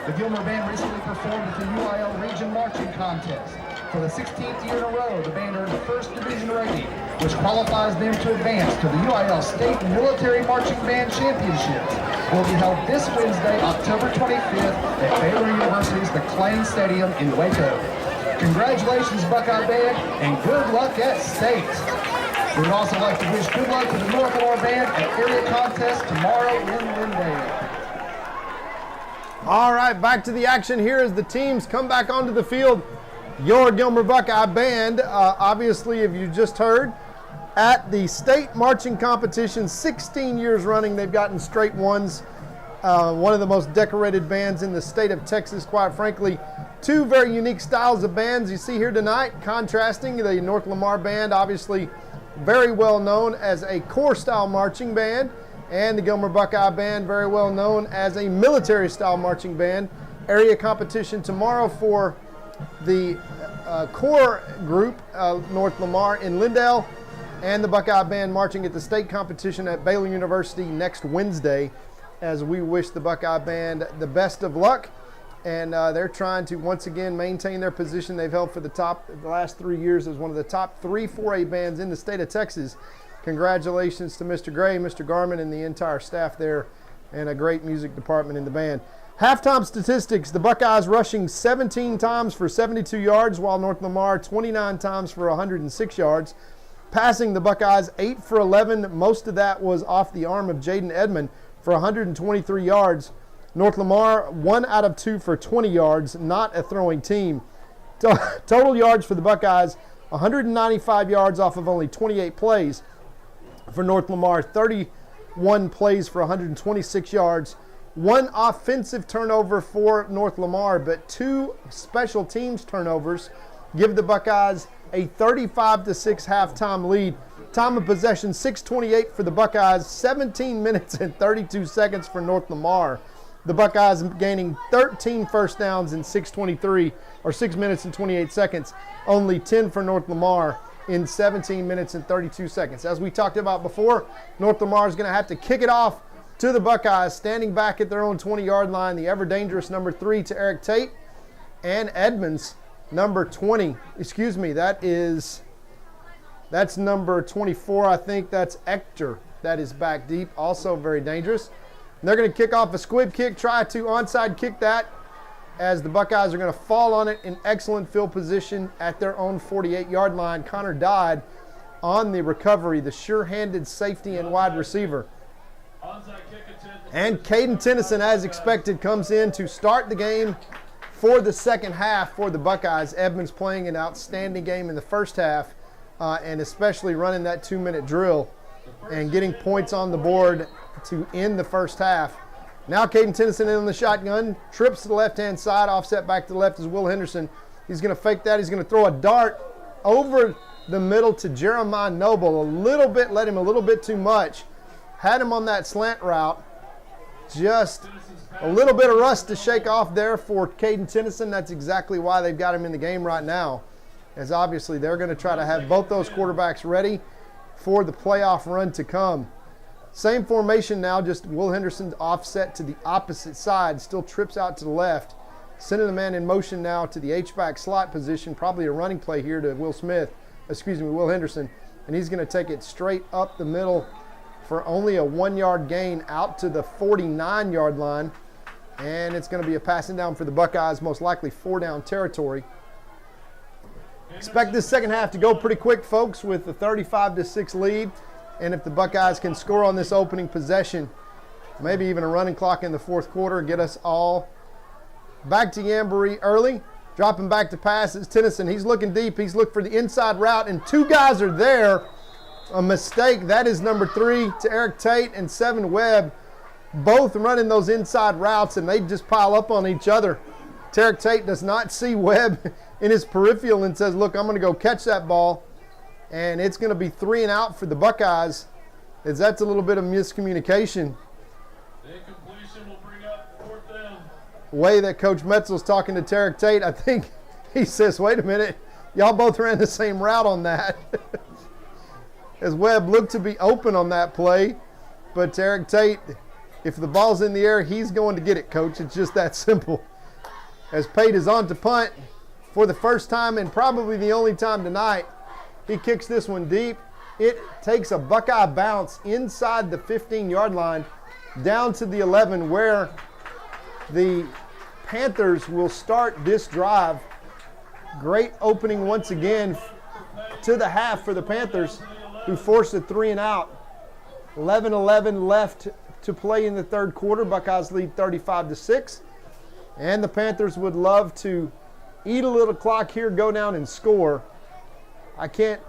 The Gilmer Band recently performed at the UIL Region Marching Contest. For the 16th year in a row, the band earned the first division rating, which qualifies them to advance to the UIL State Military Marching Band Championships. Will be held this Wednesday, October 25th at Baylor University's McLean Stadium in Waco. Congratulations, Buckeye Band, and good luck at state. We would also like to wish good luck to the North Lamar Band at area contest tomorrow in Lindale. All right, back to the action here as the teams come back onto the field. Your Gilmer Buckeye Band, obviously, if you just heard, at the state marching competition, 16 years running, they've gotten straight ones one of the most decorated bands in the state of Texas, quite frankly. Two very unique styles of bands you see here tonight, contrasting the North Lamar Band, obviously very well known as a corps-style marching band, and the Gilmer Buckeye Band, very well known as a military-style marching band. Area competition tomorrow for the corps group, North Lamar in Lindale, and the Buckeye Band marching at the state competition at Baylor University next Wednesday, as we wish the Buckeye Band the best of luck. And they're trying to once again maintain their position they've held for the last 3 years as one of the top 3 4A bands in the state of Texas. Congratulations to Mr. Gray, Mr. Garman, and the entire staff there, and a great music department in the band. Halftime statistics, the Buckeyes rushing 17 times for 72 yards, while North Lamar 29 times for 106 yards. Passing, the Buckeyes 8 for 11. Most of that was off the arm of Jaden Edmond for 123 yards. North Lamar 1 out of 2 for 20 yards, not a throwing team. Total yards for the Buckeyes, 195 yards off of only 28 plays. For North Lamar, 31 plays for 126 yards. 1 offensive turnover for North Lamar, but 2 special teams turnovers give the Buckeyes a 35-6 halftime lead. Time of possession, 6:28 for the Buckeyes, 17 minutes and 32 seconds for North Lamar. The Buckeyes gaining 13 first downs in 6:23, or 6 minutes and 28 seconds. Only 10 for North Lamar in 17 minutes and 32 seconds. As we talked about before, North Lamar is going to have to kick it off to the Buckeyes, standing back at their own 20-yard line. The ever-dangerous number 3 to Eric Tate, and Edmonds, number 20. Excuse me, that's number 24, I think. That's Ector. That is back deep, also very dangerous. And they're going to kick off a squib kick, try to onside kick that, as the Buckeyes are going to fall on it in excellent field position at their own 48-yard line. Connor Dodd on the recovery, the sure-handed safety and wide receiver. And Caden Tennyson, as expected, comes in to start the game for the second half for the Buckeyes. Edmonds playing an outstanding game in the first half, and especially running that 2-minute drill and getting points on the board to end the first half. Now Caden Tennyson in on the shotgun, trips to the left-hand side, offset back to the left is Will Henderson. He's going to fake that. He's going to throw a dart over the middle to Jeremiah Noble. Let him a little bit too much. Had him on that slant route. Just a little bit of rust to shake off there for Caden Tennyson. That's exactly why they've got him in the game right now, as obviously they're going to try to have both those quarterbacks ready for the playoff run to come. Same formation now, just Will Henderson offset to the opposite side, still trips out to the left, sending the man in motion now to the H-back slot position, probably a running play here to Will Henderson, and he's going to take it straight up the middle for only a 1-yard gain out to the 49-yard line, and it's going to be a passing down for the Buckeyes, most likely 4-down territory. Expect this second half to go pretty quick, folks, with a 35-6 lead. And if the Buckeyes can score on this opening possession, maybe even a running clock in the fourth quarter, get us all back to Yamboree early. Dropping back to pass is Tennyson. He's looking deep. He's looking for the inside route, and 2 guys are there. A mistake. That is number 3 to Eric Tate and 7 Webb, both running those inside routes, and they just pile up on each other. Eric Tate does not see Webb in his peripheral and says, look, I'm going to go catch that ball. And it's going to be 3 and out for the Buckeyes, as that's a little bit of miscommunication. The incompletion will bring up 4th down. The way that Coach Metzel's talking to Tarek Tate, I think he says, wait a minute, y'all both ran the same route on that. As Webb looked to be open on that play, but Tarek Tate, if the ball's in the air, he's going to get it, Coach. It's just that simple. As Pate is on to punt for the first time and probably the only time tonight. He kicks this one deep. It takes a Buckeye bounce inside the 15-yard line down to the 11, where the Panthers will start this drive. Great opening once again to the half for the Panthers, who forced a 3 and out. 11:11 left to play in the third quarter. Buckeyes lead 35-6. And the Panthers would love to eat a little clock here, go down and score. I can't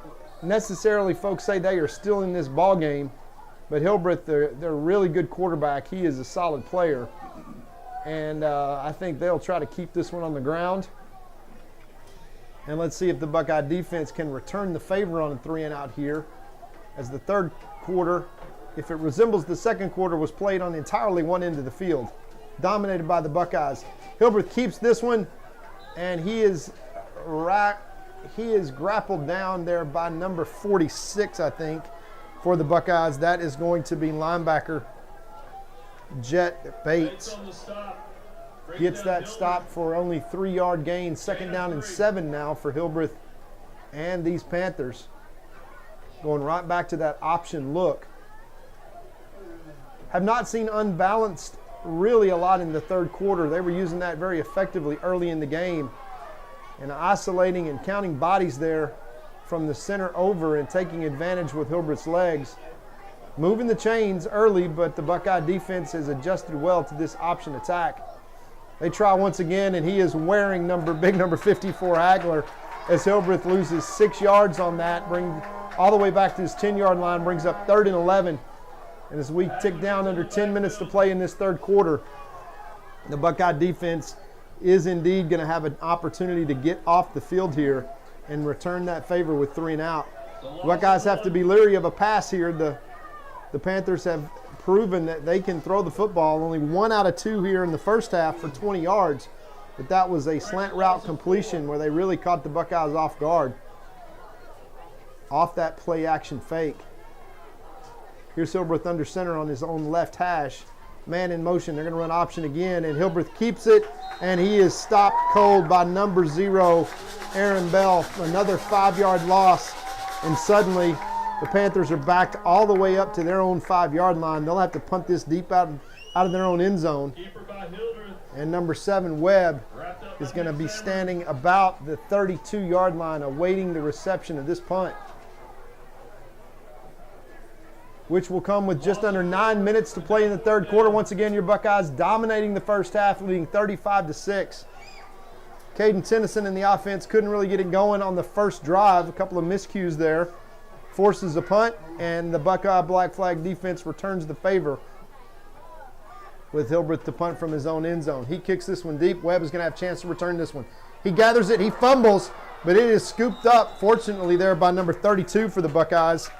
necessarily, folks, say they are still in this ball game, But Hillbrook, they're a really good quarterback. He is a solid player. And I think they'll try to keep this one on the ground. And let's see if the Buckeye defense can return the favor on a 3-and-out here, as the third quarter, if it resembles the second quarter, was played on entirely one end of the field, dominated by the Buckeyes. Hillbrook keeps this one, and he is grappled down there by number 46, I think, for the Buckeyes. That is going to be linebacker Jet Bates. Gets that stop for only 3-yard gain. 2nd down and 7 now for Hillbrook and these Panthers. Going right back to that option look. Have not seen unbalanced really a lot in the third quarter. They were using that very effectively early in the game and isolating and counting bodies there from the center over and taking advantage with Hillbrook's legs. Moving the chains early, but the Buckeye defense has adjusted well to this option attack. They try once again, and he is wearing big number 54 Hagler, as Hillbrook loses 6 yards on that, bring all the way back to his 10-yard line, brings up 3rd and 11. And as we tick down under 10 minutes to play in this third quarter, the Buckeye defense is indeed going to have an opportunity to get off the field here and return that favor with 3-and-out. Buckeyes have to be leery of a pass here. The Panthers have proven that they can throw the football. Only 1 out of 2 here in the first half for 20 yards. But that was a slant route completion where they really caught the Buckeyes off guard. Off that play action fake. Here's Hillbrook under center on his own left hash. Man in motion. They're going to run option again, and Hillbrook keeps it, and he is stopped cold by number 0, Aaron Bell. Another 5-yard loss, and suddenly the Panthers are backed all the way up to their own 5-yard line. They'll have to punt this deep out of their own end zone. And number 7, Webb, is going to be standing about the 32-yard line awaiting the reception of this punt, which will come with just under 9 minutes to play in the third quarter. Once again, your Buckeyes dominating the first half, leading 35-6. Caden Tennyson and the offense couldn't really get it going on the first drive. A couple of miscues there. Forces a punt, and the Buckeye Black Flag defense returns the favor with Hillbrook to punt from his own end zone. He kicks this one deep. Webb is going to have a chance to return this one. He gathers it. He fumbles, but it is scooped up, fortunately, there by number 32 for the Buckeyes,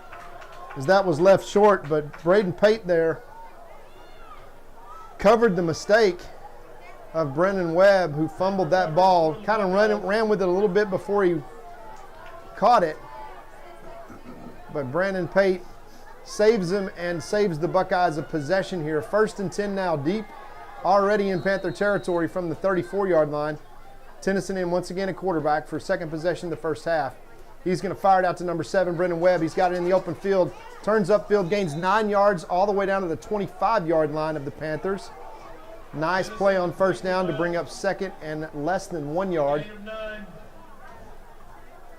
as that was left short. But Braden Pate there covered the mistake of Brennan Webb, who fumbled that ball. Kind of ran with it a little bit before he caught it. But Brandon Pate saves him and saves the Buckeyes a possession here. 1st and 10 now, deep, already in Panther territory from the 34-yard line. Tennyson in once again a quarterback for second possession of the first half. He's going to fire it out to number 7, Brendan Webb. He's got it in the open field, turns upfield, gains 9 yards all the way down to the 25-yard line of the Panthers. Nice play on first down to bring up 2nd and less than 1 yard.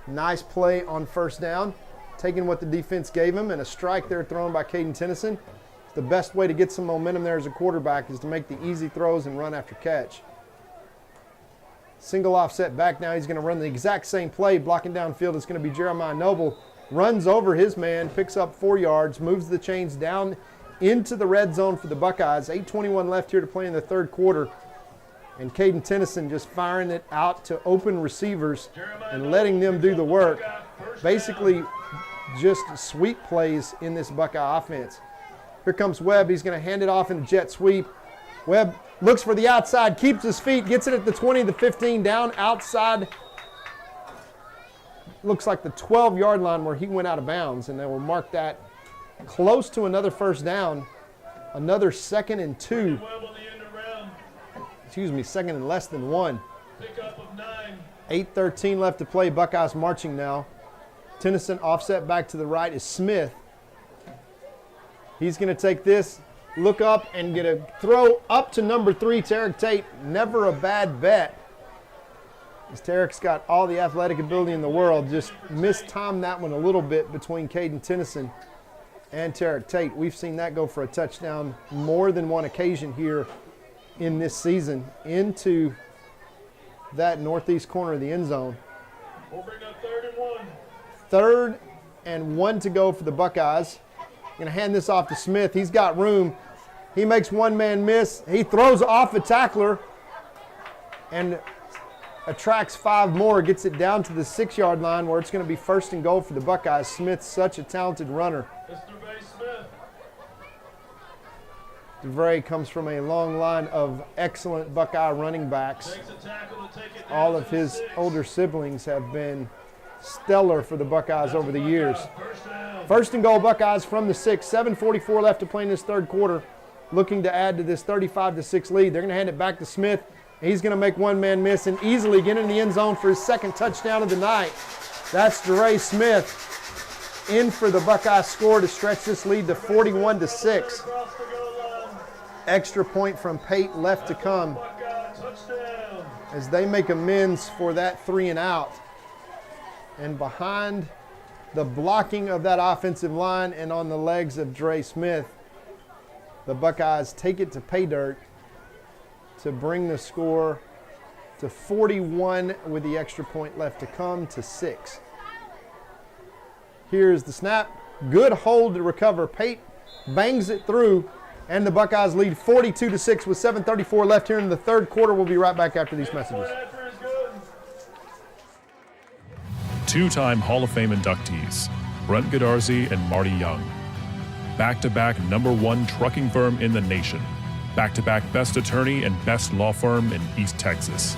Nice play on first down, taking what the defense gave him, and a strike there thrown by Caden Tennyson. The best way to get some momentum there as a quarterback is to make the easy throws and run after catch. Single offset back now. He's going to run the exact same play. Blocking downfield is going to be Jeremiah Noble. Runs over his man, picks up 4 yards, moves the chains down into the red zone for the Buckeyes. 8:21 left here to play in the third quarter. And Caden Tennyson just firing it out to open receivers and letting them do the work. Basically just sweep plays in this Buckeye offense. Here comes Webb. He's going to hand it off in a jet sweep. Webb looks for the outside, keeps his feet, gets it at the 20, the 15, down outside. Looks like the 12-yard line where he went out of bounds, and they will mark that close to another first down. Another 2nd and 2. Excuse me, 2nd and less than 1. 8:13 left to play. Buckeyes marching now. Tennyson offset back to the right is Smith. He's going to take this, look up, and get a throw up to number 3, Tarek Tate. Never a bad bet. As Tarek's got all the athletic ability in the world, just mistimed that one a little bit between Caden Tennyson and Tarek Tate. We've seen that go for a touchdown more than one occasion here in this season into that northeast corner of the end zone. We'll bring up 3rd and 1. 3rd and 1 to go for the Buckeyes. Going to hand this off to Smith. He's got room. He makes one man miss. He throws off a tackler and attracts 5 more, gets it down to the 6-yard line where it's going to be 1st and goal for the Buckeyes. Smith's such a talented runner. DeVray comes from a long line of excellent Buckeye running backs. All of his older siblings have been stellar for the Buckeyes over the years. 1st and goal, Buckeyes from the 6. 7:44 left to play in this third quarter. Looking to add to this 35-6 lead. They're going to hand it back to Smith. He's going to make one man miss and easily get in the end zone for his 2nd touchdown of the night. That's DeRay Smith in for the Buckeye score to stretch this lead to 41-6. Extra point from Pate left to come as they make amends for that 3 and out. And behind the blocking of that offensive line and on the legs of DeRay Smith, the Buckeyes take it to pay dirt to bring the score to 41 with the extra point left to come to 6. Here's the snap. Good hold to recover. Pate bangs it through, and the Buckeyes lead 42-6 with 7:34 left here in the third quarter. We'll be right back after these messages. 2-time Hall of Fame inductees, Brent Godarzi and Marty Young. Back-to-back #1 trucking firm in the nation. Back-to-back best attorney and best law firm in East Texas.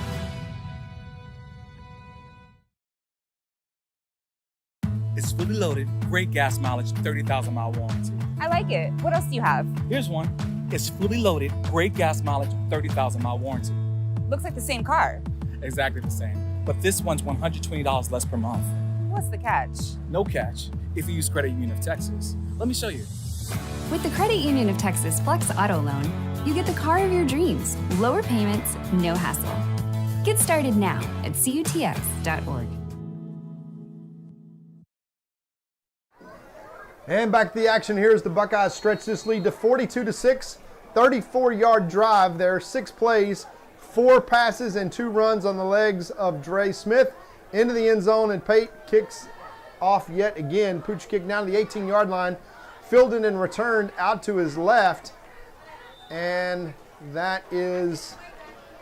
It's fully loaded, great gas mileage, 30,000-mile warranty. I like it. What else do you have? Here's one. It's fully loaded, great gas mileage, 30,000-mile warranty. Looks like the same car. Exactly the same. But this one's $120 less per month. What's the catch? No catch if you use Credit Union of Texas. Let me show you. With the Credit Union of Texas Flex Auto Loan, you get the car of your dreams. Lower payments, no hassle. Get started now at cutx.org. And back to the action here as the Buckeyes stretch this lead to 42-6. 34-yard drive there, 6 plays, 4 passes and 2 runs on the legs of DeRay Smith into the end zone, and Pate kicks off yet again. Pooch kick down to the 18-yard line, fielded and returned out to his left, and that is,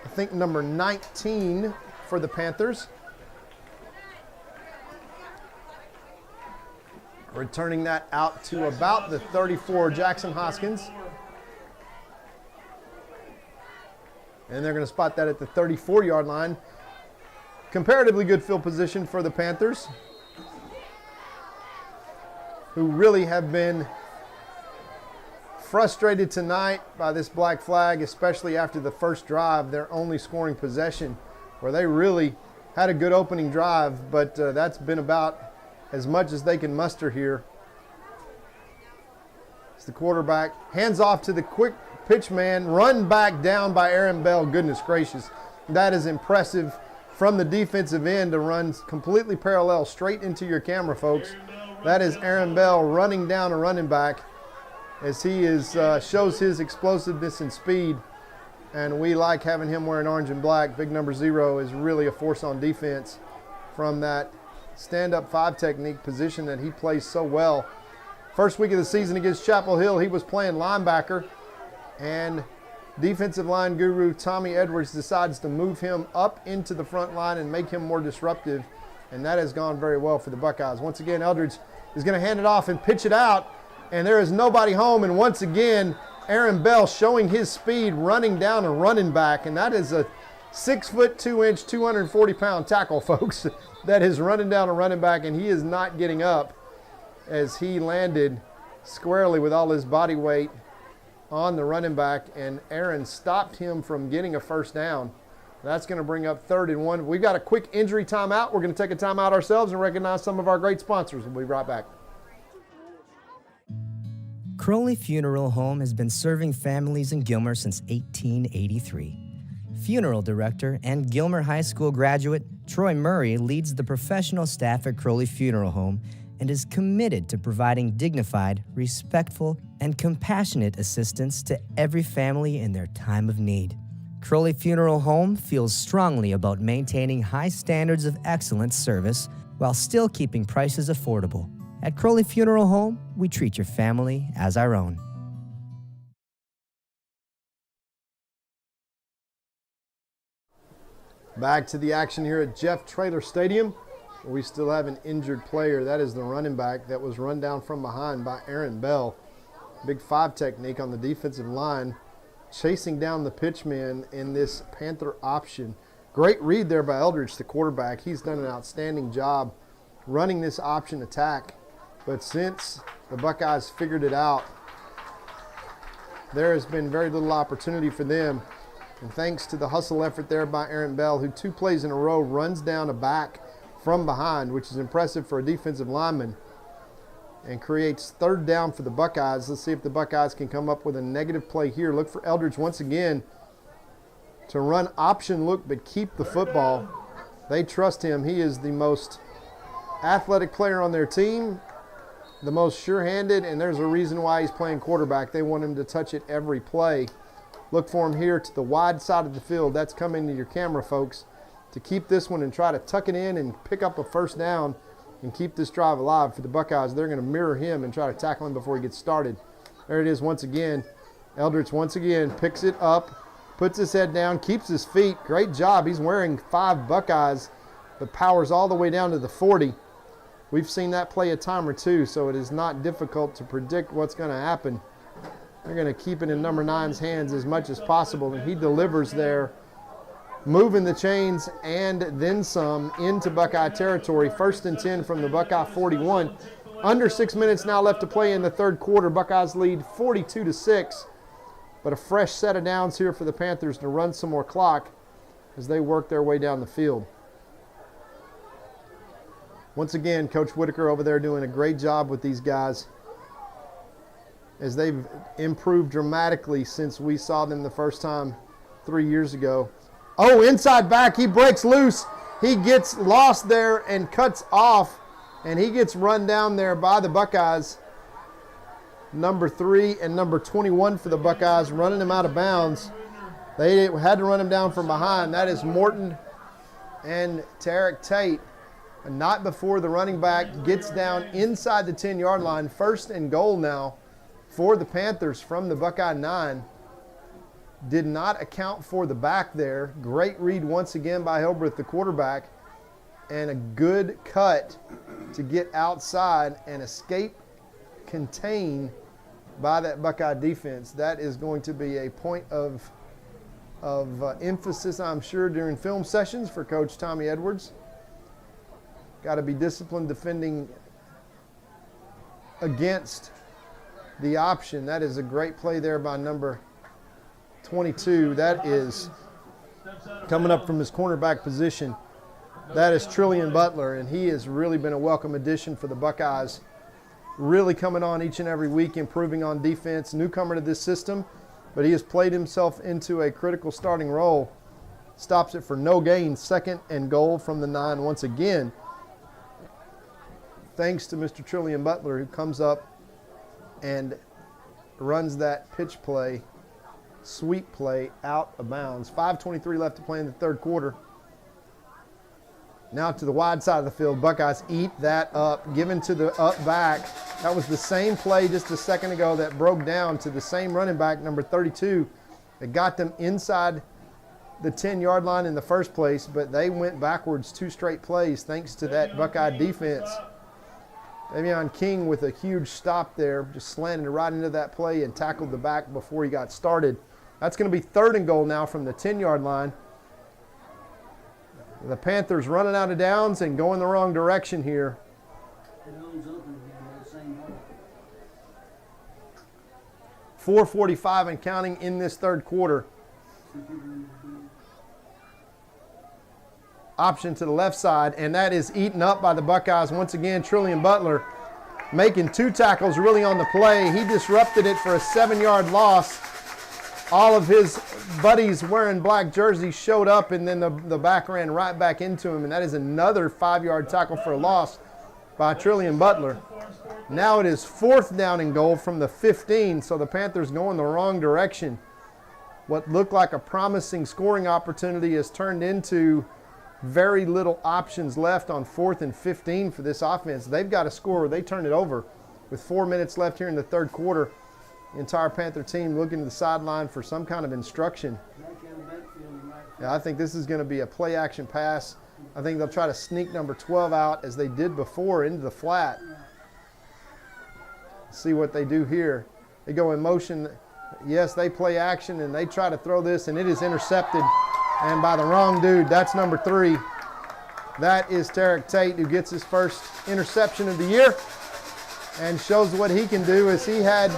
I think, number 19 for the Panthers. Returning that out to about the 34, Jackson Hoskins. And they're going to spot that at the 34-yard line. Comparatively good field position for the Panthers, who really have been frustrated tonight by this black flag, especially after the first drive, their only scoring possession, where they really had a good opening drive, but that's been about as much as they can muster here. It's the quarterback, hands off to the quick pitch man, run back down by Aaron Bell. Goodness gracious, that is impressive from the defensive end to run completely parallel straight into your camera, folks. That is Aaron Bell running down a running back as he is shows his explosiveness and speed, and we like having him wearing orange and black. Big number 0 is really a force on defense from that stand-up 5 technique position that he plays so well. First week of the season against Chapel Hill, he was playing linebacker, and defensive line guru Tommy Edwards decides to move him up into the front line and make him more disruptive, and that has gone very well for the Buckeyes. Once again, Eldridge is going to hand it off and pitch it out, and there is nobody home, and once again, Aaron Bell showing his speed running down a running back, and that is a 6'2", 240-pound tackle, folks, that is running down a running back, and he is not getting up as he landed squarely with all his body weight on the running back, and Aaron stopped him from getting a first down. That's going to bring up 3rd and 1. We've got a quick injury timeout. We're going to take a timeout ourselves and recognize some of our great sponsors. We'll be right back. Crowley Funeral Home has been serving families in Gilmer since 1883. Funeral director and Gilmer High School graduate Troy Murray leads the professional staff at Crowley Funeral Home and is committed to providing dignified, respectful, and compassionate assistance to every family in their time of need. Crowley Funeral Home feels strongly about maintaining high standards of excellent service while still keeping prices affordable. At Crowley Funeral Home, we treat your family as our own. Back to the action here at Jeff Traylor Stadium. We still have an injured player. That is the running back that was run down from behind by Aaron Bell. Big 5 technique on the defensive line, chasing down the pitchman in this Panther option. Great read there by Eldridge, the quarterback. He's done an outstanding job running this option attack. But since the Buckeyes figured it out, there has been very little opportunity for them. And thanks to the hustle effort there by Aaron Bell, who 2 plays in a row runs down a back from behind, which is impressive for a defensive lineman, and creates 3rd down for the Buckeyes. Let's see if the Buckeyes can come up with a negative play here. Look for Eldridge once again to run option look but keep the football. They trust him. He is the most athletic player on their team, the most sure-handed, and there's a reason why he's playing quarterback. They want him to touch it every play. Look for him here to the wide side of the field. That's coming to your camera, folks, to keep this one and try to tuck it in and pick up a 1st down and keep this drive alive for the Buckeyes. They're going to mirror him and try to tackle him before he gets started. There it is once again. Eldridge once again picks it up, puts his head down, keeps his feet. Great job. He's wearing 5 Buckeyes, but powers all the way down to the 40. We've seen that play a time or two, so it is not difficult to predict what's going to happen. They're going to keep it in number 9's hands as much as possible, and he delivers there, moving the chains and then some into Buckeye territory. 1st and 10 from the Buckeye 41. Under 6 minutes now left to play in the 3rd quarter. Buckeyes lead 42-6, but a fresh set of downs here for the Panthers to run some more clock as they work their way down the field. Once again, Coach Whitaker over there doing a great job with these guys as they've improved dramatically since we saw them the first time 3 years ago. Oh, inside back, he breaks loose. He gets lost there and cuts off, and he gets run down there by the Buckeyes. Number 3 and number 21 for the Buckeyes, running him out of bounds. They had to run him down from behind. That is Morton and Tarek Tate. And not before the running back gets down inside the 10-yard line. 1st and goal now for the Panthers from the Buckeye 9. Did not account for the back there. Great read once again by Hilbreth, the quarterback, and a good cut to get outside and escape contain by that Buckeye defense. That is going to be a point of emphasis, I'm sure, during film sessions for Coach Tommy Edwards. Got to be disciplined defending against the option. That is a great play there by number 22. That is coming up from his cornerback position. That is Trillian Butler, and he has really been a welcome addition for the Buckeyes. Really coming on each and every week, improving on defense. Newcomer to this system, but he has played himself into a critical starting role. Stops it for no gain. 2nd and goal from the 9 once again. Thanks to Mr. Trillian Butler, who comes up and runs that pitch play, sweep play, out of bounds. 5:23 left to play in the 3rd quarter. Now to the wide side of the field. Buckeyes eat that up, given to the up back. That was the same play just a second ago that broke down to the same running back, number 32. It got them inside the 10-yard line in the first place, but they went backwards 2 straight plays thanks to that Buckeye defense. Davion King with a huge stop there, just slanted right into that play and tackled the back before he got started. That's going to be 3rd and goal now from the 10-yard line. The Panthers running out of downs and going the wrong direction here. 4:45 and counting in this 3rd quarter. Option to the left side, and that is eaten up by the Buckeyes. Once again, Trillian Butler making 2 tackles really on the play. He disrupted it for a 7-yard loss. All of his buddies wearing black jerseys showed up, and then the back ran right back into him, and that is another 5-yard tackle for a loss by Trillian Butler. Now it is 4th down and goal from the 15, so the Panthers going the wrong direction. What looked like a promising scoring opportunity has turned into very little options left on 4th and 15 for this offense. They've got to score or they turn it over with 4 minutes left here in the third quarter. The entire Panther team looking to the sideline for some kind of instruction. Yeah, I think this is going to be a play action pass. I think they'll try to sneak number 12 out as they did before into the flat. See what they do here. They go in motion. Yes, they play action and they try to throw this, and it is intercepted and by the wrong dude. That's number 3. That is Tarek Tate, who gets his first interception of the year and shows what he can do, as he had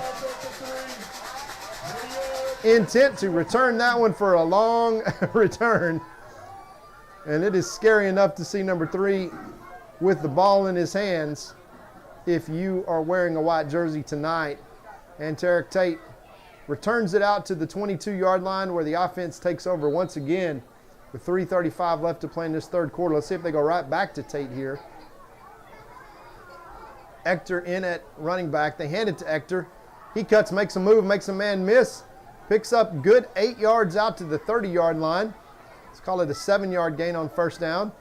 intent to return that one for a long return. And it is scary enough to see number 3 with the ball in his hands if you are wearing a white jersey tonight. And Tarek Tate returns it out to the 22-yard line, where the offense takes over once again with 3:35 left to play in this third quarter. Let's see if they go right back to Tate here. Ector in at running back. They hand it to Ector. He cuts, makes a move, makes a man miss. Picks up good 8 yards out to the 30-yard line. Let's call it a 7-yard gain on first down,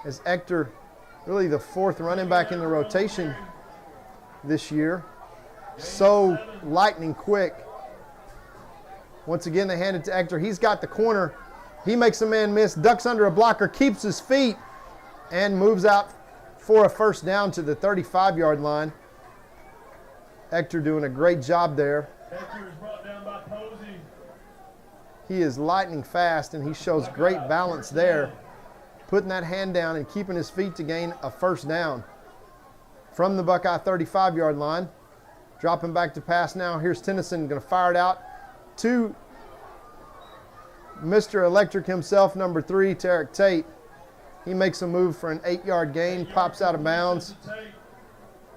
as Ector, really the 4th running back in the rotation this year. So lightning quick. Once again, they hand it to Ector. He's got the corner. He makes a man miss, ducks under a blocker, keeps his feet, and moves out for a first down to the 35-yard line. Ector doing a great job there. Hector is brought down by Posey. He is lightning fast, and he shows great balance there, putting that hand down and keeping his feet to gain a first down. From the Buckeye 35-yard line, dropping back to pass now. Here's Tennyson going to fire it out to Mr. Electric himself, number 3, Tarek Tate. He makes a move for an 8-yard gain, pops out of bounds.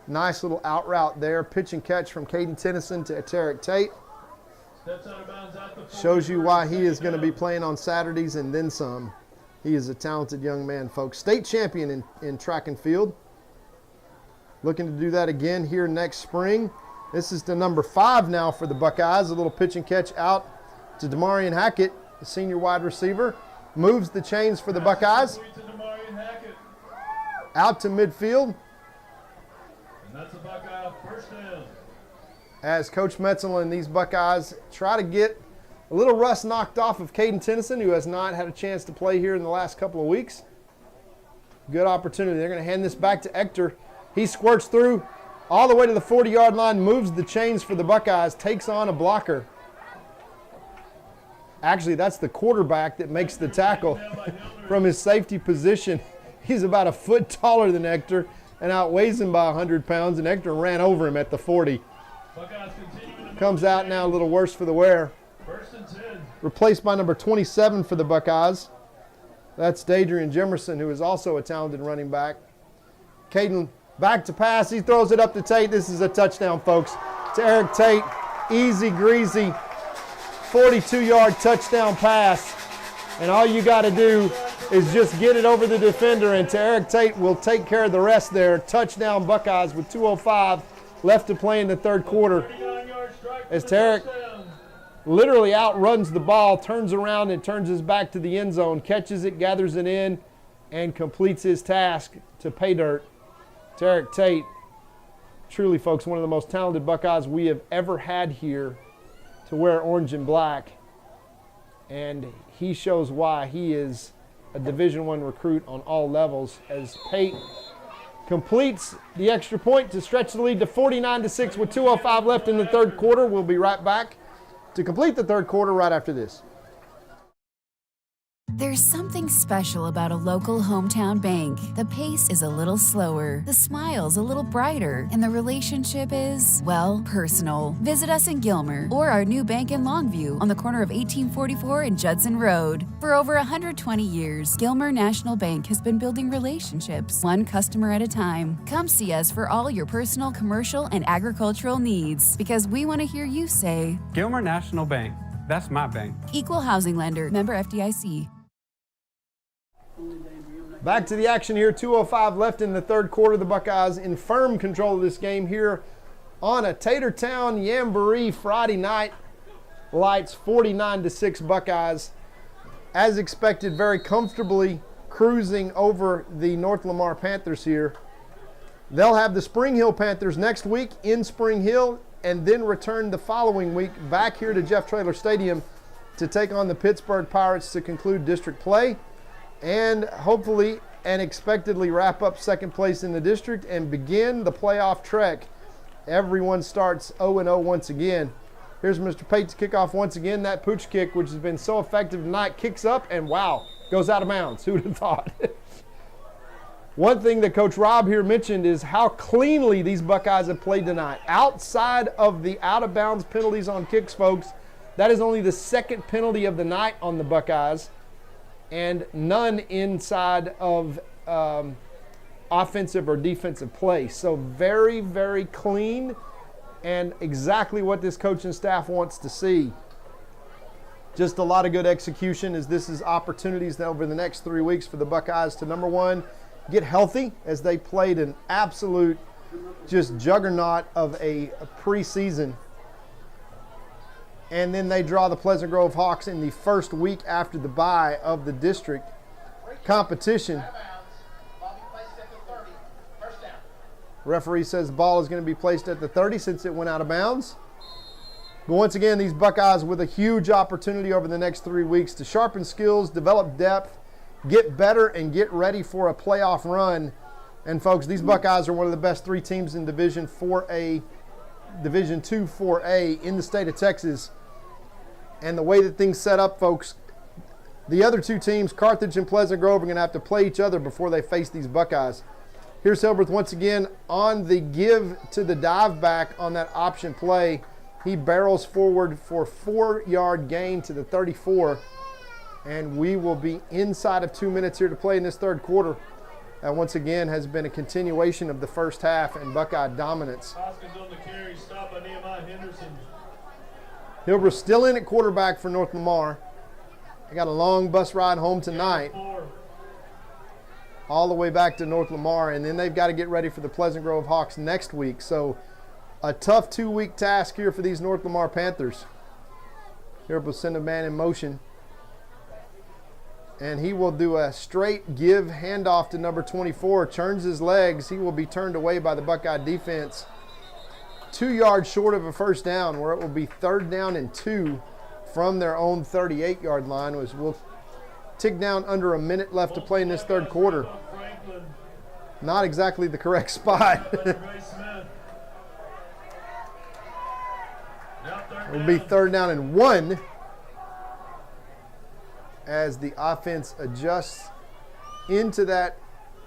Nice little out route there. Pitch and catch from Caden Tennyson to Tarek Tate. Shows you why he is going to be playing on Saturdays and then some. He is a talented young man, folks. State champion in track and field. Looking to do that again here next spring. This is the number 5 now for the Buckeyes. A little pitch and catch out to Demarion Hackett, the senior wide receiver. Moves the chains for the Buckeyes. Out to midfield. And that's a Buckeye first down. As Coach Metzel and these Buckeyes try to get a little rust knocked off of Caden Tennyson, who has not had a chance to play here in the last couple of weeks. Good opportunity. They're going to hand this back to Ector. He squirts through all the way to the 40-yard line, moves the chains for the Buckeyes, takes on a blocker. Actually, that's the quarterback that makes the tackle from his safety position. He's about a foot taller than Ector and outweighs him by 100 pounds, and Ector ran over him at the 40. Comes out now a little worse for the wear. Replaced by number 27 for the Buckeyes. That's Dadrian Jimerson, who is also a talented running back. Caden back to pass. He throws it up to Tate. This is a touchdown, folks. To Eric Tate. Easy, greasy, 42-yard touchdown pass. And all you got to do is just get it over the defender, and Tarek Tate will take care of the rest there. Touchdown Buckeyes with 2:05 left to play in the third quarter. As Tarek literally outruns the ball, turns around and turns his back to the end zone, catches it, gathers it in, and completes his task to pay dirt. Tarek Tate, truly, folks, one of the most talented Buckeyes we have ever had here to wear orange and black. And he shows why he is a Division I recruit on all levels, as Tate completes the extra point to stretch the lead to 49-6 with 2:05 left in the third quarter. We'll be right back to complete the third quarter right after this. There's something special about a local hometown bank. The pace is a little slower, the smile's a little brighter, and the relationship is, well, personal. Visit us in Gilmer or our new bank in Longview on the corner of 1844 and Judson Road. For over 120 years, Gilmer National Bank has been building relationships, one customer at a time. Come see us for all your personal, commercial, and agricultural needs, because we want to hear you say, Gilmer National Bank. That's my bank. Equal housing lender, member FDIC. Back to the action here. 2:05 left in the third quarter. The Buckeyes in firm control of this game here on a Tatertown Jamboree Friday night. Lights 49-6 Buckeyes. As expected, very comfortably cruising over the North Lamar Panthers here. They'll have the Spring Hill Panthers next week in Spring Hill, and then return the following week back here to Jeff Traylor Stadium to take on the Pittsburgh Pirates to conclude district play and hopefully and expectedly wrap up second place in the district and begin the playoff trek. Everyone starts 0-0 once again. Here's Mr. Pate to kick off once again. That pooch kick, which has been so effective tonight, kicks up and wow, goes out of bounds. Who would have thought? One thing that Coach Rob here mentioned is how cleanly these Buckeyes have played tonight. Outside of the out-of-bounds penalties on kicks, folks, that is only the second penalty of the night on the Buckeyes, and none inside of offensive or defensive play. So very, very clean and exactly what this coaching staff wants to see. Just a lot of good execution, as this is opportunities over the next 3 weeks for the Buckeyes to, number one, get healthy, as they played an absolute just juggernaut of a preseason. And then they draw the Pleasant Grove Hawks in the first week after the bye of the district competition. Referee says the ball is going to be placed at the 30 since it went out of bounds. But once again, these Buckeyes with a huge opportunity over the next 3 weeks to sharpen skills, develop depth, get better, and get ready for a playoff run. And folks, these Buckeyes are one of the best 3 teams in Division 4A, Division 2 4A in the state of Texas. And the way that things set up, folks, the other 2 teams, Carthage and Pleasant Grove, are going to have to play each other before they face these Buckeyes. Here's Hilbert once again on the give to the dive back on that option play. He barrels forward for a 4-yard gain to the 34. And we will be inside of 2 minutes here to play in this third quarter. That once again has been a continuation of the first half and Buckeye dominance. Hoskins on the carry, stop by Nehemiah Henderson. Hilbert still in at quarterback for North Lamar. They got a long bus ride home tonight, all the way back to North Lamar, and then they've got to get ready for the Pleasant Grove Hawks next week. So a tough 2-week task here for these North Lamar Panthers. Hilbert will send a man in motion. And he will do a straight give handoff to number 24. Turns his legs. He will be turned away by the Buckeye defense. 2 yards short of a first down, where it will be 3rd down and 2 from their own 38-yard line. Which will tick down under a minute left to play in this third quarter. Not exactly the correct spot. It will be 3rd down and 1. As the offense adjusts into that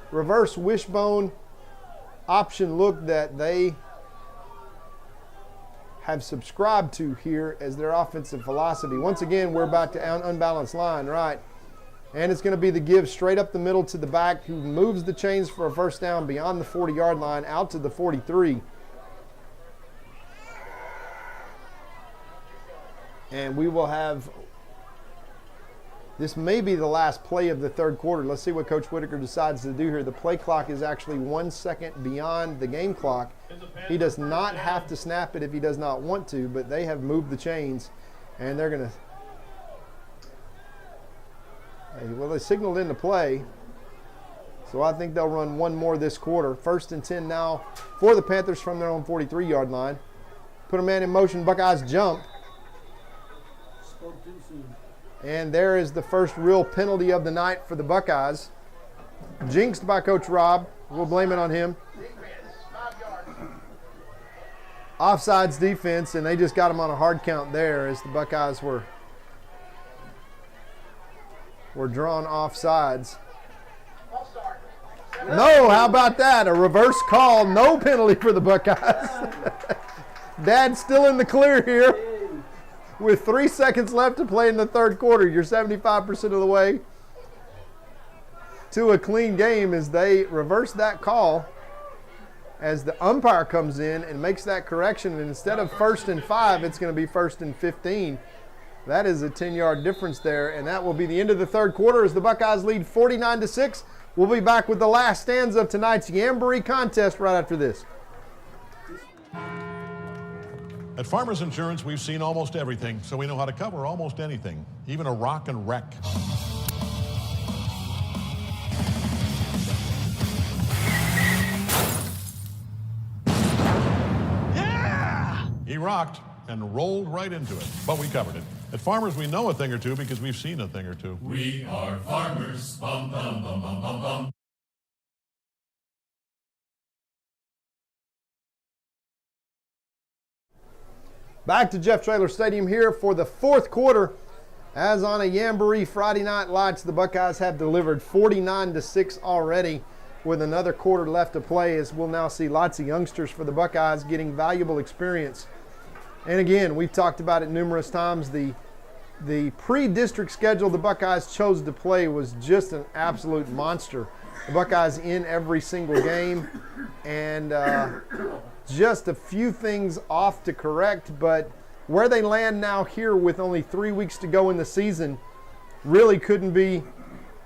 reverse wishbone option look that they have subscribed to here as their offensive philosophy. Once again, we're about to unbalanced line, right? And it's going to be the give straight up the middle to the back, who moves the chains for a first down beyond the 40-yard line out to the 43. And we will have... This may be the last play of the third quarter. Let's see what Coach Whitaker decides to do here. The play clock is actually 1 second beyond the game clock. He does not have to snap it if he does not want to, but they have moved the chains, and they're going to, well, they signaled into play, so I think they'll run one more this quarter. 1st and 10 now for the Panthers from their own 43-yard line. Put a man in motion. Buckeyes jump. And there is the first real penalty of the night for the Buckeyes. Jinxed by Coach Rob. We'll blame it on him. Offsides defense, and they just got him on a hard count there as the Buckeyes were drawn offsides. No, how about that? A reverse call, no penalty for the Buckeyes. Dad's still in the clear here. With 3 seconds left to play in the third quarter, you're 75% of the way to a clean game as they reverse that call as the umpire comes in and makes that correction. And instead of 1st and 5, it's going to be 1st and 15. That is a 10-yard difference there, and that will be the end of the third quarter as the Buckeyes lead 49-6. We'll be back with the last stanza of tonight's Jamboree contest right after this. At Farmers Insurance, we've seen almost everything, so we know how to cover almost anything, even a rock and wreck. He rocked and rolled right into it, but we covered it. At Farmers, we know a thing or two because we've seen a thing or two. We are farmers. Bum, bum, bum, bum, bum, bum. Back to Jeff Traylor Stadium here for the fourth quarter. As on a Jamboree Friday Night Lights, the Buckeyes have delivered 49-6 already with another quarter left to play, as we'll now see lots of youngsters for the Buckeyes getting valuable experience. And again, we've talked about it numerous times. The pre-district schedule the Buckeyes chose to play was just an absolute monster. The Buckeyes in every single game, and just a few things off to correct, but where they land now here with only 3 weeks to go in the season really couldn't be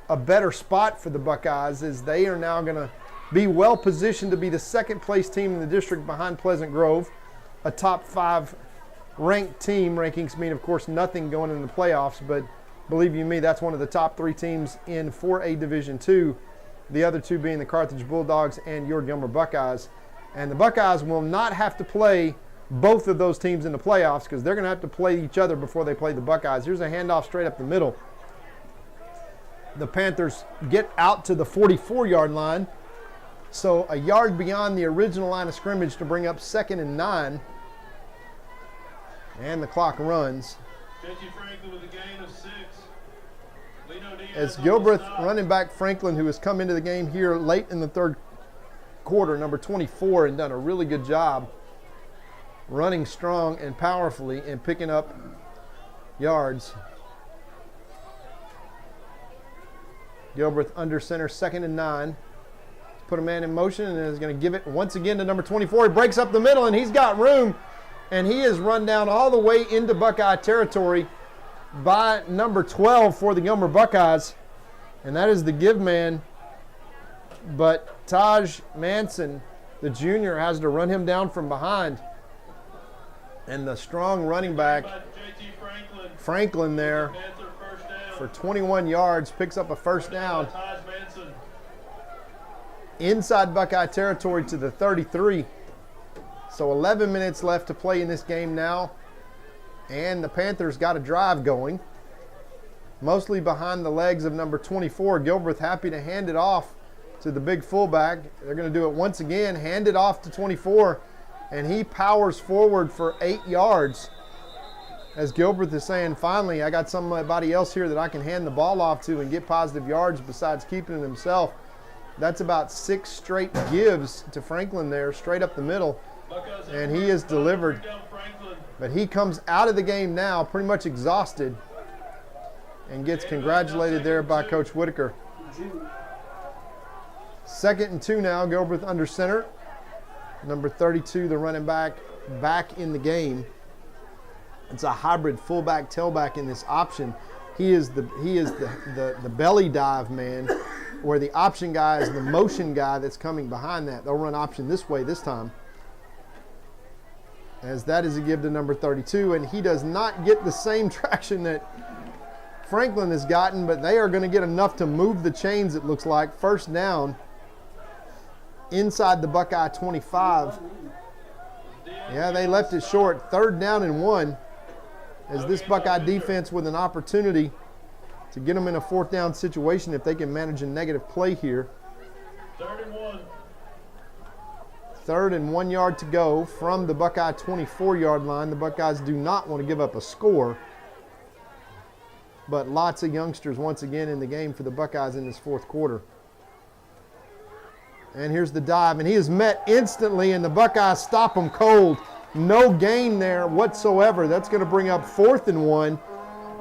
a better spot for the Buckeyes, as they are now going to be well positioned to be the second place team in the district behind Pleasant Grove, a top 5 ranked team. Rankings mean, of course, nothing going into the playoffs, but believe you me, that's one of the top 3 teams in 4A Division II, the other 2 being the Carthage Bulldogs and your Gilmer Buckeyes. And the Buckeyes will not have to play both of those teams in the playoffs, because they're going to have to play each other before they play the Buckeyes. Here's a handoff straight up the middle. The Panthers get out to the 44-yard line, so a yard beyond the original line of scrimmage to bring up 2nd and 9. And the clock runs. Franklin with a gain of 6. As Gilbreth, running back Franklin, who has come into the game here late in the third quarter, number 24, and done a really good job running strong and powerfully and picking up yards. Gilbreth under center, 2nd and 9. Put a man in motion and is going to give it once again to number 24. He breaks up the middle and he's got room, and he is run down all the way into Buckeye territory by number 12 for the Gilmer Buckeyes, and that is the give man. But Taj Manson, the junior, has to run him down from behind. And the strong running back, Franklin there, for 21 yards, picks up a first down inside Buckeye territory to the 33. So 11 minutes left to play in this game now. And the Panthers got a drive going, mostly behind the legs of number 24. Gilbreth happy to hand it off to the big fullback. They're going to do it once again, hand it off to 24, and he powers forward for 8 yards. As Gilbreth is saying, finally, I got somebody else here that I can hand the ball off to and get positive yards besides keeping it himself. That's about 6 straight gives to Franklin there, straight up the middle, and he is delivered. But he comes out of the game now pretty much exhausted and gets congratulated there by Coach Whitaker. 2nd and 2 now, Gilbreth under center. Number 32, the running back in the game. It's a hybrid fullback tailback in this option. He is the belly dive man, where the option guy is the motion guy that's coming behind that. They'll run option this way this time, as that is a give to number 32, and he does not get the same traction that Franklin has gotten, but they are going to get enough to move the chains, it looks like. First down inside the Buckeye 25. Yeah, they left it short. 3rd down and 1, as this Buckeye defense with an opportunity to get them in a 4th down situation if they can manage a negative play here. 3rd and 1. 3rd and 1 yard to go from the Buckeye 24-yard line. The Buckeyes do not want to give up a score, but lots of youngsters once again in the game for the Buckeyes in this 4th quarter. And here's the dive, and he is met instantly, and the Buckeyes stop him cold. No gain there whatsoever. That's going to bring up 4th and 1,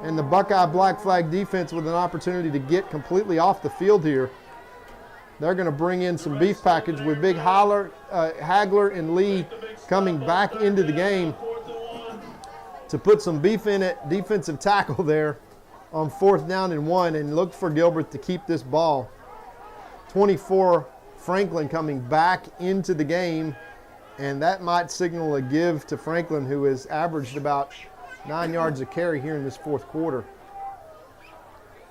and the Buckeye black flag defense with an opportunity to get completely off the field here. They're going to bring in some beef package with Big Hagler and Lee coming back into the game to put some beef in it. Defensive tackle there on 4th down and 1, and look for Gilbreth to keep this ball. 24, Franklin coming back into the game, and that might signal a give to Franklin, who has averaged about 9 yards a carry here in this 4th quarter.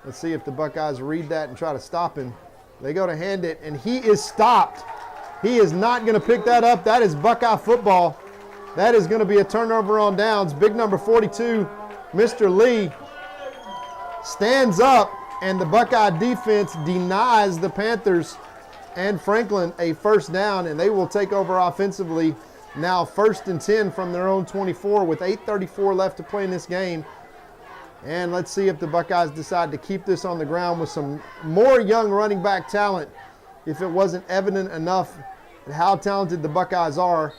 Let's see if the Buckeyes read that and try to stop him. They go to hand it, and he is stopped. He is not going to pick that up. That is Buckeye football. That is going to be a turnover on downs. Big number 42, Mr. Lee, stands up, and the Buckeye defense denies the Panthers and Franklin a first down, and they will take over offensively. Now 1st and 10 from their own 24 with 8:34 left to play in this game. And let's see if the Buckeyes decide to keep this on the ground with some more young running back talent, if it wasn't evident enough how talented the Buckeyes are.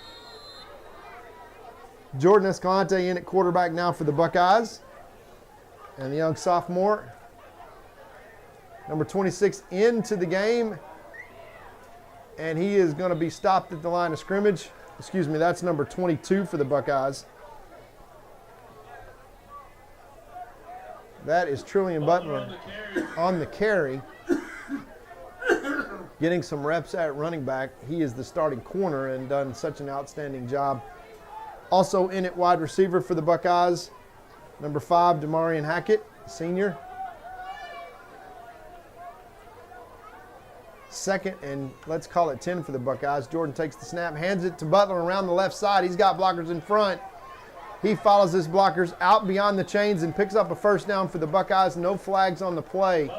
Jordan Escalante in at quarterback now for the Buckeyes. And the young sophomore, number 26, into the game. And he is going to be stopped at the line of scrimmage. Excuse me, that's number 22 for the Buckeyes. That is Trillian Butler on the carry. Getting some reps at running back. He is the starting corner and done such an outstanding job. Also in at wide receiver for the Buckeyes, number 5, Demarion Hackett, senior. 2nd and let's call it 10 for the Buckeyes. Jordan takes the snap, hands it to Butler around the left side. He's got blockers in front. He follows his blockers out beyond the chains and picks up a first down for the Buckeyes. No flags on the play.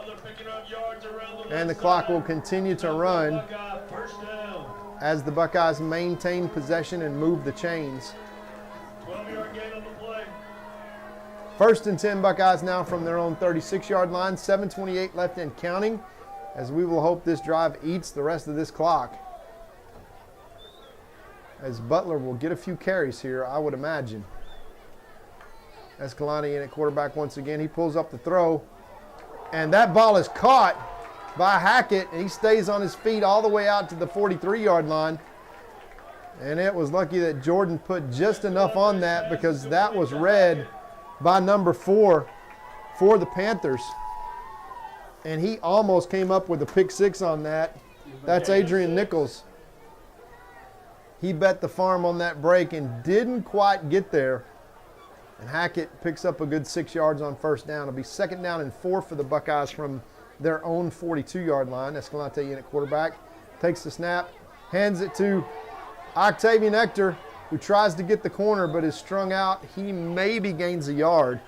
And the clock will continue to run as the Buckeyes maintain possession and move the chains. 12-yard gain on the play. 1st and 10 Buckeyes now from their own 36-yard line. 7:28 left and counting, as we will hope this drive eats the rest of this clock. As Butler will get a few carries here, I would imagine. Escalante in at quarterback once again. He pulls up the throw, and that ball is caught by Hackett, and he stays on his feet all the way out to the 43-yard line. And it was lucky that Jordan put just enough on that, because that was read by number 4 for the Panthers. And he almost came up with a pick 6 on that. That's Adrian Nichols. He bet the farm on that break and didn't quite get there. And Hackett picks up a good 6 yards on first down. It'll be 2nd down and 4 for the Buckeyes from their own 42-yard line. Escalante in at quarterback. Takes the snap, hands it to Octavian Hector, who tries to get the corner but is strung out. He maybe gains a yard.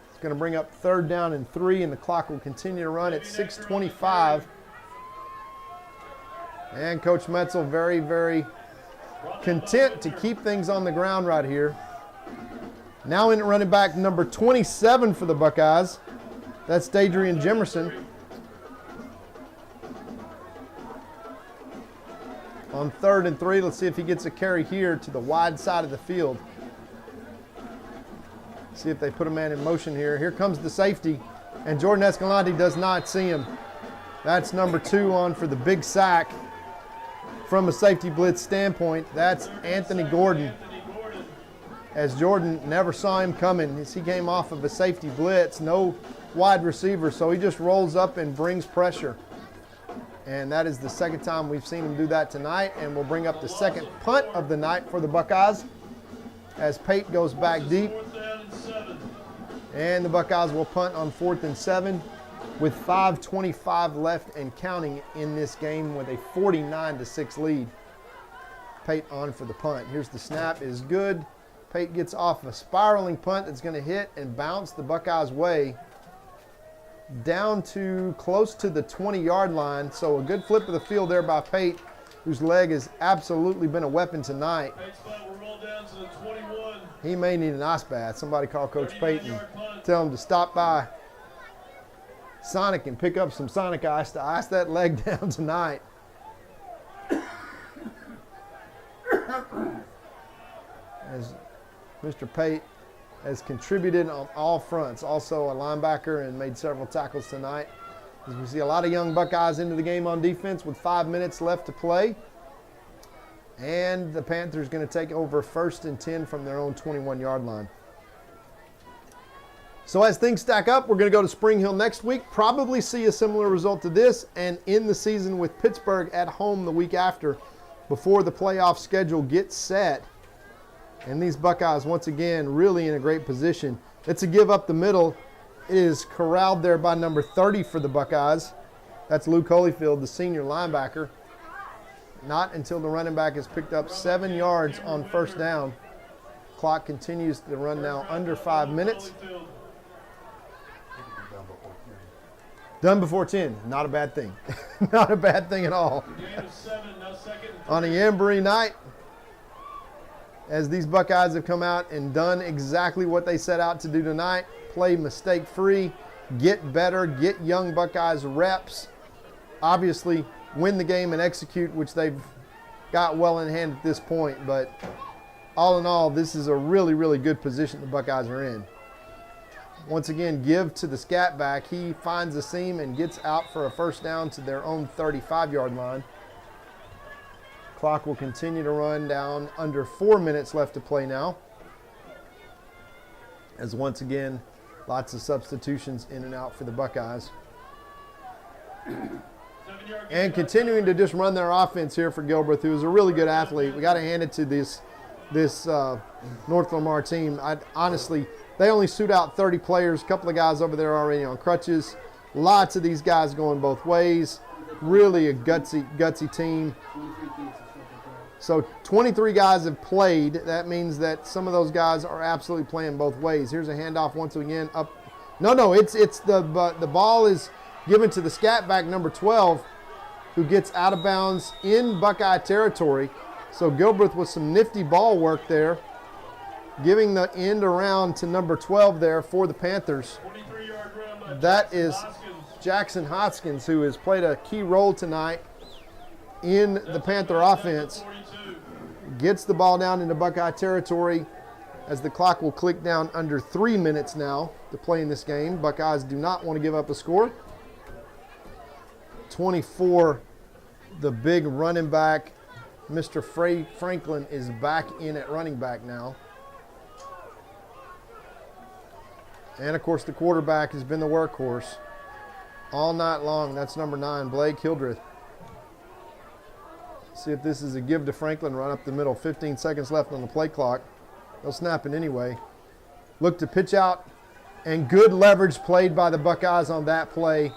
It's going to bring up 3rd down and 3, and the clock will continue to run at 6:25. And Coach Metzel very, very content to keep things on the ground right here. Now in at running back number 27 for the Buckeyes. That's Dadrian Jemerson. On 3rd and 3, let's see if he gets a carry here to the wide side of the field. See if they put a man in motion here. Here comes the safety, and Jordan Escalante does not see him. That's number 2 on for the big sack. From a safety blitz standpoint, that's Anthony Gordon. As Jordan never saw him coming, as he came off of a safety blitz, no wide receiver, so he just rolls up and brings pressure. And that is the 2nd time we've seen him do that tonight, and we'll bring up the 2nd punt of the night for the Buckeyes as Pate goes back deep. And the Buckeyes will punt on 4th and 7 with 5:25 left and counting in this game with a 49-6 lead. Pate on for the punt. Here's the snap, is good. Pate gets off a spiraling punt that's going to hit and bounce the Buckeyes' way down to close to the 20-yard line. So a good flip of the field there by Pate, whose leg has absolutely been a weapon tonight. He may need an ice bath. Somebody call Coach Pate and tell him to stop by Sonic and pick up some Sonic ice to ice that leg down tonight. As Mr. Pate has contributed on all fronts, also a linebacker, and made several tackles tonight. As we see a lot of young Buckeyes into the game on defense with 5 minutes left to play. And the Panthers going to take over 1st and 10 from their own 21-yard line. So as things stack up, we're going to go to Spring Hill next week, probably see a similar result to this, and end the season with Pittsburgh at home the week after, before the playoff schedule gets set. And these Buckeyes, once again, really in a great position. It's a give up the middle. It is corralled there by number 30 for the Buckeyes. That's Luke Holyfield, the senior linebacker. Not until the running back has picked up 7 yards on first down. Clock continues to run now under 5 minutes. Done before 10. Not a bad thing. Not a bad thing at all. On a Jamboree night, as these Buckeyes have come out and done exactly what they set out to do tonight, play mistake-free, get better, get young Buckeyes reps, obviously win the game and execute, which they've got well in hand at this point. But all in all, this is a really, really good position the Buckeyes are in. Once again, give to the scat back. He finds a seam and gets out for a first down to their own 35-yard line. Clock will continue to run down under 4 minutes left to play now. As once again, lots of substitutions in and out for the Buckeyes. And continuing to just run their offense here for Gilbert, who is a really good athlete. We got to hand it to this North Lamar team. Honestly, they only suit out 30 players. A couple of guys over there already on crutches. Lots of these guys going both ways. Really a gutsy team. So 23 guys have played. That means that some of those guys are absolutely playing both ways. Here's a handoff once again up. No, it's the ball is given to the scat back number 12, who gets out of bounds in Buckeye territory. So Gilbert with some nifty ball work there, giving the end around to number 12 there for the Panthers. That is Jackson Hoskins, who has played a key role tonight in the Panther offense. Gets the ball down into Buckeye territory as the clock will click down under 3 minutes now to play in this game. Buckeyes do not want to give up a score. 24, the big running back, Mr. Franklin, is back in at running back now. And, of course, the quarterback has been the workhorse all night long. That's number 9, Blake Hildreth. See if this is a give to Franklin, run up the middle. 15 seconds left on the play clock. They'll snap it anyway. Look to pitch out, and good leverage played by the Buckeyes on that play.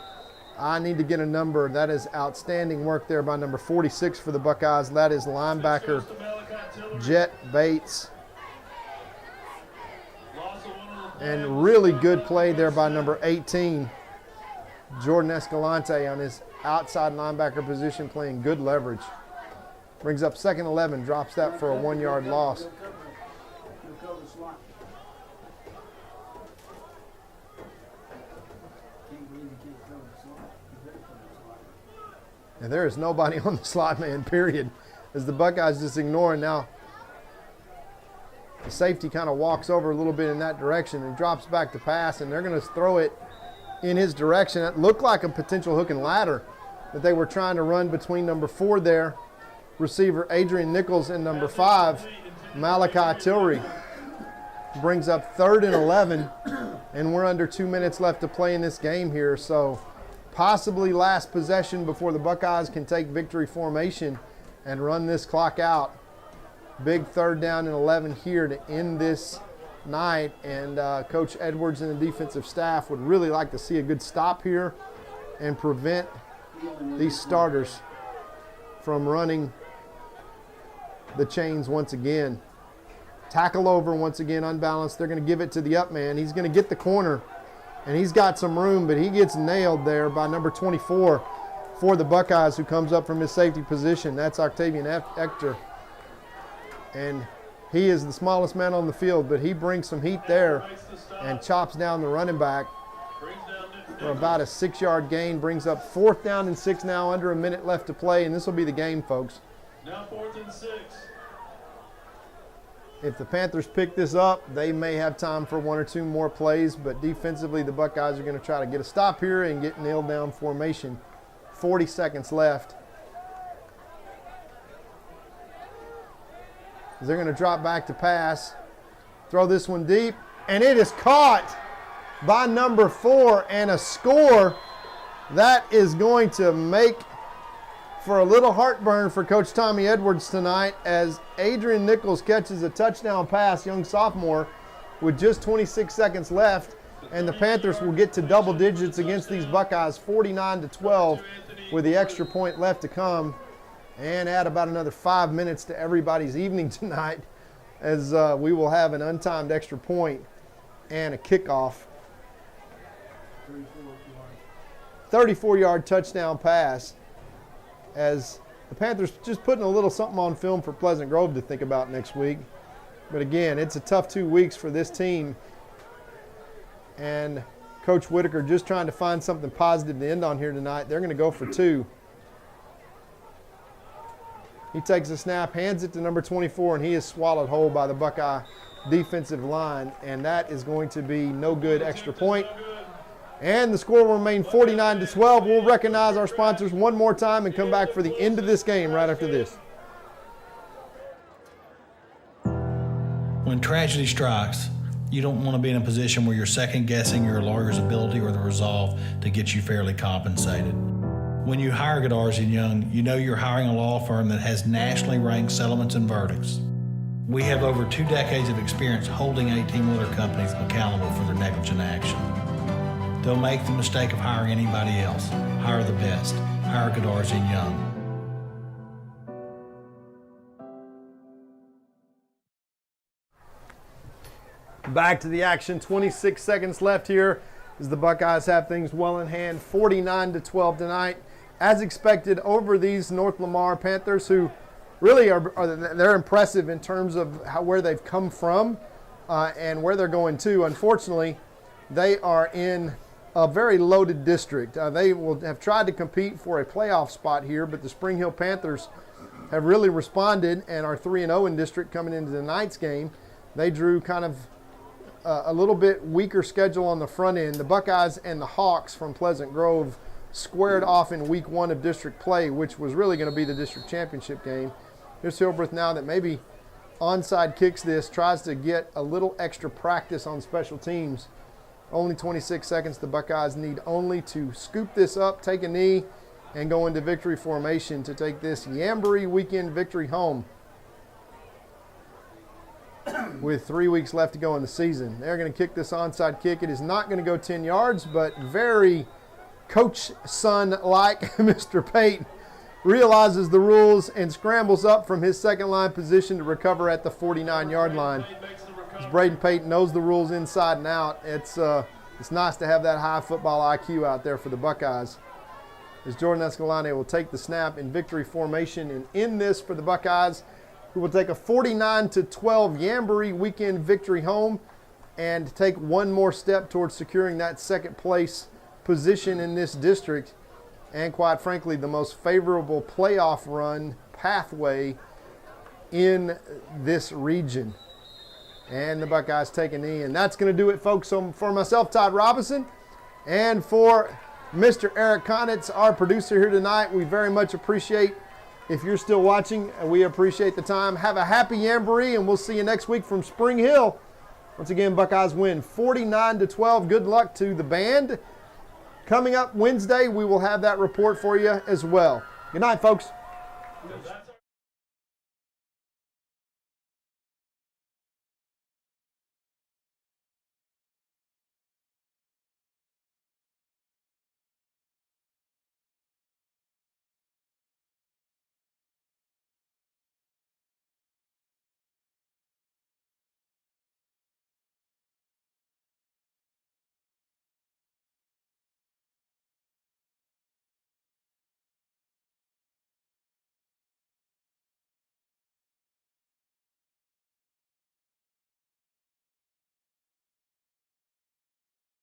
I need to get a number. That is outstanding work there by number 46 for the Buckeyes. That is linebacker Jet Bates. And really good play there by number 18, Jordan Escalante, on his outside linebacker position, playing good leverage. Brings up 2nd 11, drops that for a 1-yard loss. And there is nobody on the slot man, period, as the Buckeyes just ignoring now. The safety kind of walks over a little bit in that direction and drops back to pass, and they're going to throw it in his direction. It looked like a potential hook and ladder that they were trying to run between number 4 there, receiver Adrian Nichols, and number 5, Malachi Tillery. Brings up 3rd and 11, and we're under 2 minutes left to play in this game here. So possibly last possession before the Buckeyes can take victory formation and run this clock out. Big 3rd down and 11 here to end this night, and Coach Edwards and the defensive staff would really like to see a good stop here and prevent these starters from running the chains once again. Tackle over once again, unbalanced. They're going to give it to the up man. He's going to get the corner, and he's got some room, but he gets nailed there by number 24 for the Buckeyes, who comes up from his safety position. That's Octavian Ector. And he is the smallest man on the field, but he brings some heat there and chops down the running back for about a 6-yard gain. Brings up 4th down and 6 now, under a minute left to play, and this will be the game, folks. Now 4th and 6. If the Panthers pick this up, they may have time for 1 or 2 more plays, but defensively the Buckeyes are going to try to get a stop here and get nailed down formation. 40 seconds left. They're going to drop back to pass, throw this one deep, and it is caught by number 4, and a score that is going to make for a little heartburn for Coach Tommy Edwards tonight, as Adrian Nichols catches a touchdown pass, young sophomore, with just 26 seconds left, and the Panthers will get to double digits against these Buckeyes, 49-12, with the extra point left to come. and add about another 5 minutes to everybody's evening tonight, as we will have an untimed extra point and a kickoff. 34-yard touchdown pass, as the Panthers just putting a little something on film for Pleasant Grove to think about next week. But again, it's a tough 2 weeks for this team, and Coach Whitaker just trying to find something positive to end on here tonight. They're going to go for 2. He takes a snap, hands it to number 24, and he is swallowed whole by the Buckeye defensive line, and that is going to be no good extra point. And the score will remain 49-12. We'll recognize our sponsors one more time and come back for the end of this game right after this. When tragedy strikes, you don't want to be in a position where you're second-guessing your lawyer's ability or the resolve to get you fairly compensated. When you hire Gilmer & Young, you know you're hiring a law firm that has nationally ranked settlements and verdicts. We have over 2 decades of experience holding 18-wheeler companies accountable for their negligent action. Don't make the mistake of hiring anybody else. Hire the best. Hire Gilmer & Young. Back to the action. 26 seconds left here as the Buckeyes have things well in hand. 49-12 tonight. As expected over these North Lamar Panthers, who really they're impressive in terms of where they've come from and where they're going to. Unfortunately, they are in a very loaded district. They will have tried to compete for a playoff spot here, but the Spring Hill Panthers have really responded and are 3-0 in district coming into tonight's game. They drew kind of a little bit weaker schedule on the front end. The Buckeyes and the Hawks from Pleasant Grove squared off in week 1 of district play, which was really going to be the district championship game. Here's Hillbrook now that maybe onside kicks this, tries to get a little extra practice on special teams. Only 26 seconds. The Buckeyes need only to scoop this up, take a knee, and go into victory formation to take this Jamboree weekend victory home. With 3 weeks left to go in the season. They're going to kick this onside kick. It is not going to go 10 yards, but very coach son-like Mr. Pate realizes the rules and scrambles up from his second line position to recover at the 49-yard line. As Braden Pate knows the rules inside and out, it's nice to have that high football IQ out there for the Buckeyes. As Jordan Escalante will take the snap in victory formation and end this for the Buckeyes, who will take a 49-12 Jamboree weekend victory home and take one more step towards securing that second place position in this district and, quite frankly, the most favorable playoff run pathway in this region. And the Buckeyes take a knee, and that's going to do it, folks. So for myself, Todd Robinson, and for Mr. Eric Conitz, our producer here tonight, we very much appreciate if you're still watching, and we appreciate the time. Have a happy Jamboree, and we'll see you next week from Spring Hill. Once again, Buckeyes win 49-12. Good luck to the band. Coming up Wednesday, we will have that report for you as well. Good night, folks.